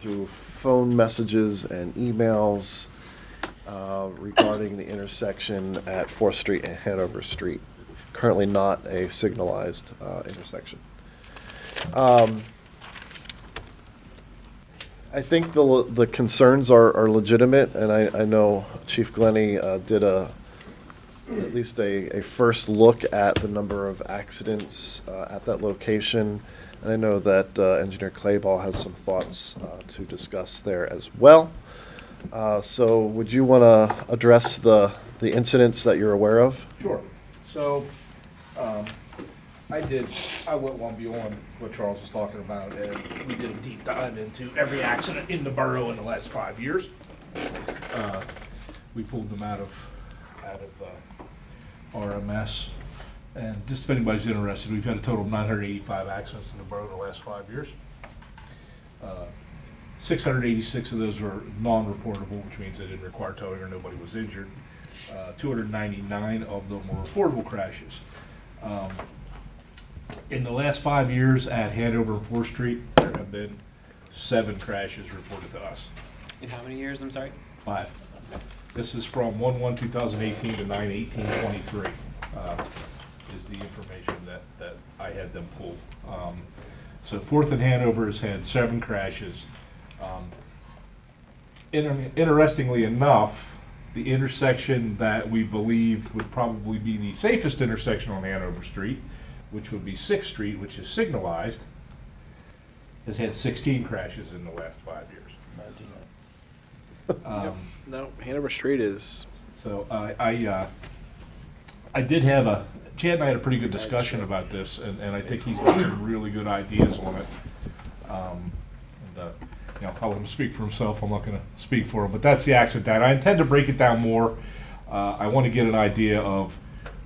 through phone messages and emails regarding the intersection at 4th Street and Hanover Street. Currently not a signalized intersection. I think the concerns are legitimate, and I know Chief Glennie did at least a first look at the number of accidents at that location. And I know that Engineer Clayball has some thoughts to discuss there as well. So would you want to address the incidents that you're aware of? Sure. So, I went one beyond what Charles was talking about, and we did a deep dive into every accident in the borough in the last 5 years. We pulled them out of RMS, and just if anybody's interested, we've had a total of 985 accidents in the borough in the last 5 years. 686 of those were non-reportable, which means they didn't require towing or nobody was injured. 299 of them were reportable crashes. In the last 5 years at Hanover and 4th Street, there have been 7 crashes reported to us. In how many years, I'm sorry? 5. This is from 1/1/2018 to 9/18/23, is the information that I had them pull. So 4th and Hanover has had 7 crashes. Interestingly enough, the intersection that we believe would probably be the safest intersection on Hanover Street, which would be 6th Street, which is signalized, has had 16 crashes in the last 5 years. No, Hanover Street is. So I did have Chad and I had a pretty good discussion about this, and I think he's got some really good ideas on it. You know, I'll let him speak for himself. I'm not going to speak for him, but that's the accident data. I intend to break it down more. I want to get an idea of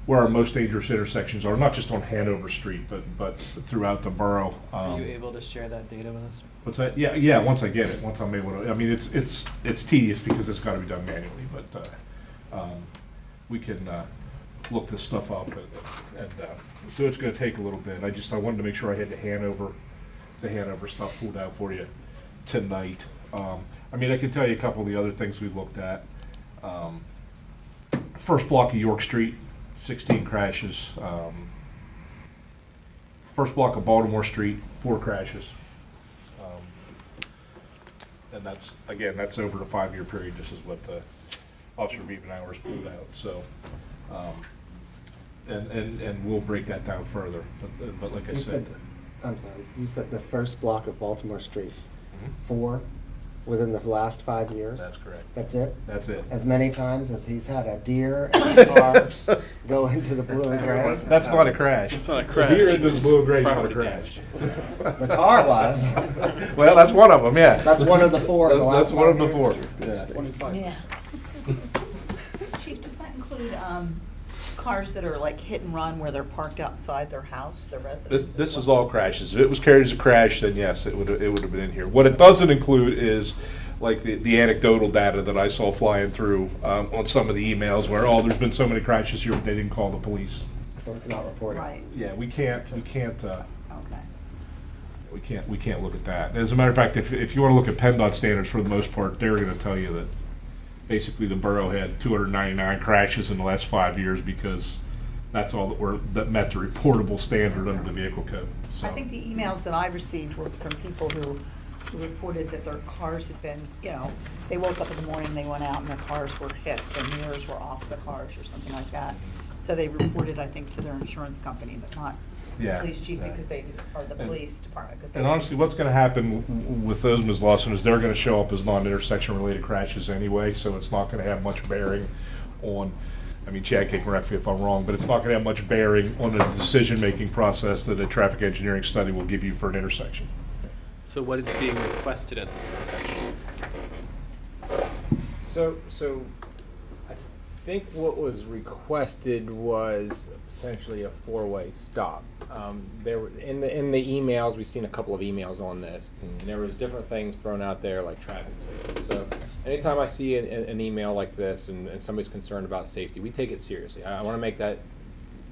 where our most dangerous intersections are, not just on Hanover Street, but throughout the borough. Are you able to share that data with us? What's that? Yeah. Once I get it, once I'm able to. I mean, it's tedious because it's got to be done manually, but we can look this stuff up, and so it's going to take a little bit. I wanted to make sure I had the Hanover stuff pulled out for you tonight. I mean, I can tell you a couple of the other things we looked at. First block of York Street, 16 crashes. First block of Baltimore Street, 4 crashes. And that's over the 5-year period. This is what Officer Beavenhour's pulled out. So, and we'll break that down further. But like I said, I'm sorry, you said the first block of Baltimore Street, 4 within the last 5 years? That's correct. That's it? That's it. As many times as he's had a deer and a car go into the blue and gray? That's not a crash. It's not a crash. The deer into the blue and gray is not a Property crash. The car was. Well, that's one of them, yeah. That's one of the 4 in the last That's one of the 5 4. years. Yeah. Yeah. Chief, does that include cars that are like hit and run where they're parked outside their house, their residence? This is all crashes. If it was carried as a crash, then yes, it would have been in here. What it doesn't include is like the anecdotal data that I saw flying through on some of the emails where, oh, there's been so many crashes here, but they didn't call the police. So it's not reported. Right. Yeah, we can't. Okay. We can't look at that. As a matter of fact, if you want to look at PennDOT standards, for the most part, they're going to tell you that basically the borough had 299 crashes in the last 5 years because that's all that met the reportable standard under the vehicle code. So. I think the emails that I received were from people who reported that their cars had been, they woke up in the morning, they went out and their cars were hit, their mirrors were off the cars or something like that. So they reported, I think, to their insurance company, but not the police chief because or the police department. And honestly, what's going to happen with those, Ms. Lawson, is they're going to show up as non-intersection related crashes anyway, so it's not going to have much bearing on, I mean, Chad can correct me if I'm wrong, but it's not going to have much bearing on the decision-making process that a traffic engineering study will give you for an intersection. So what is being requested at this intersection? So I think what was requested was essentially a 4-way stop. There were in the emails, we've seen a couple of emails on this, and there was different things thrown out there like traffic safety. So anytime I see an email like this and somebody's concerned about safety, we take it seriously. I want to make that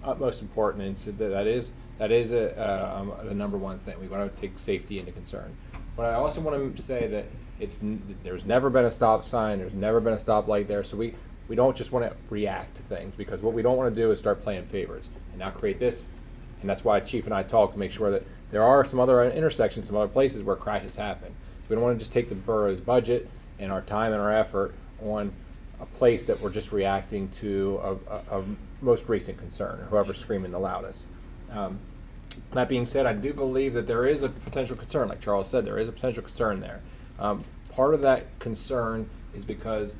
utmost important, and so that is the number one thing. We want to take safety into concern. But I also want to say that there's never been a stop sign, there's never been a stoplight there, so we don't just want to react to things, because what we don't want to do is start playing favorites and now create this. And that's why Chief and I talk to make sure that there are some other intersections, some other places where crashes happen. We don't want to just take the borough's budget and our time and our effort on a place that we're just reacting to a most recent concern, or whoever's screaming the loudest. That being said, I do believe that there is a potential concern. Like Charles said, there is a potential concern there. Part of that concern is because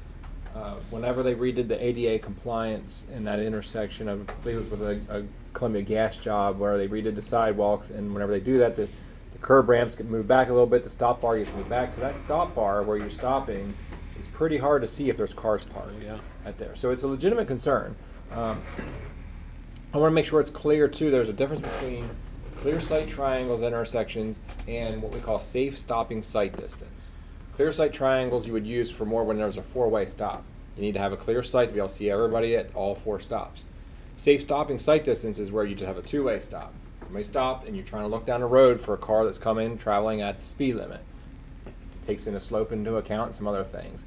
whenever they redid the ADA compliance in that intersection, I believe it was with a Columbia Gas job, where they redid the sidewalks, and whenever they do that, the curb ramps get moved back a little bit, the stop bar gets moved back. So that stop bar where you're stopping, it's pretty hard to see if there's cars parked right there. So it's a legitimate concern. I want to make sure it's clear too. There's a difference between clear sight triangles at intersections and what we call safe stopping sight distance. Clear sight triangles you would use for more when there's a 4-way stop. You need to have a clear sight to be able to see everybody at all 4 stops. Safe stopping sight distance is where you just have a 2-way stop. Somebody stopped and you're trying to look down the road for a car that's coming traveling at the speed limit. It takes in a slope into account and some other things.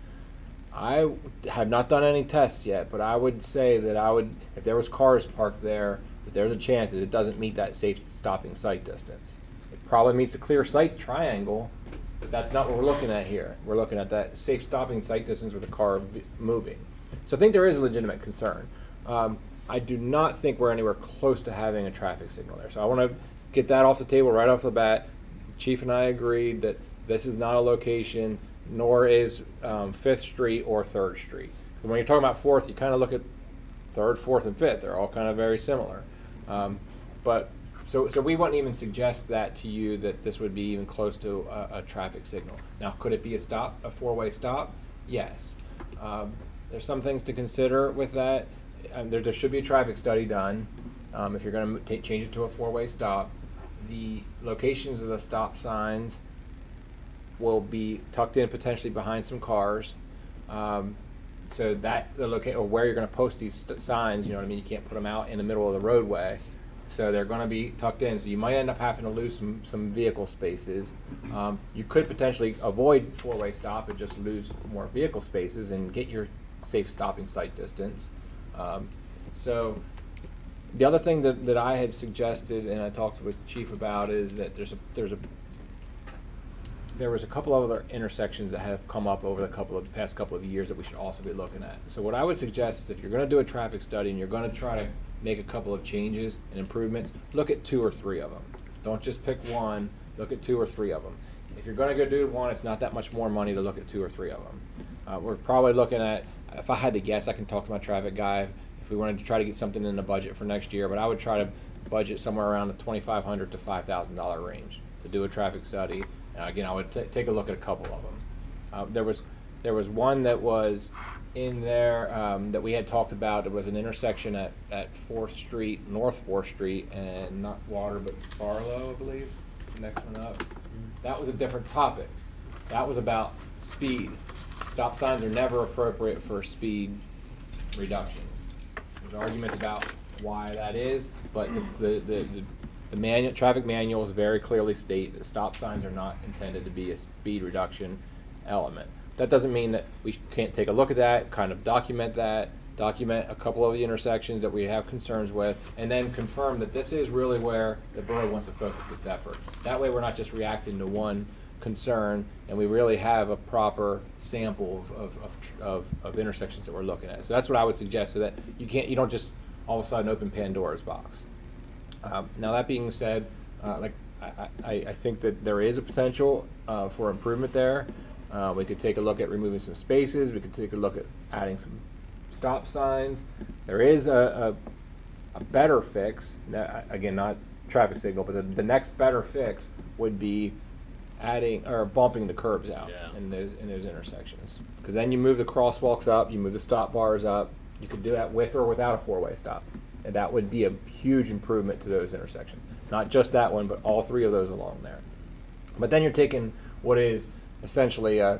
I have not done any tests yet, but I would say that if there was cars parked there, that there's a chance that it doesn't meet that safe stopping sight distance. It probably meets the clear sight triangle, but that's not what we're looking at here. We're looking at that safe stopping sight distance with the car moving. So I think there is a legitimate concern. I do not think we're anywhere close to having a traffic signal there. So I want to get that off the table right off the bat. Chief and I agreed that this is not a location, nor is 5th Street or 3rd Street. So when you're talking about 4th, you kind of look at 3rd, 4th, and 5th. They're all kind of very similar. So we wouldn't even suggest that to you, that this would be even close to a traffic signal. Now, could it be a four-way stop? Yes. There's some things to consider with that. There should be a traffic study done if you're going to change it to a four-way stop. The locations of the stop signs will be tucked in potentially behind some cars. So that the location, or where you're going to post these signs, you know what I mean? You can't put them out in the middle of the roadway. So they're going to be tucked in. So you might end up having to lose some vehicle spaces. You could potentially avoid four-way stop and just lose more vehicle spaces and get your safe stopping sight distance. So the other thing that I had suggested, and I talked with Chief about, is that there was a couple of other intersections that have come up over the past couple of years that we should also be looking at. So what I would suggest is, if you're going to do a traffic study and you're going to try to make a couple of changes and improvements, look at 2 or 3 of them. Don't just pick one, look at 2 or 3 of them. If you're going to go do one, it's not that much more money to look at 2 or 3 of them. We're probably looking at, if I had to guess, I can talk to my traffic guy, if we wanted to try to get something in the budget for next year, but I would try to budget somewhere around the $2,500 to $5,000 range to do a traffic study. Again, I would take a look at a couple of them. There was one that was in there that we had talked about. It was an intersection at 4th Street, North 4th Street, and not Water, but Barlow, I believe, the next one up. That was a different topic. That was about speed. Stop signs are never appropriate for speed reduction. There's arguments about why that is, but the traffic manuals very clearly state that stop signs are not intended to be a speed reduction element. That doesn't mean that we can't take a look at that, kind of document a couple of the intersections that we have concerns with, and then confirm that this is really where the borough wants to focus its effort. That way we're not just reacting to one concern, and we really have a proper sample of intersections that we're looking at. So that's what I would suggest, so that you don't just all of a sudden open Pandora's box. Now, that being said, I think that there is a potential for improvement there. We could take a look at removing some spaces. We could take a look at adding some stop signs. There is a better fix. Again, not traffic signal, but the next better fix would be adding or bumping the curbs out in those intersections. Because then you move the crosswalks up, you move the stop bars up. You could do that with or without a four-way stop. And that would be a huge improvement to those intersections. Not just that one, but all 3 of those along there. But then you're taking what is essentially to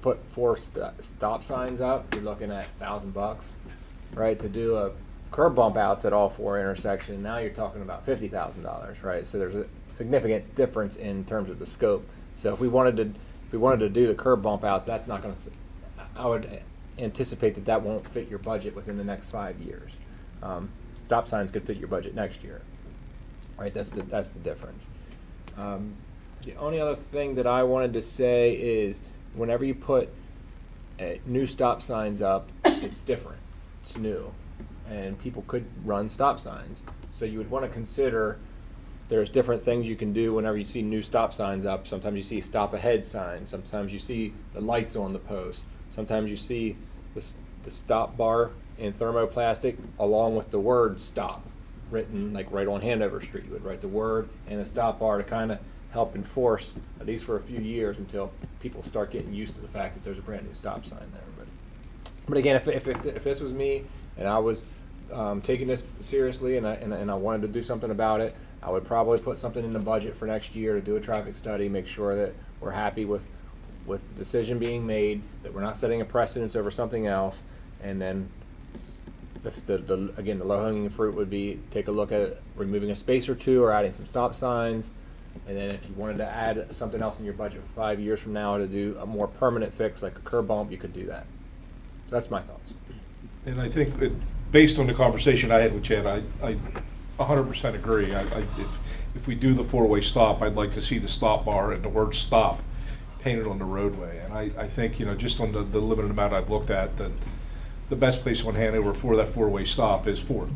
put 4 stop signs up, you're looking at $1,000, right? To do a curb bump outs at all 4 intersections, now you're talking about $50,000, right? So there's a significant difference in terms of the scope. So if we wanted to do the curb bump outs, that's not going to. I would anticipate that won't fit your budget within the next 5 years. Stop signs could fit your budget next year, right? That's the difference. The only other thing that I wanted to say is, whenever you put new stop signs up, it's different. It's new, and people could run stop signs. So you would want to consider there's different things you can do whenever you see new stop signs up. Sometimes you see stop ahead signs. Sometimes you see the lights on the post. Sometimes you see the stop bar in thermoplastic along with the word stop written like right on Hanover Street. You would write the word and the stop bar to kind of help enforce, at least for a few years, until people start getting used to the fact that there's a brand new stop sign there. But again, if this was me and I was taking this seriously and I wanted to do something about it, I would probably put something in the budget for next year to do a traffic study, make sure that we're happy with the decision being made, that we're not setting a precedence over something else, and then again, the low-hanging fruit would be take a look at removing a space or 2 or adding some stop signs, And then if you wanted to add something else in your budget for 5 years from now to do a more permanent fix like a curb bump, you could do that. So that's my thoughts. And I think that based on the conversation I had with Chad, I 100% agree. If we do the four-way stop, I'd like to see the stop bar and the word stop painted on the roadway. And I think, just on the limited amount I've looked at, that the best place on Hanover for that four-way stop is Fourth.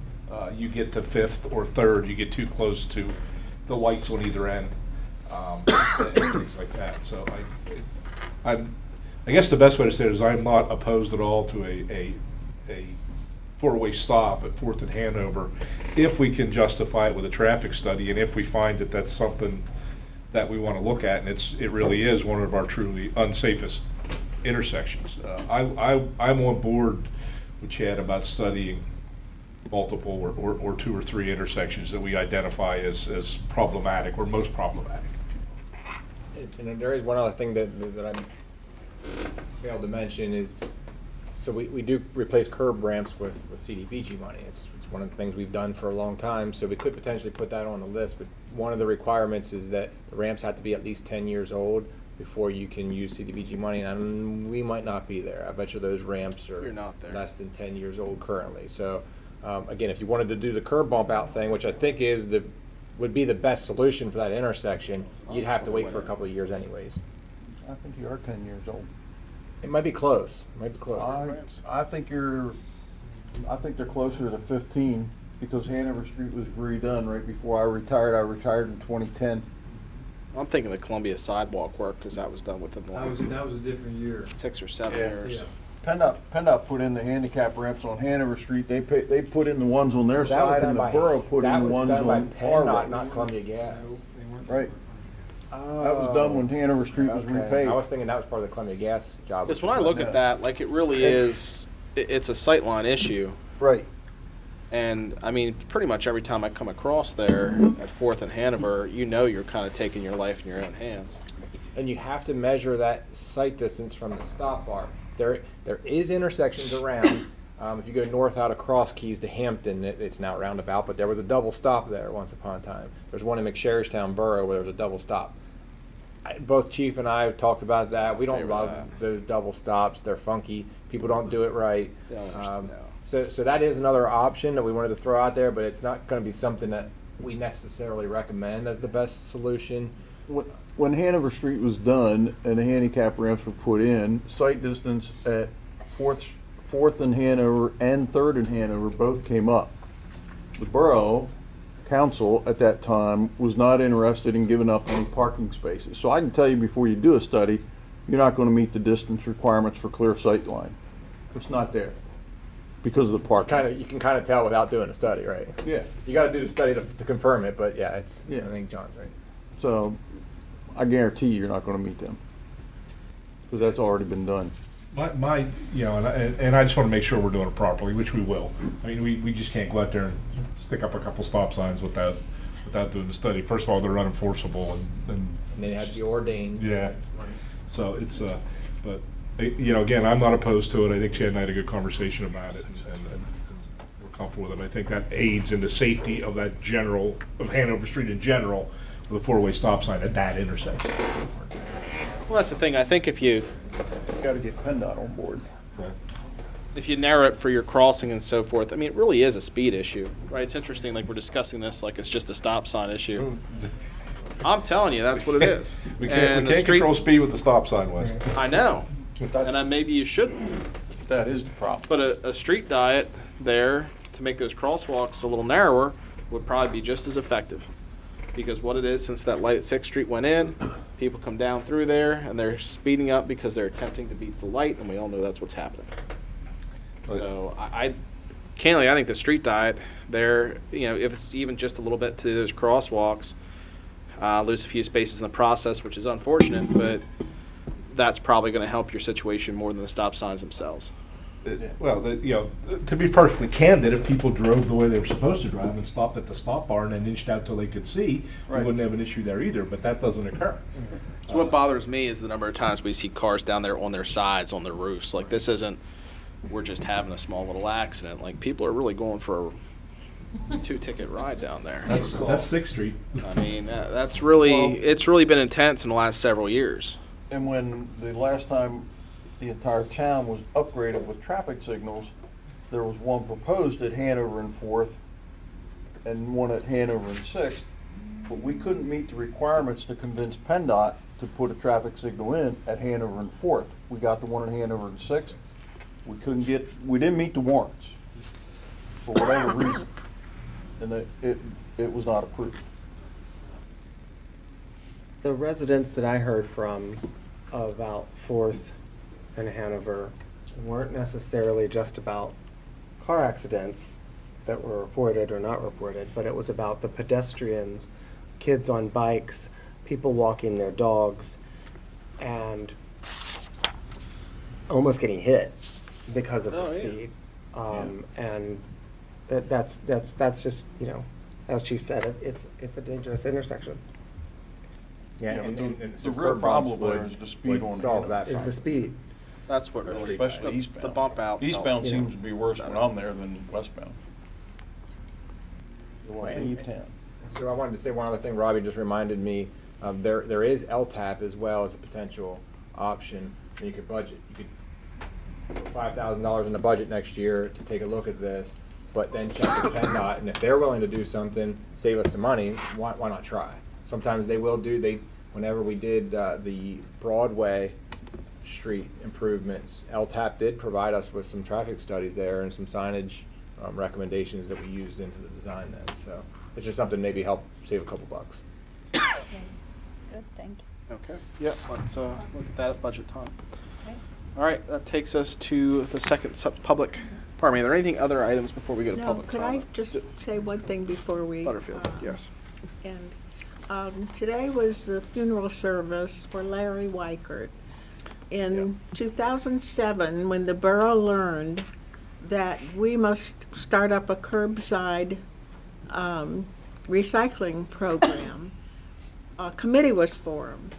You get to Fifth or Third, you get too close to the lights on either end, and things like that. So I guess the best way to say it is I'm not opposed at all to a four-way stop at Fourth and Hanover if we can justify it with a traffic study, and if we find that that's something that we want to look at, and it really is one of our truly unsafest intersections. I'm on board with Chad about studying multiple or two or three intersections that we identify as problematic or most problematic. And there is one other thing that I failed to mention is, so we do replace curb ramps with CDBG money. It's one of the things we've done for a long time, so we could potentially put that on the list, but one of the requirements is that the ramps have to be at least 10 years old before you can use CDBG money, and we might not be there. I bet you those ramps are less than 10 years old currently. So again, if you wanted to do the curb bump out thing, which I think would be the best solution for that intersection, you'd have to wait for a couple of years anyways. I think you are 10 years old. It might be close. I think they're closer to 15 because Hanover Street was redone right before I retired. I retired in 2010. I'm thinking the Columbia sidewalk work because that was done within the That was a different year. 6 or 7 years. Yeah. PennDOT put in the handicap ramps on Hanover Street. They put in the ones on their side, and the borough put in the ones on our way. Not Columbia Gas. Right. That was done when Hanover Street was repaved. I was thinking that was part of the Columbia Gas job. Because when I look at that, like it really is, it's a sightline issue. Right. And I mean, pretty much every time I come across there at Fourth and Hanover, you're kind of taking your life in your own hands. And you have to measure that sight distance from the stop bar. There is intersections around. If you go north out of Cross Keys to Hampton, it's now roundabout, but there was a double stop there once upon a time. There's one in McSherrystown Borough where there's a double stop. Both Chief and I have talked about that. We don't love those double stops. They're funky. People don't do it right. So that is another option that we wanted to throw out there, but it's not going to be something that we necessarily recommend as the best solution. When Hanover Street was done and the handicap ramps were put in, sight distance at Fourth and Hanover and Third and Hanover both came up. The borough council at that time was not interested in giving up any parking spaces. So I can tell you before you do a study, you're not going to meet the distance requirements for clear sight line. It's not there because of the parking. You can kind of tell without doing a study, right? Yeah. You got to do the study to confirm it, but yeah, I think John's right. So I guarantee you're not going to meet them because that's already been done. And I just want to make sure we're doing it properly, which we will. I mean, we just can't go out there and stick up a couple stop signs without doing the study. First of all, they're unenforceable, and they have to be ordained. Yeah. So it's but again, I'm not opposed to it. I think Chad and I had a good conversation about it, and we're comfortable with it. I think that aids in the safety of of Hanover Street in general, with a four-way stop sign at that intersection. Well, that's the thing. I think if you got to get PennDOT on board. If you narrow it for your crossing and so forth, I mean, it really is a speed issue, right? It's interesting, like we're discussing this like it's just a stop sign issue. I'm telling you, that's what it is. We can't control speed with the stop sign, Wes. I know, and maybe you shouldn't. That is the problem. But a street diet there to make those crosswalks a little narrower would probably be just as effective. Because what it is, since that light at 6th Street went in, people come down through there and they're speeding up because they're attempting to beat the light, and we all know that's what's happening. So I think the street diet there, if it's even just a little bit to those crosswalks, lose a few spaces in the process, which is unfortunate, but that's probably going to help your situation more than the stop signs themselves. Well, to be perfectly candid, if people drove the way they were supposed to drive and stopped at the stop bar and then inched out till they could see, we wouldn't have an issue there either, but that doesn't occur. So what bothers me is the number of times we see cars down there on their sides, on their roofs. Like, this isn't, we're just having a small little accident. Like, people are really going for 2-ticket ride down there. That's Sixth Street. I mean, that's really, it's really been intense in the last several years. And when the last time the entire town was upgraded with traffic signals, there was one proposed at Hanover and Fourth and one at Hanover and Sixth, but we couldn't meet the requirements to convince PennDOT to put a traffic signal in at Hanover and Fourth. We got the one at Hanover and Sixth. We didn't meet the warrants for whatever reason, and it was not approved. The residents that I heard from about Fourth and Hanover weren't necessarily just about car accidents that were reported or not reported, but it was about the pedestrians, kids on bikes, people walking their dogs, and almost getting hit because of the speed. And that's just, you know, as Chief said, it's a dangerous intersection. Yeah, but the real problem there is the speed on Hanover. Is the speed. That's what really, especially eastbound. The bump outs. Eastbound help. seems to be worse when I'm there than westbound. You want to leave town. So I wanted to say one other thing. Robbie just reminded me, there is LTAP as well as a potential option. And you could budget. You could put $5,000 in the budget next year to take a look at this, but then check with PennDOT, and if they're willing to do something, save us some money, why not try? Sometimes they will do. Whenever we did the Broadway street improvements, LTAP did provide us with some traffic studies there and some signage recommendations that we used into the design then. So it's just something maybe help save a couple bucks. Okay, that's good, thank you. Okay, yeah, let's look at that at budget time. Okay. All right, that takes us to the second public, pardon me, are there anything other items before we go to No, public could comment? I just say one thing before we? Butterfield, yes. And today was the funeral service for Larry Weichert. In 2007, when the borough learned that we must start up a curbside recycling program, a committee was formed.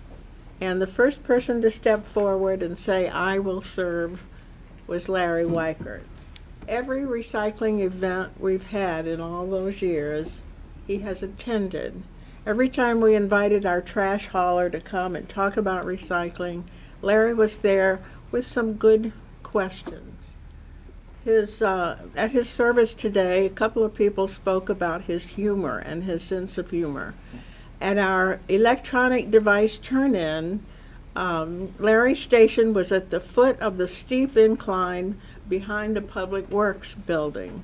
And the first person to step forward and say, "I will serve," was Larry Weichert. Every recycling event we've had in all those years, he has attended. Every time we invited our trash hauler to come and talk about recycling, Larry was there with some good questions. At his service today, a couple of people spoke about his humor and his sense of humor. At our electronic device turn-in, Larry's station was at the foot of the steep incline behind the Public Works building.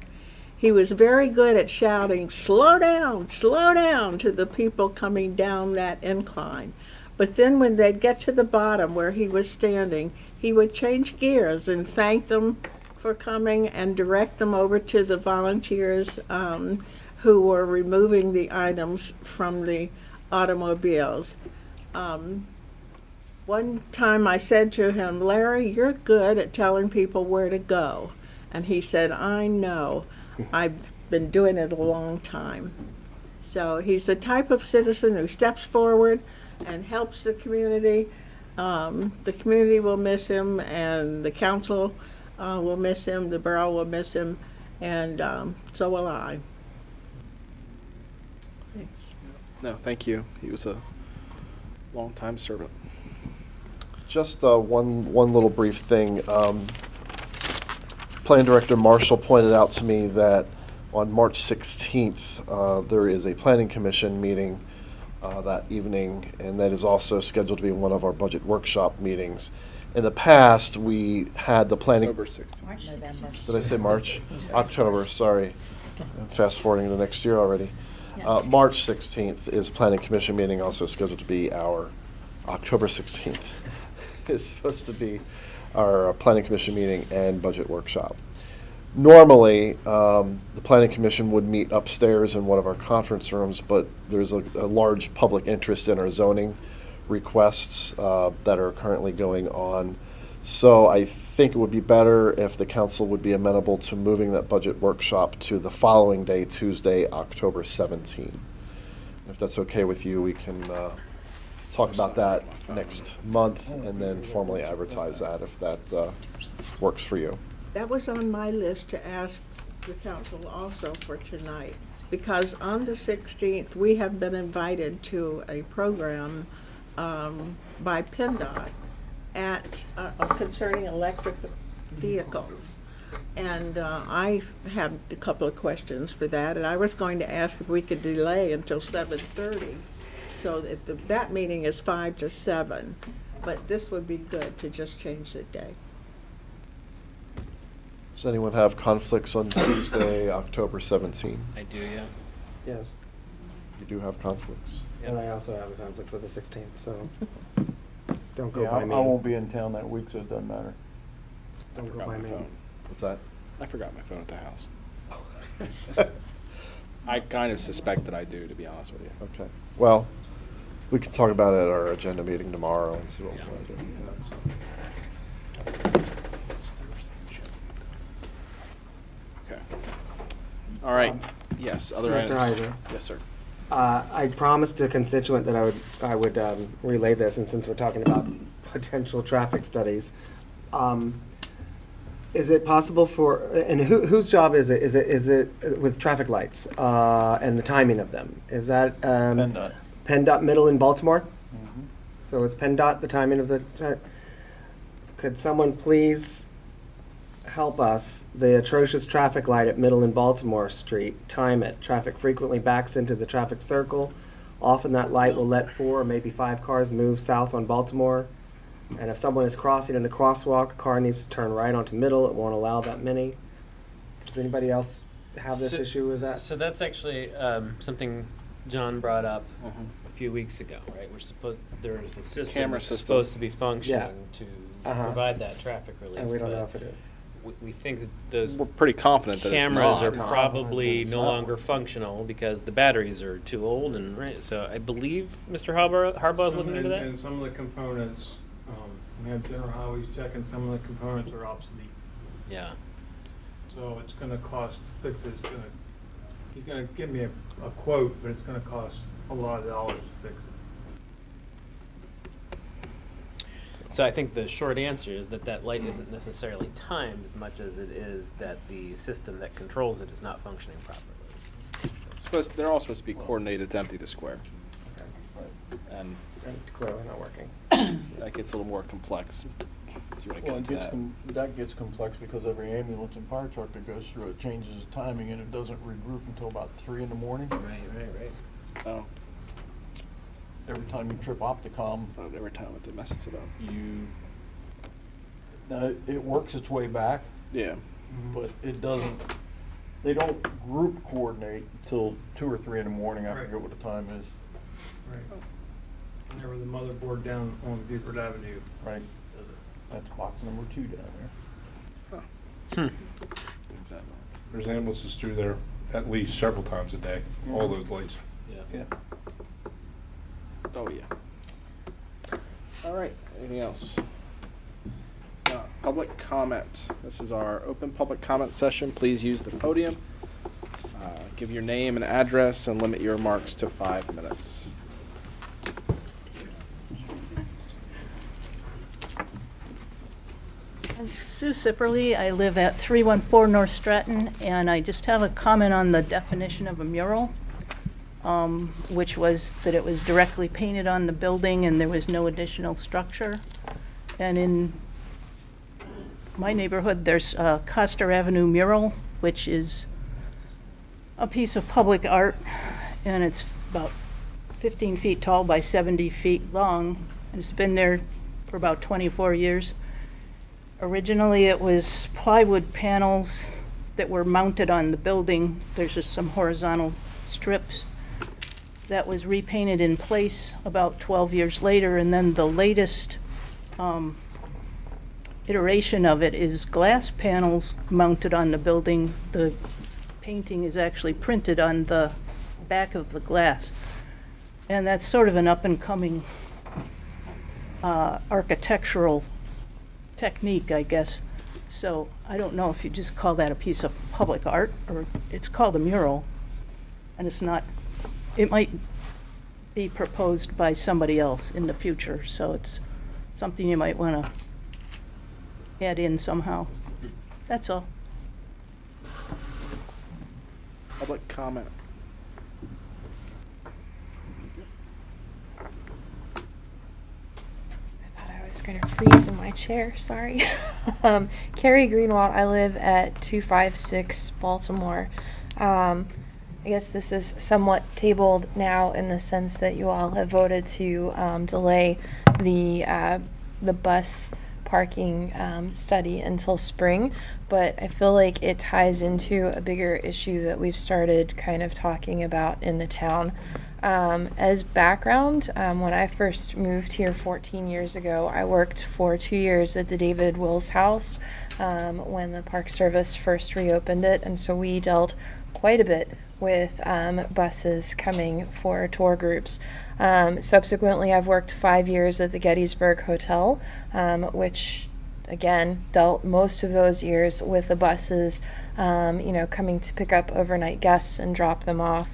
He was very good at shouting, slow down," to the people coming down that incline. But then when they'd get to the bottom where he was standing, he would change gears and thank them for coming and direct them over to the volunteers who were removing the items from the automobiles. One time I said to him, "Larry, you're good at telling people where to go." And he said, "I know. I've been doing it a long time." So he's the type of citizen who steps forward and helps the community. The community will miss him, and the council will miss him, the borough will miss him, and so will I. Thanks. No, thank you. He was a long-time servant. Just one little brief thing. Plan Director Marshall pointed out to me that on March 16th, there is a Planning Commission meeting that evening, and that is also scheduled to be one of our budget workshop meetings. In the past, we had the planning. October 16th. March 16th. Did I say March? October, sorry. I'm fast forwarding to next year already. March 16th is Planning Commission meeting, also scheduled to be our October 16th is supposed to be our Planning Commission meeting and budget workshop. Normally, the Planning Commission would meet upstairs in one of our conference rooms, but there's a large public interest in our zoning requests that are currently going on. So I think it would be better if the council would be amenable to moving that budget workshop to the following day, Tuesday, October 17. If that's okay with you, we can talk about that next month and then formally advertise that if that works for you. That was on my list to ask the council also for tonight, because on the 16th, we have been invited to a program by PennDOT concerning electric vehicles. And I have a couple of questions for that, and I was going to ask if we could delay until 7:30, so that that meeting is 5 to 7, but this would be good to just change the day. Does anyone have conflicts on Tuesday, October 17? I do, yeah. Yes. You do have conflicts? And I also have a conflict with the 16th, so don't go Yeah, by I me. won't be in town that week, so it doesn't matter. Don't go Forgot by my me. phone. What's that? I forgot my phone at the house. I kind of suspect that I do, to be honest with you. Okay. Well, we can talk about it at our agenda meeting tomorrow and see what we want to do. Okay. All right. Yes, other Mr. items? Heyser. Yes, sir. I promised a constituent that I would relay this, and since we're talking about potential traffic studies, is it possible for, and whose job is it? Is it with traffic lights and the timing of them? Is that PennDOT. PennDOT Middle in Baltimore? Mhm. So it's PennDOT, the timing of the, could someone please help us, the atrocious traffic light at Middle and Baltimore Street, time it. Traffic frequently backs into the traffic circle. Often that light will let 4 or maybe 5 cars move south on Baltimore. And if someone is crossing in the crosswalk, a car needs to turn right onto Middle. It won't allow that many. Does anybody else have this So- issue with that? So that's actually something John brought up Mhm. a few weeks ago, right? There's a system Camera that's system. supposed to be functioning to Uh-huh. provide that traffic relief. And we don't know but if it is. We think that those We're pretty confident that it's cameras not. are probably no longer functional because the batteries are too old, and right. So I believe Mr. Harbaugh's looking into that. And some of the components, we have General Highways checking, some of the components are obsolete. Yeah. So it's gonna cost, to fix it, he's gonna give me a quote, but it's gonna cost a lot of dollars to fix it. So I think the short answer is that that light isn't necessarily timed as much as it is that the system that controls it is not functioning properly. They're all supposed to be coordinated to empty the square. And It's clearly not working. that gets a little more complex. Do you want to Well, get into that? that gets complex because every ambulance and fire truck that goes through it changes the timing and it doesn't regroup until about 3 in the morning. Right. Oh, Every time you trip Opticom, every time it messes it up. it works its way back, Yeah. but it doesn't, they don't group coordinate until 2 or 3 in the morning. I Right. forget what the time is. Right. Whenever the motherboard down on Buford Avenue. Right. Does it. That's box number 2 down there. There's ambulances through there at least several times a day, all those lights. Yeah. Oh, yeah. All right, anything else? Public comment. This is our open public comment session. Please use the podium. Give your name and address and limit your remarks to 5 minutes. I'm Sue Sipperly. I live at 314 North Stratton, and I just have a comment on the definition of a mural, which was that it was directly painted on the building and there was no additional structure. And in my neighborhood, there's a Coster Avenue mural, which is a piece of public art, and it's about 15 feet tall by 70 feet long, and it's been there for about 24 years. Originally, it was plywood panels that were mounted on the building. There's just some horizontal strips. That was repainted in place about 12 years later, and then the latest iteration of it is glass panels mounted on the building. The painting is actually printed on the back of the glass. And that's sort of an up-and-coming architectural technique, I guess. So I don't know if you just call that a piece of public art, or it's called a mural, and it's not, it might be proposed by somebody else in the future, so it's something you might want to add in somehow. That's all. Public comment. I was going to freeze in my chair, sorry. Carrie Greenwald, I live at 256 Baltimore. I guess this is somewhat tabled now in the sense that you all have voted to delay the bus parking study until spring, but I feel like it ties into a bigger issue that we've started kind of talking about in the town. As background, when I first moved here 14 years ago, I worked for 2 years at the David Wills House when the Park Service first reopened it, and so we dealt quite a bit with buses coming for tour groups. Subsequently, I've worked 5 years at the Gettysburg Hotel, which again dealt most of those years with the buses, coming to pick up overnight guests and drop them off.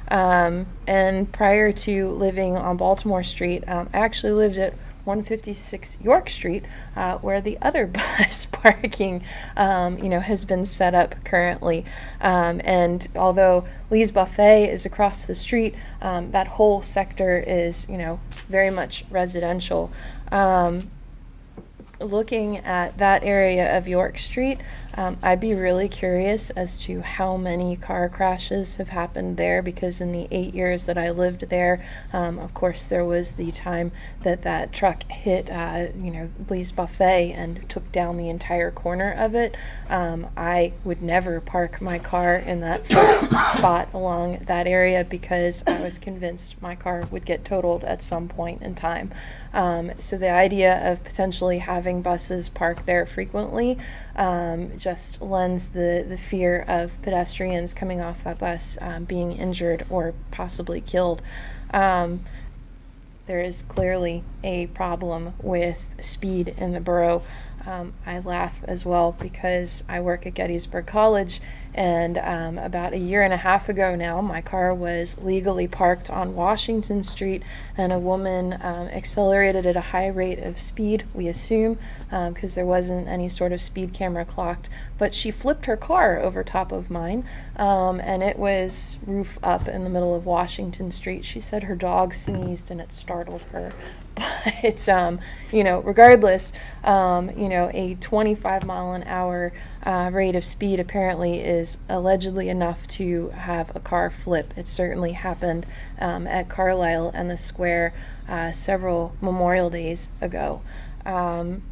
And prior to living on Baltimore Street, I actually lived at 156 York Street, where the other bus parking, has been set up currently. And although Lee's Buffet is across the street, that whole sector is, very much residential. Looking at that area of York Street, I'd be really curious as to how many car crashes have happened there, because in the 8 years that I lived there, of course there was the time that truck hit, Lee's Buffet and took down the entire corner of it. I would never park my car in that first spot along that area because I was convinced my car would get totaled at some point in time. So the idea of potentially having buses park there frequently just lends the fear of pedestrians coming off that bus being injured or possibly killed. There is clearly a problem with speed in the borough. I laugh as well because I work at Gettysburg College, and about a year and a half ago now, my car was legally parked on Washington Street, and a woman accelerated at a high rate of speed, we assume, because there wasn't any sort of speed camera clocked, but she flipped her car over top of mine, and it was roof up in the middle of Washington Street. She said her dog sneezed and it startled her. But, regardless, a 25 mile an hour rate of speed apparently is allegedly enough to have a car flip. It certainly happened at Carlisle and the Square several Memorial Days ago.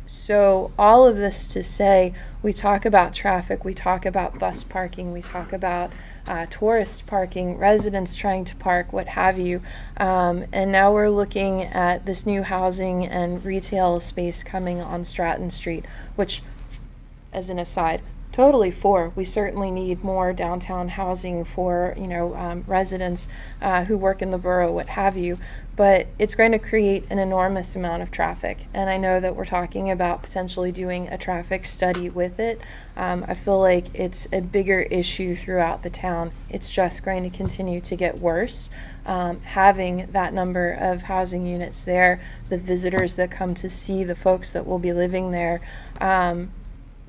So all of this to say, we talk about traffic, we talk about bus parking, we talk about tourist parking, residents trying to park, what have you. And now we're looking at this new housing and retail space coming on Stratton Street, which, as an aside, totally for. We certainly need more downtown housing for, residents who work in the borough, what have you. But it's going to create an enormous amount of traffic. And I know that we're talking about potentially doing a traffic study with it. I feel like it's a bigger issue throughout the town. It's just going to continue to get worse. Having that number of housing units there, the visitors that come to see the folks that will be living there.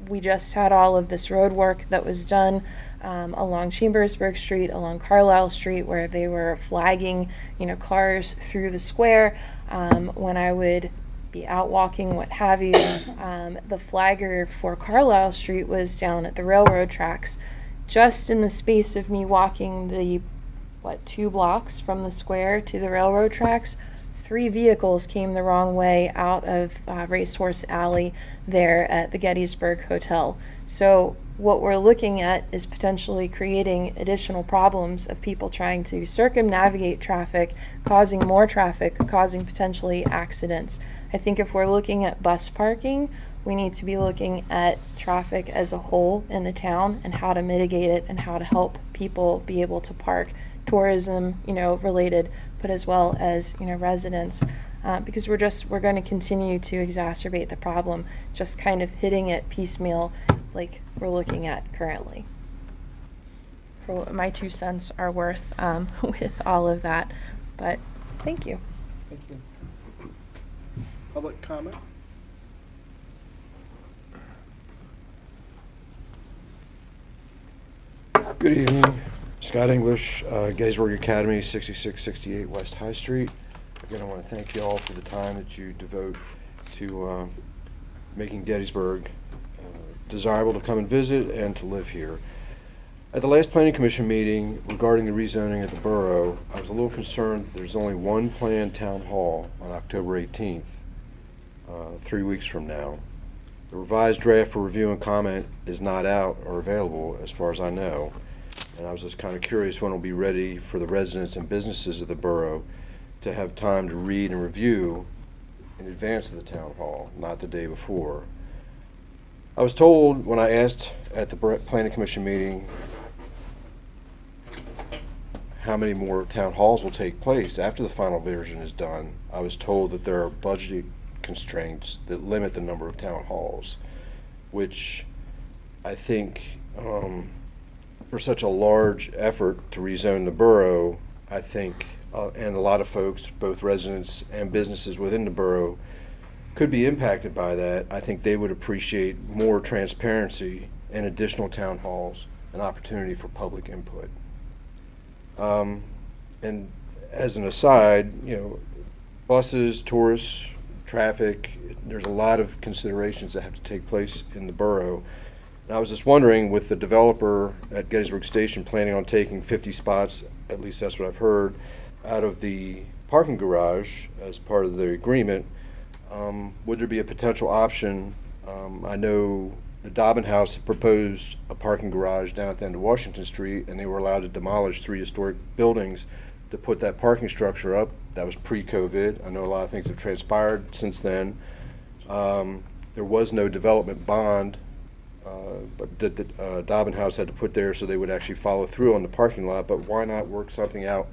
We just had all of this road work that was done along Chambersburg Street, along Carlisle Street, where they were flagging, cars through the square. When I would be out walking, what have you, the flagger for Carlisle Street was down at the railroad tracks. Just in the space of me walking the, 2 blocks from the square to the railroad tracks, 3 vehicles came the wrong way out of Racehorse Alley there at the Gettysburg Hotel. So what we're looking at is potentially creating additional problems of people trying to circumnavigate traffic, causing more traffic, causing potentially accidents. I think if we're looking at bus parking, we need to be looking at traffic as a whole in the town and how to mitigate it and how to help people be able to park, tourism, related, but as well as, residents. Because we're going to continue to exacerbate the problem, just kind of hitting it piecemeal like we're looking at currently. For what my 2 cents are worth with all of that, but thank you. Thank you. Public comment? Good evening. Scott English, Gettysburg Academy, 6668 West High Street. Again, I want to thank you all for the time that you devote to making Gettysburg desirable to come and visit and to live here. At the last Planning Commission meeting regarding the rezoning of the borough, I was a little concerned that there's only one planned town hall on October 18th, 3 weeks from now. The revised draft for review and comment is not out or available as far as I know, and I was just kind of curious when it'll be ready for the residents and businesses of the borough to have time to read and review in advance of the town hall, not the day before. I was told when I asked at the Planning Commission meeting how many more town halls will take place after the final version is done, I was told that there are budget constraints that limit the number of town halls, which I think for such a large effort to rezone the borough, I think, and a lot of folks, both residents and businesses within the borough, could be impacted by that. I think they would appreciate more transparency and additional town halls and opportunity for public input. And as an aside, you know, buses, tourists, traffic, there's a lot of considerations that have to take place in the borough. And I was just wondering, with the developer at Gettysburg Station planning on taking 50 spots, at least that's what I've heard, out of the parking garage as part of the agreement, would there be a potential option? I know the Dobbin House had proposed a parking garage down at the end of Washington Street, and they were allowed to demolish 3 historic buildings to put that parking structure up. That was pre-COVID. I know a lot of things have transpired since then. There was no development bond, but the Dobbin House had to put there so they would actually follow through on the parking lot. But why not work something out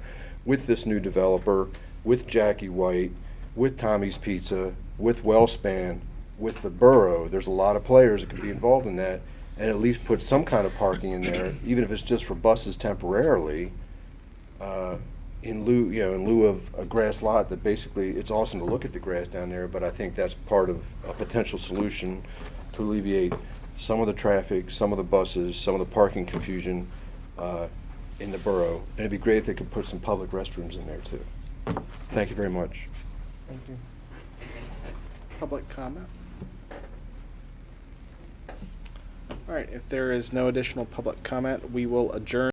with this new developer, with Jackie White, with Tommy's Pizza, with Wellspan, with the borough? There's a lot of players that could be involved in that, and at least put some kind of parking in there, even if it's just for buses temporarily, in lieu of a grass lot. That basically, it's awesome to look at the grass down there, but I think that's part of a potential solution to alleviate some of the traffic, some of the buses, some of the parking confusion in the borough. And it'd be great if they could put some public restrooms in there too. Thank you very much. Thank you. Public comment? All right, if there is no additional public comment, we will adjourn.